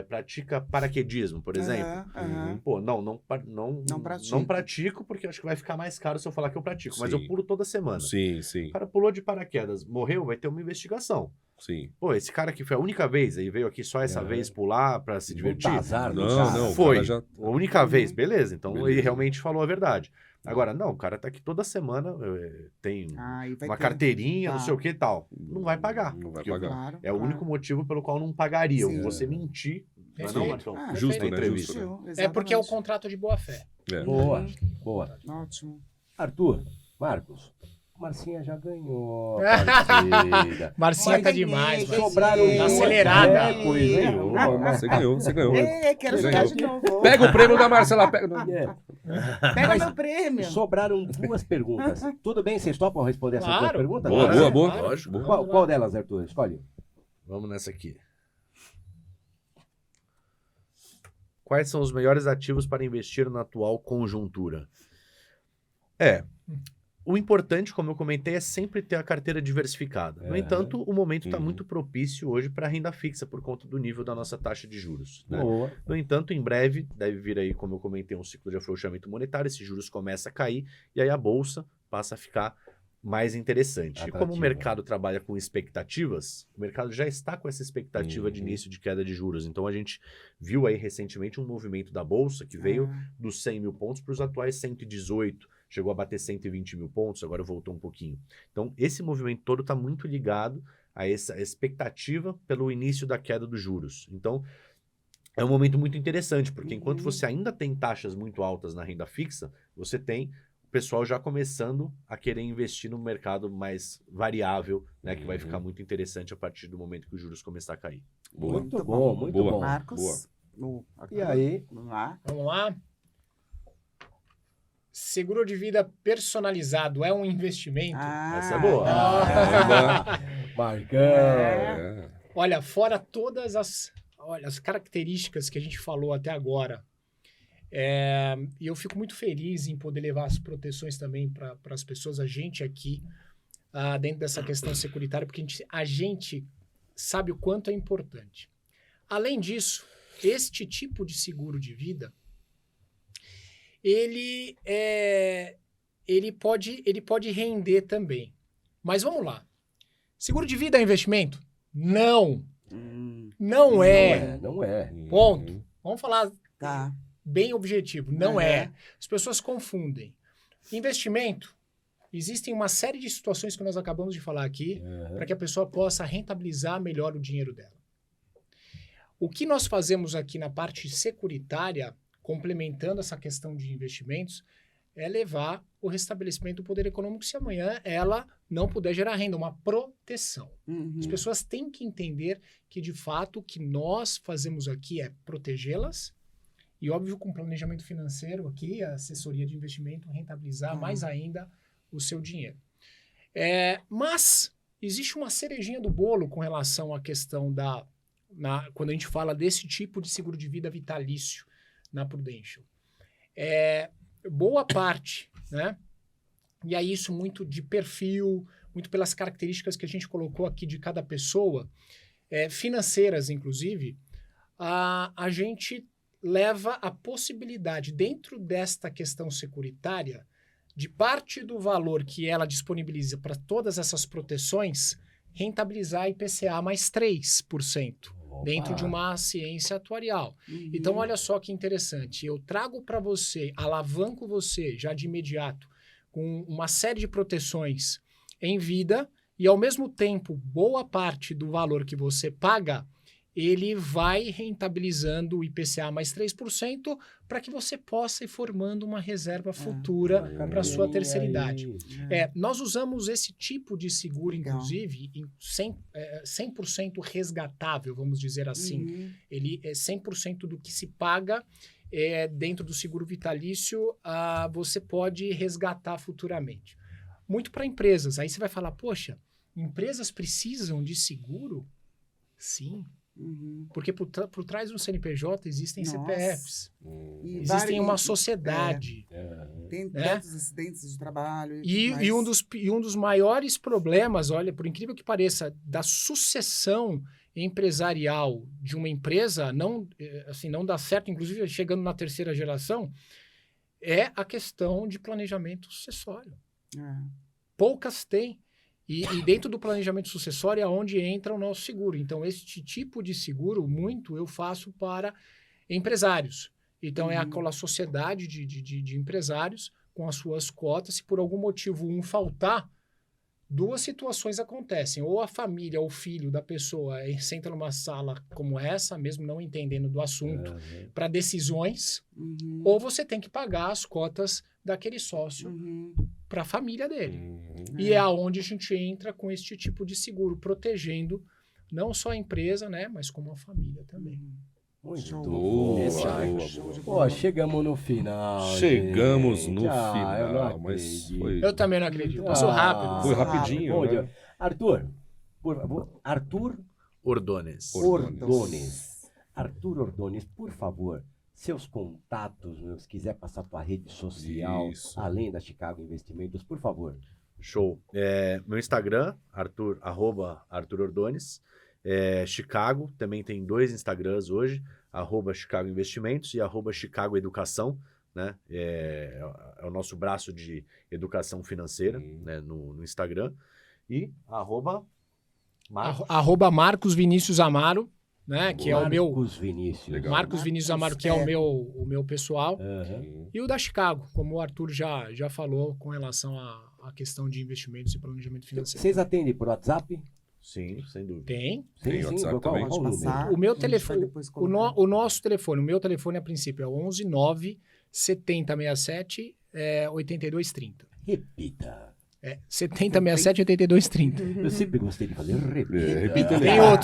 S6: pratica paraquedismo, por exemplo? Pô, não pratico, porque acho que vai ficar mais caro se eu falar que eu pratico. Mas eu pulo toda semana.
S2: Sim.
S6: O cara pulou de paraquedas, morreu, vai ter uma investigação.
S2: Sim.
S6: Pô, esse cara que foi a única vez, aí veio aqui só essa vez pular pra se divertir.
S1: Azar,
S2: Não,
S6: Foi.
S2: o cara já...
S6: A única vez, beleza. Então
S2: Beleza.
S6: ele realmente falou a verdade. Agora, não, o cara tá aqui toda semana, tem uma carteirinha, não sei o que e tal. Não vai pagar.
S2: Não vai
S6: Porque
S2: pagar.
S6: é o único motivo pelo qual não pagaria.
S3: Sim.
S6: Você mentir. Não é não, Marcão?
S2: Justo, né?
S6: Entrevista.
S2: Justo, né?
S5: É porque é o contrato de boa-fé.
S1: Boa.
S3: Ótimo.
S1: Arthur, Marcos, Marcinha já ganhou a partida.
S5: Marcinha tá
S3: Mas
S5: demais.
S3: ganhei,
S1: Sobraram
S3: ganhei.
S5: Tá
S1: duas.
S5: acelerada.
S1: Coisa nenhuma.
S2: Você ganhou.
S3: Quero
S2: Você
S3: jogar
S2: ganhou.
S3: de novo.
S2: Pega o prêmio da Marcela. Pega...
S3: Pega meu prêmio.
S1: Sobraram duas perguntas. Tudo bem? Vocês topam responder essas duas
S5: Claro.
S1: perguntas?
S2: Boa.
S5: Claro.
S6: Lógico.
S1: Qual delas, Arthur? Escolhe.
S6: Vamos nessa aqui. Quais são os melhores ativos para investir na atual conjuntura? O importante, como eu comentei, é sempre ter a carteira diversificada. No entanto, o momento está muito propício hoje para renda fixa por conta do nível da nossa taxa de juros. Né?
S1: Boa.
S6: No entanto, em breve deve vir aí, como eu comentei, um ciclo de afrouxamento monetário, esses juros começam a cair e aí a bolsa passa a ficar mais interessante. E como o mercado trabalha com expectativas, o mercado já está com essa expectativa de início de queda de juros. Então a gente viu aí recentemente um movimento da bolsa que veio dos 100 mil pontos para os atuais 118, chegou a bater 120 mil pontos, agora voltou um pouquinho. Então esse movimento todo está muito ligado a essa expectativa pelo início da queda dos juros. Então é um momento muito interessante, porque enquanto você ainda tem taxas muito altas na renda fixa, você tem pessoal já começando a querer investir no mercado mais variável, né, que vai ficar muito interessante a partir do momento que os juros começar a cair.
S2: Boa.
S1: Muito bom, muito
S2: Boa.
S1: bom.
S3: Marcos.
S1: E aí?
S3: Vamos lá.
S5: Vamos lá. Seguro de vida personalizado é um investimento?
S6: Essa é boa.
S1: Marcão.
S5: Olha, fora todas as características que a gente falou até agora, e eu fico muito feliz em poder levar as proteções também para as pessoas, a gente aqui, dentro dessa questão securitária, porque a gente sabe o quanto é importante. Além disso, este tipo de seguro de vida, ele pode render também. Mas vamos lá. Seguro de vida é investimento? Não. Não é.
S1: Não é.
S5: Ponto. Vamos falar
S3: Tá.
S5: bem objetivo. Não é. As pessoas confundem. Investimento, existem uma série de situações que nós acabamos de falar aqui para que a pessoa possa rentabilizar melhor o dinheiro dela. O que nós fazemos aqui na parte securitária, complementando essa questão de investimentos, é levar o restabelecimento do poder econômico se amanhã ela não puder gerar renda, uma proteção. As pessoas têm que entender que, de fato, o que nós fazemos aqui é protegê-las e, óbvio, com planejamento financeiro aqui, a assessoria de investimento, rentabilizar mais ainda o seu dinheiro. Mas existe uma cerejinha do bolo com relação à questão quando a gente fala desse tipo de seguro de vida vitalício na Prudential. Boa parte, né, e aí isso muito de perfil, muito pelas características que a gente colocou aqui de cada pessoa, financeiras inclusive, a gente leva a possibilidade, dentro desta questão securitária, de parte do valor que ela disponibiliza para todas essas proteções, rentabilizar IPCA mais 3%, dentro de uma ciência atuarial. Então, olha só que interessante. Eu trago para você, alavanco você já de imediato, com uma série de proteções em vida, e ao mesmo tempo, boa parte do valor que você paga, ele vai rentabilizando o IPCA mais 3% para que você possa ir formando uma reserva futura para a sua terceira idade. Nós usamos esse tipo de seguro, inclusive, em 100% resgatável, vamos dizer assim. Ele é 100% do que se paga dentro do seguro vitalício, você pode resgatar futuramente. Muito para empresas. Aí você vai falar, poxa, empresas precisam de seguro? Sim. Porque por trás do CNPJ existem CPFs, existem uma sociedade.
S3: Tem tantos acidentes de trabalho.
S5: E um dos maiores problemas, olha, por incrível que pareça, da sucessão empresarial de uma empresa, não dá certo, inclusive chegando na terceira geração, é a questão de planejamento sucessório. Poucas têm. E dentro do planejamento sucessório é onde entra o nosso seguro. Então, este tipo de seguro, muito eu faço para empresários. Então, é aquela sociedade de empresários com as suas cotas. Se por algum motivo um faltar, duas situações acontecem. Ou a família ou o filho da pessoa senta numa sala como essa, mesmo não entendendo do assunto, para decisões, ou você tem que pagar as cotas daquele sócio para a família dele. E é aonde a gente entra com este tipo de seguro, protegendo não só a empresa, né, mas como a família também.
S1: Muito
S2: boa.
S1: Pô, chegamos no final.
S2: Chegamos
S1: gente.
S2: no final,
S1: eu
S2: mas
S1: acredito.
S2: foi...
S5: Eu também não acredito. Passou rápido.
S2: Foi rapidinho,
S1: Bom
S2: né?
S1: dia. Arthur, por favor. Arthur
S6: Ordones.
S1: Ordones. Arthur Ordones, por favor, seus contatos, se quiser passar tua rede social,
S2: Isso.
S1: além da Chicago Investimentos, por favor.
S6: Show. Meu Instagram, @Arthur Ordones. Chicago, também tem 2 Instagrams hoje, @Chicago Investimentos e @Chicago Educação, né? É o nosso braço de educação financeira, né? no Instagram. E
S5: Marcos Vinícius Amaro, né? Que é o meu...
S1: Marcos Vinícius.
S2: Legal.
S5: Marcos Vinícius Amaro, que é o meu pessoal. E o da Chicago, como o Arthur já falou com relação à questão de investimentos e planejamento financeiro.
S1: Vocês atendem por WhatsApp?
S6: Sim, sem dúvida.
S5: Tem.
S2: Tem WhatsApp também.
S1: Qual o número?
S5: O meu telefone, o nosso telefone, o meu telefone a princípio é o 11 9 7067 8230.
S1: Repita.
S5: 7067 8230.
S1: Eu sempre gostei de fazer repita.
S2: Repita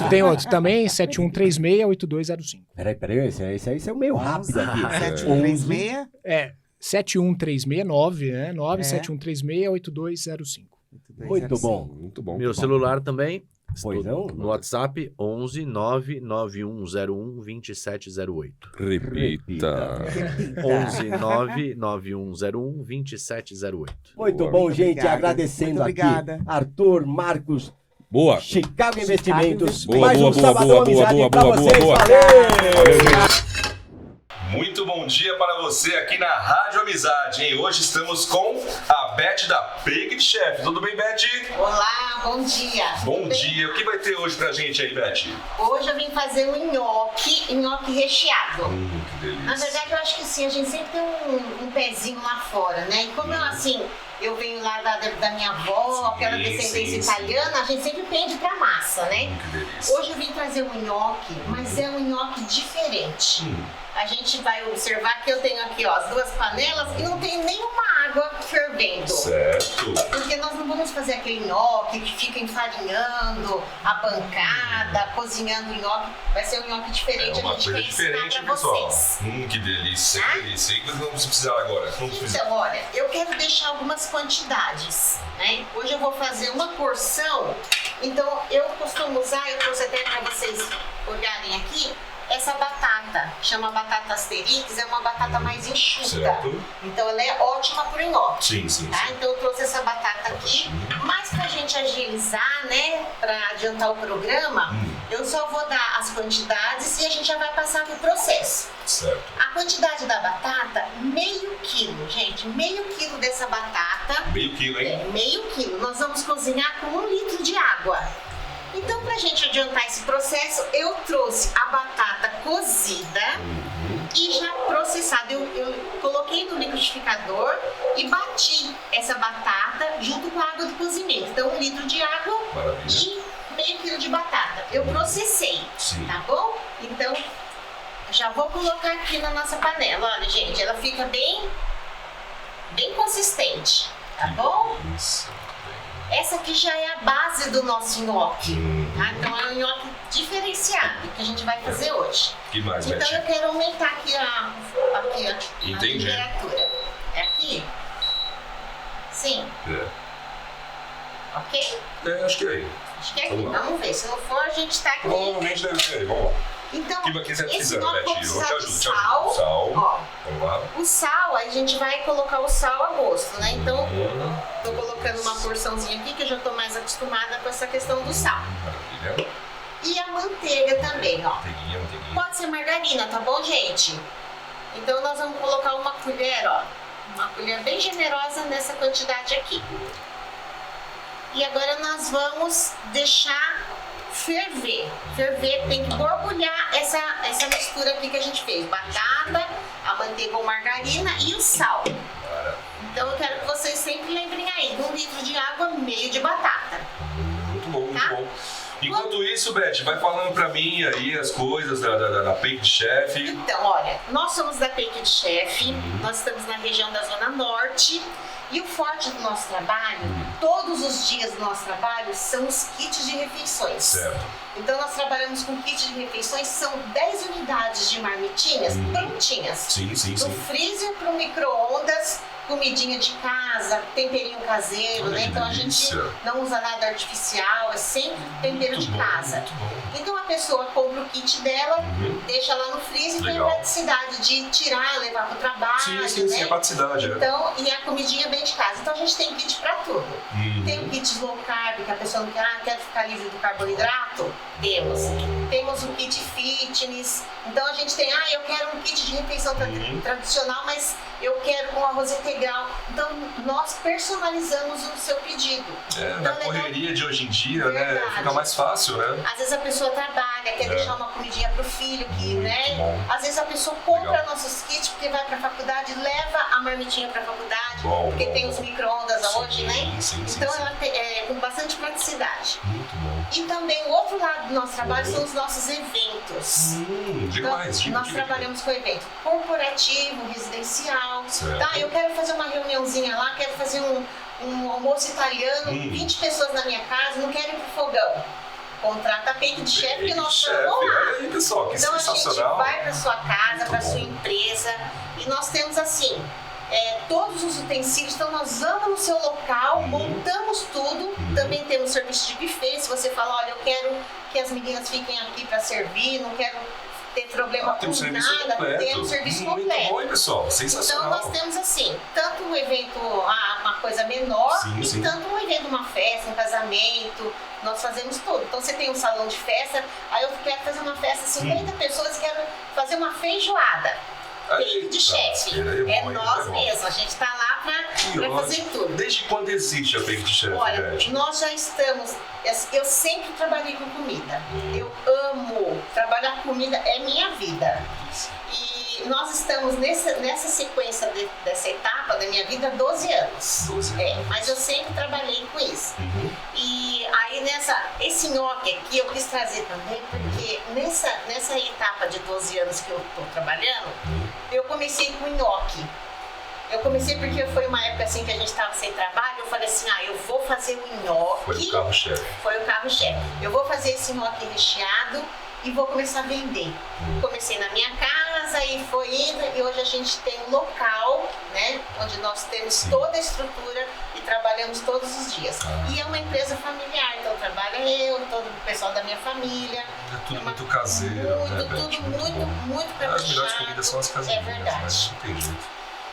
S5: Tem outro também, 7136 8205.
S1: Peraí, esse é o meio rápido aqui.
S3: 7136.
S5: 71369, né? 97136 8205.
S1: Muito bom.
S2: Muito bom.
S6: Meu celular também,
S1: Pois não?
S6: no WhatsApp, 11 99101 2708.
S2: Repita.
S6: 11 99101 2708.
S1: Muito bom, gente.
S3: obrigada.
S1: Agradecendo
S3: Muito
S1: aqui
S3: obrigada.
S1: Arthur, Marcos,
S2: Boa.
S1: Chicago Investimentos.
S2: Boa,
S1: Mais
S2: boa,
S1: um
S2: boa,
S1: Sabadão
S2: boa,
S1: Amizade
S2: boa,
S1: pra
S2: boa,
S1: vocês.
S2: boa, boa.
S1: Valeu!
S2: Muito bom dia para você aqui na Rádio Amizade, hein? Hoje estamos com a Beth da Bacon Chef. Tudo bem, Beth?
S7: Olá, bom dia.
S2: Bom dia. O que vai ter hoje pra gente aí, Beth?
S7: Hoje eu vim fazer um nhoque recheado.
S2: Que delícia.
S7: Na verdade, eu acho que sim, a gente sempre tem um pezinho lá fora, né? E como eu venho lá da minha avó, aquela descendência italiana, a gente sempre pende pra massa, né?
S2: Que delícia.
S7: Hoje eu vim trazer um nhoque, mas é um nhoque diferente. A gente vai observar que eu tenho aqui, ó, as 2 panelas e não tem nenhuma água fervendo.
S2: Certo.
S7: Porque nós não vamos fazer aquele nhoque que fica enfarinhando a bancada, cozinhando o nhoque. Vai ser um nhoque diferente,
S2: É uma
S7: a gente
S2: coisa
S7: quer ensinar
S2: diferente,
S7: pra
S2: pessoal.
S7: vocês.
S2: Que delícia, que delícia. E o que nós vamos precisar agora?
S7: Então, olha, eu quero deixar algumas quantidades, né? Hoje eu vou fazer uma porção, então eu costumo usar, eu trouxe até para vocês olharem aqui, essa batata, chama batata asterix, é uma batata mais enxuta.
S2: Certo.
S7: Então ela é ótima pro nhoque.
S2: Sim.
S7: Tá? Então eu trouxe essa batata aqui, mas pra gente agilizar, né, pra adiantar o programa, eu só vou dar as quantidades e a gente já vai passar pro processo.
S2: Certo.
S7: A quantidade da batata, meio quilo, gente, meio quilo dessa batata.
S2: Meio quilo, hein?
S7: Meio quilo. Nós vamos cozinhar com 1 litro de água. Então, pra gente adiantar esse processo, eu trouxe a batata cozida e já processada. Eu coloquei no liquidificador e bati essa batata junto com a água do cozimento. Então, 1 litro de água.
S2: Maravilha.
S7: E meio quilo de batata. Eu processei,
S2: Sim.
S7: tá bom? Então, já vou colocar aqui na nossa panela. Olha, gente, ela fica bem consistente, tá bom?
S2: Isso.
S7: Essa aqui já é a base do nosso nhoque, tá? Então é um nhoque diferenciado que a gente vai fazer hoje.
S2: Que mais,
S7: Então
S2: Beth?
S7: eu quero aumentar aqui a
S2: Entendi.
S7: temperatura. É aqui? Sim, ok?
S2: Acho que é aí.
S7: Acho que é aqui.
S2: Vamos lá.
S7: Vamos ver. Se não for, a gente tá aqui.
S2: Provavelmente deve ser aí. Vamos lá.
S7: Então,
S2: O que você
S7: esse
S2: precisa,
S7: nhoque
S2: Beth?
S7: vai
S2: Eu
S7: precisar
S2: te
S7: de
S2: ajudo.
S7: sal.
S2: Sal.
S7: Ó,
S2: Vamos lá.
S7: o sal, a gente vai colocar o sal a gosto, né? Então, tô colocando uma porçãozinha aqui que eu já tô mais acostumada com essa questão do sal.
S2: Maravilha.
S7: E a manteiga também, ó.
S2: Manteiguinha.
S7: Pode ser margarina, tá bom, gente? Então nós vamos colocar uma colher, ó. Uma colher bem generosa nessa quantidade aqui. E agora nós vamos deixar ferver. Ferver, tem que borbulhar essa mistura aqui que a gente fez. Batata, a manteiga ou margarina e o sal. Então eu quero que vocês sempre lembrem aí, 1 litro de água, meio de batata.
S2: Muito bom, muito
S7: Tá?
S2: bom. Enquanto isso, Beth, vai falando pra mim aí as coisas da Baked Chef.
S7: Então, olha, nós somos da Baked Chef, nós estamos na região da Zona Norte e o forte do nosso trabalho, todos os dias do nosso trabalho, são os kits de refeições.
S2: Certo.
S7: Então, nós trabalhamos com kits de refeições, são 10 unidades de marmitinhas prontinhas.
S2: Sim.
S7: Do freezer para o micro-ondas, comidinha de casa, temperinho caseiro,
S2: Olha
S7: né?
S2: que
S7: Então a
S2: delícia.
S7: gente não usa nada artificial, é sempre tempero de casa.
S2: Muito bom.
S7: Então a pessoa compra o kit dela, deixa lá no freezer e tem a
S2: Legal.
S7: praticidade de tirar, levar para o trabalho,
S2: Sim,
S7: né?
S2: é praticidade.
S7: Então, e a comidinha bem de casa. Então a gente tem kit para tudo. Tem o kit low carb, que a pessoa não quer, quer ficar livre do carboidrato? Temos. Temos o kit fitness. Então a gente tem, eu quero um kit de refeição tradicional, mas eu quero com arroz integral. Então nós personalizamos o seu pedido.
S2: Na
S7: Então,
S2: correria de hoje em dia, né?
S7: Verdade.
S2: Fica mais fácil, né?
S7: Às vezes a pessoa trabalha, quer deixar uma comidinha pro filho, que, né?
S2: bom.
S7: Às vezes a pessoa compra
S2: Legal.
S7: nossos kits porque vai pra faculdade, leva a marmitinha pra faculdade,
S2: Bom,
S7: porque
S2: bom,
S7: tem os micro-ondas hoje, né?
S2: Sim.
S7: Então ela é com bastante praticidade.
S2: Muito bom.
S7: E também o outro lado do nosso trabalho são os nossos eventos.
S2: Demais.
S7: Então, nós trabalhamos com evento corporativo, residencial.
S2: Certo.
S7: Tá, eu quero fazer uma reuniãozinha lá, quero fazer um almoço italiano, 20 pessoas na minha casa, não quero ir pro fogão. Contrata a Baked Chef que nós estamos lá.
S2: Olha aí, pessoal, que
S7: Então a gente
S2: sensacional.
S7: vai para sua casa, para sua empresa e nós temos assim todos os utensílios. Então nós vamos no seu local, montamos tudo. Também temos serviço de buffet. Se você fala, olha, eu quero que as meninas fiquem aqui para servir, não quero ter problema
S2: Tem um
S7: com
S2: serviço
S7: nada,
S2: completo.
S7: tem um serviço
S2: Muito
S7: completo.
S2: bom, hein, pessoal?
S7: Então
S2: Sensacional.
S7: nós temos assim, tanto um evento, uma coisa menor,
S2: Sim.
S7: e tanto um evento, uma festa, um casamento, nós fazemos tudo. Então você tem um salão de festa, aí eu quero fazer uma festa, 50 pessoas, quero fazer uma feijoada. Baked
S2: Eita,
S7: Chef.
S2: é
S7: É
S2: bom,
S7: nós
S2: é bom.
S7: mesmos, a gente tá lá pra fazer tudo.
S2: Desde quando existe a Baked Chef,
S7: Olha,
S2: Beth?
S7: nós já estamos. Eu sempre trabalhei com comida. Eu amo. Trabalhar com comida é minha vida. E nós estamos nessa sequência dessa etapa da minha vida há 12 anos.
S2: 12 anos.
S7: Mas eu sempre trabalhei com isso. E aí esse nhoque aqui eu quis trazer também, porque nessa etapa de 12 anos que eu estou trabalhando, eu comecei com nhoque. Eu comecei porque foi uma época assim que a gente estava sem trabalho, eu falei assim, eu vou fazer o nhoque.
S2: Foi o carro-chefe.
S7: Foi o carro-chefe. Eu vou fazer esse nhoque recheado e vou começar a vender. Comecei na minha casa e foi indo, e hoje a gente tem um local, né, onde nós temos toda a estrutura e trabalhamos todos os dias. E é uma empresa familiar, então trabalha eu, todo o pessoal da minha família.
S2: É tudo muito caseiro,
S7: muito,
S2: né,
S7: tudo
S2: Beth?
S7: muito
S2: As
S7: caprichado.
S2: melhores comidas são as caseiras,
S7: É verdade.
S2: mas não tem jeito.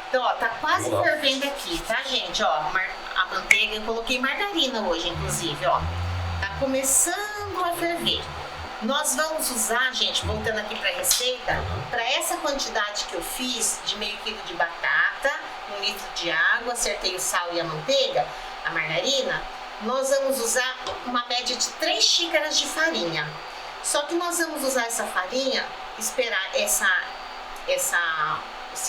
S7: Então, ó, tá quase
S2: Vamos lá.
S7: fervendo aqui, tá, gente? Ó, a manteiga, eu coloquei margarina hoje, inclusive, ó. Tá começando a ferver. Nós vamos usar, gente, voltando aqui pra receita, para essa quantidade que eu fiz, de meio quilo de batata, 1 litro de água, acertei o sal e a manteiga, a margarina, nós vamos usar uma média de 3 xícaras de farinha. Só que nós vamos usar essa farinha, esperar esse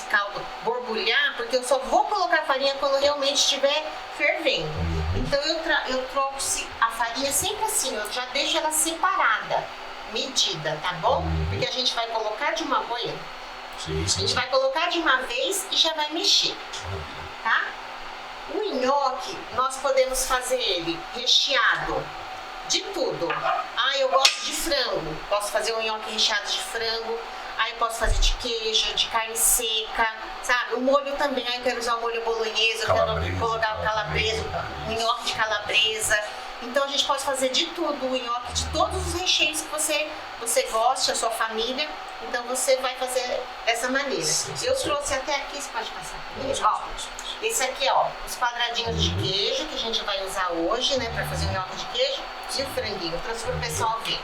S7: caldo borbulhar, porque eu só vou colocar a farinha quando realmente estiver fervendo. Então eu troco a farinha sempre assim, eu já deixo ela separada, medida, tá bom? Porque a gente vai colocar de uma vez, a gente vai colocar de uma vez e já vai mexer, tá? O nhoque, nós podemos fazer ele recheado de tudo. Ah, eu gosto de frango, posso fazer um nhoque recheado de frango. Aí eu posso fazer de queijo, de carne seca, sabe? O molho também, aí eu quero usar o molho bolonhesa, eu quero colocar o calabresa, o nhoque de calabresa. Então a gente pode fazer de tudo, o nhoque de todos os recheios que você goste, a sua família. Então você vai fazer dessa maneira. Eu trouxe até aqui, você pode passar comigo? Ó, esse aqui, ó, os quadradinhos de queijo que a gente vai usar hoje, né, pra fazer o nhoque de queijo. E o franguinho, eu trouxe pro pessoal ver.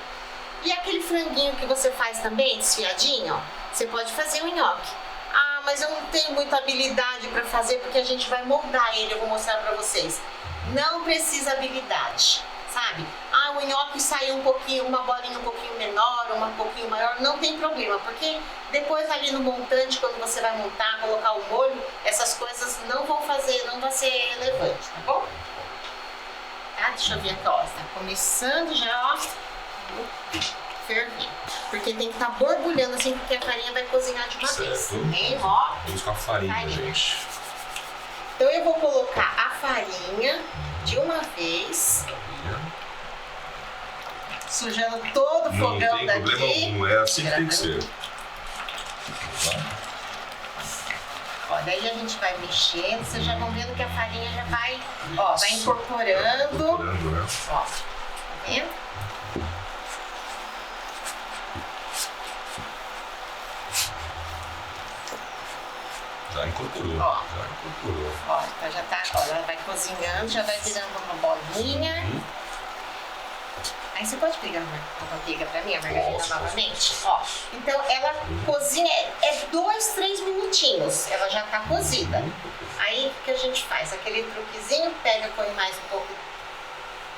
S7: E aquele franguinho que você faz também, desfiadinho, ó, você pode fazer um nhoque. Ah, mas eu não tenho muita habilidade para fazer porque a gente vai moldar ele, eu vou mostrar para vocês. Não precisa habilidade, sabe? Ah, o nhoque saiu um pouquinho, uma bolinha um pouquinho menor, uma um pouquinho maior, não tem problema, porque depois ali no montante, quando você vai montar, colocar o molho, essas coisas não vão ser relevante, tá bom? Tá, deixa eu ver aqui, ó, tá começando já, ó. Ferver. Porque tem que estar borbulhando assim, porque a farinha vai cozinhar de uma vez. Hein? Ó,
S2: vamos com a farinha, gente.
S7: Então eu vou colocar a farinha de uma vez, sujando todo o fogão daqui.
S2: Não tem problema algum, é assim que tem que ser.
S7: Ó, daí a gente vai mexendo, vocês já vão vendo que a farinha já vai, ó, vai incorporando.
S2: Né?
S7: Ó, tá vendo?
S2: Já incorporou.
S7: Ó.
S2: Já incorporou.
S7: Ó, então já tá, ó, ela vai cozinhando, já vai virando uma bolinha. Aí você pode pegar a manteiga pra mim, a margarina novamente? Ó, então ela cozinha, é 2, 3 minutinhos, ela já tá cozida. Aí o que a gente faz? Aquele truquezinho, pega, põe mais um pouco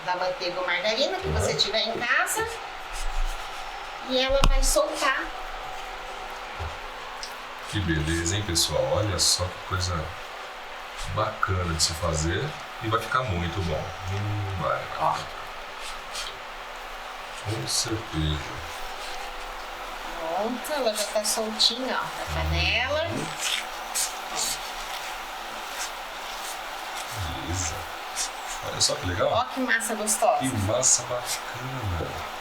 S7: da manteiga ou margarina que você tiver em casa. E ela vai soltar.
S2: Que beleza, hein, pessoal? Olha só que coisa bacana de se fazer e vai ficar muito bom. Vai.
S7: Ó.
S2: Com certeza.
S7: Pronto, ela já tá soltinha, ó, na panela.
S2: Beleza. Olha só que legal.
S7: Ó que massa gostosa.
S2: Que massa bacana.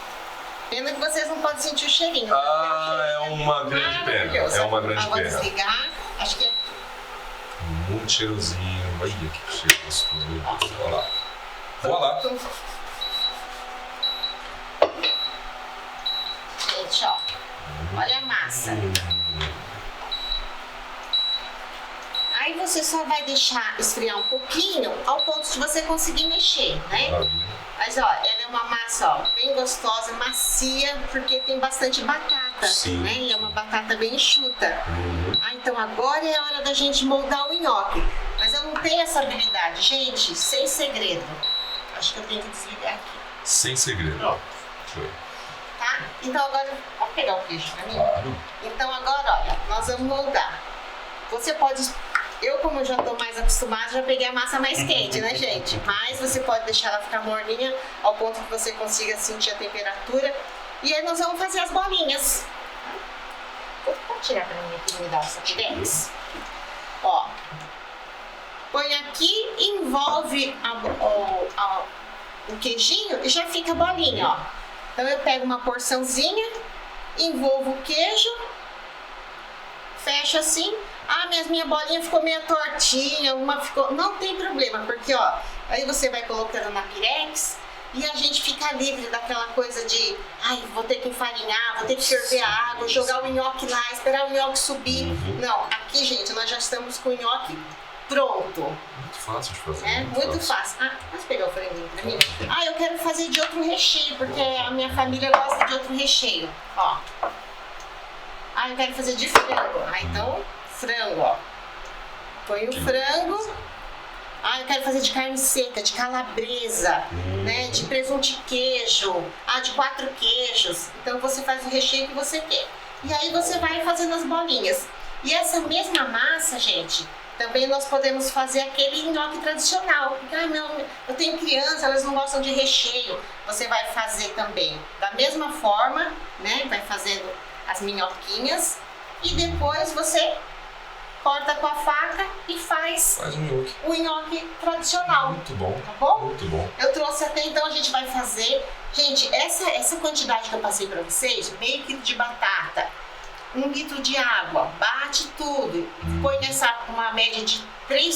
S7: Pena que vocês não podem sentir o cheirinho.
S2: Ah, é uma grande pena. É uma grande
S7: Vou
S2: pena.
S7: desligar, acho que é...
S2: Muito cheirosinho. Olha que cheiro gostoso. Olha lá. Olha lá.
S7: Gente, ó. Olha a massa. Aí você só vai deixar esfriar um pouquinho ao ponto de você conseguir mexer, né?
S2: Maravilha.
S7: Mas ó, ela é uma massa, ó, bem gostosa, macia, porque tem bastante batata,
S2: Sim.
S7: né? E é uma batata bem enxuta. Ah, então agora é a hora da gente moldar o nhoque. Mas eu não tenho essa habilidade, gente, sem segredo. Acho que eu tenho que desligar aqui,
S2: Sem segredo.
S7: Pronto.
S2: Foi.
S7: tá? Então agora, pode pegar o queijo pra mim?
S2: Claro.
S7: Então agora, olha, nós vamos moldar. Você pode... Eu, como já estou mais acostumada, já peguei a massa mais quente, né, gente? Mas você pode deixar ela ficar morninha ao ponto que você consiga sentir a temperatura. E aí nós vamos fazer as bolinhas. Vou tirar pra mim aqui, me dar essa pirex. Ó. Põe aqui, envolve o queijinho e já fica a bolinha, ó. Então eu pego uma porçãozinha, envolvo o queijo, fecho assim. Ah, minha bolinha ficou meio tortinha, uma ficou... Não tem problema, porque ó, aí você vai colocando na pirex E a gente fica livre daquela coisa de, ai, vou ter que enfarinhar, vou ter que ferver a água, jogar o nhoque lá, esperar o nhoque subir. Não, aqui, gente, nós já estamos com o nhoque pronto.
S2: Muito fácil de fazer.
S7: É muito fácil. Ah, posso pegar o franguinho pra mim? Ah, eu quero fazer de outro recheio, porque a minha família gosta de outro recheio. Ó. Ah, eu quero fazer de frango. Ah, então, frango, ó. Põe o frango. Ah, eu quero fazer de carne seca, de calabresa, né? De presunto de queijo. Ah, de 4 queijos. Então você faz o recheio que você quer. E aí você vai fazendo as bolinhas. E essa mesma massa, gente, também nós podemos fazer aquele nhoque tradicional. Porque, eu tenho crianças, elas não gostam de recheio. Você vai fazer também da mesma forma, né? Vai fazendo as minhoquinhas. E depois você corta com a faca e faz o nhoque tradicional.
S2: Muito bom.
S7: Tá bom?
S2: Muito bom.
S7: Eu trouxe até então, a gente vai fazer. Gente, essa quantidade que eu passei pra vocês, meio quilo de batata, 1 litro de água, bate tudo. Põe uma média de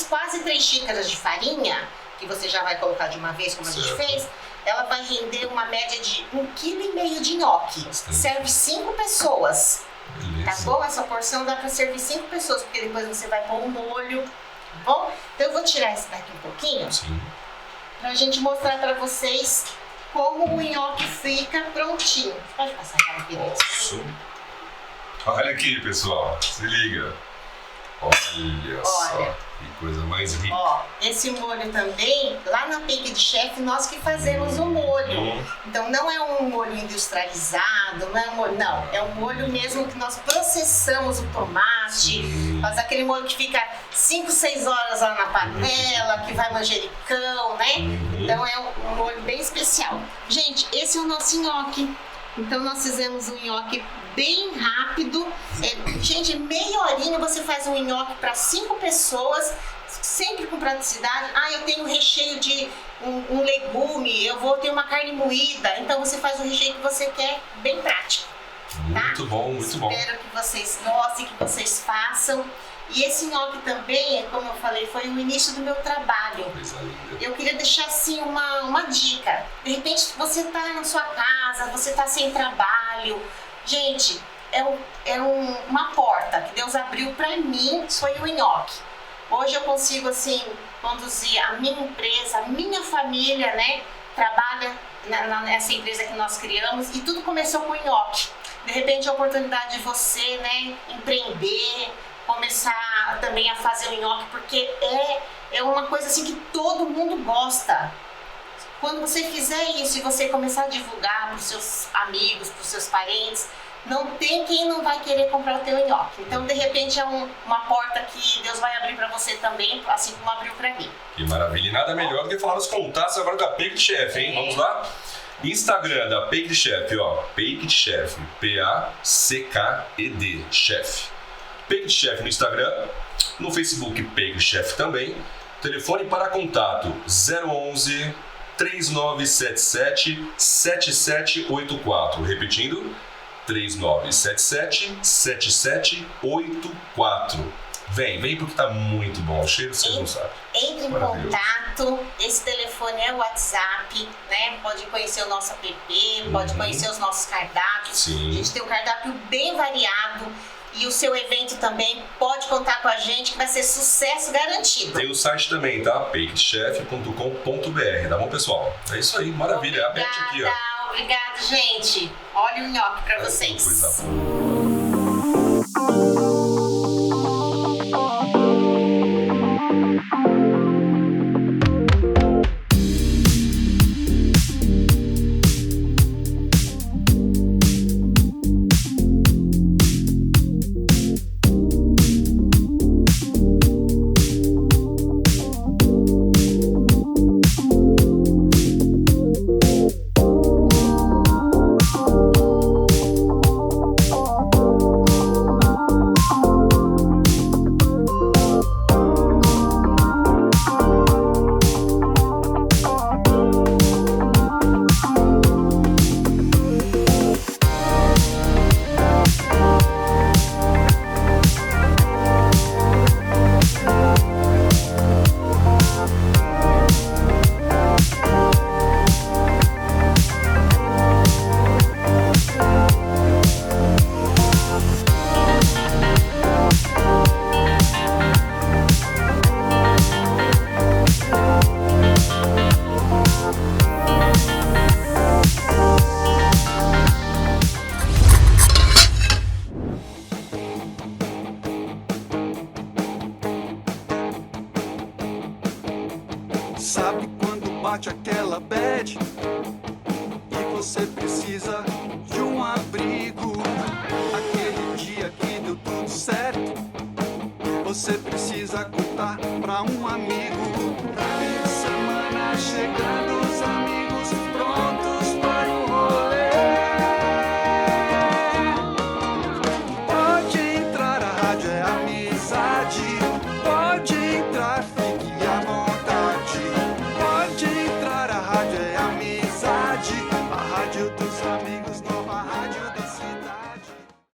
S7: quase 3 xícaras de farinha, que você já vai colocar de uma vez, como a gente fez. Ela vai render uma média de 1,5 kg de nhoque. Serve 5 pessoas.
S2: Beleza.
S7: Tá bom? Essa porção dá pra servir 5 pessoas, porque depois você vai pôr um molho, tá bom? Então eu vou tirar esse daqui um pouquinho, pra gente mostrar pra vocês como o nhoque fica prontinho. Pode passar aquela pimenta.
S2: Olha aqui, pessoal, se liga. Olha só, que coisa mais rica.
S7: Ó, esse molho também, lá na Bake de Chef, nós que fazemos o molho. Então não é um molho industrializado, não é um molho, não. É um molho mesmo que nós processamos o tomate, faz aquele molho que fica 5, 6 horas lá na panela, que vai manjericão, né? Então é um molho bem especial. Gente, esse é o nosso nhoque. Então nós fizemos um nhoque bem rápido. Gente, meia horinha você faz um nhoque para 5 pessoas, sempre com praticidade. Ah, eu tenho recheio de um legume, eu vou ter uma carne moída. Então você faz o recheio que você quer, bem prático. Tá?
S2: Muito bom, muito bom.
S7: Espero que vocês gostem, que vocês façam. E esse nhoque também, como eu falei, foi o início do meu trabalho. Eu queria deixar assim uma dica. De repente você está na sua casa, você está sem trabalho. Gente, uma porta que Deus abriu para mim, foi o nhoque. Hoje eu consigo assim conduzir a minha empresa, a minha família, né? Trabalha nessa empresa que nós criamos e tudo começou com o nhoque. De repente a oportunidade de você, né, empreender, começar também a fazer o nhoque, porque é uma coisa assim que todo mundo gosta. Quando você fizer isso e você começar a divulgar para os seus amigos, para os seus parentes, não tem quem não vai querer comprar o teu nhoque. Então, de repente, é uma porta que Deus vai abrir para você também, assim como abriu para mim.
S2: Que maravilha. E nada melhor do que falar os contatos agora da Bake Chef, hein? Vamos lá? Instagram da Bake Chef, ó. Bake Chef. P-A-C-K-E-D. Chef. Bake Chef no Instagram. No Facebook, Bake Chef também. Telefone para contato 011 3977 7784. Repetindo, 3977 7784. Vem porque tá muito bom. O cheiro vocês não sabem.
S7: Entre em contato. Esse telefone é o WhatsApp, né? Pode conhecer o nosso app, pode conhecer os nossos cardápios.
S2: Sim.
S7: A gente tem um cardápio bem variado. E o seu evento também pode contar com a gente, que vai ser sucesso garantido.
S2: Tem o site também, tá? bakechef.com.br, tá bom, pessoal? É isso aí, maravilha.
S7: Obrigada,
S2: é a Beth aqui, ó.
S7: Obrigada, gente. Olha o nhoque pra vocês.
S2: Coisa boa.
S8: Sabe quando bate aquela bad e você precisa de um abrigo? Aquele dia que deu tudo certo, você precisa contar pra um amigo. Fim de semana chegando, os amigos prontos para o rolê. Pode entrar, a rádio é amizade.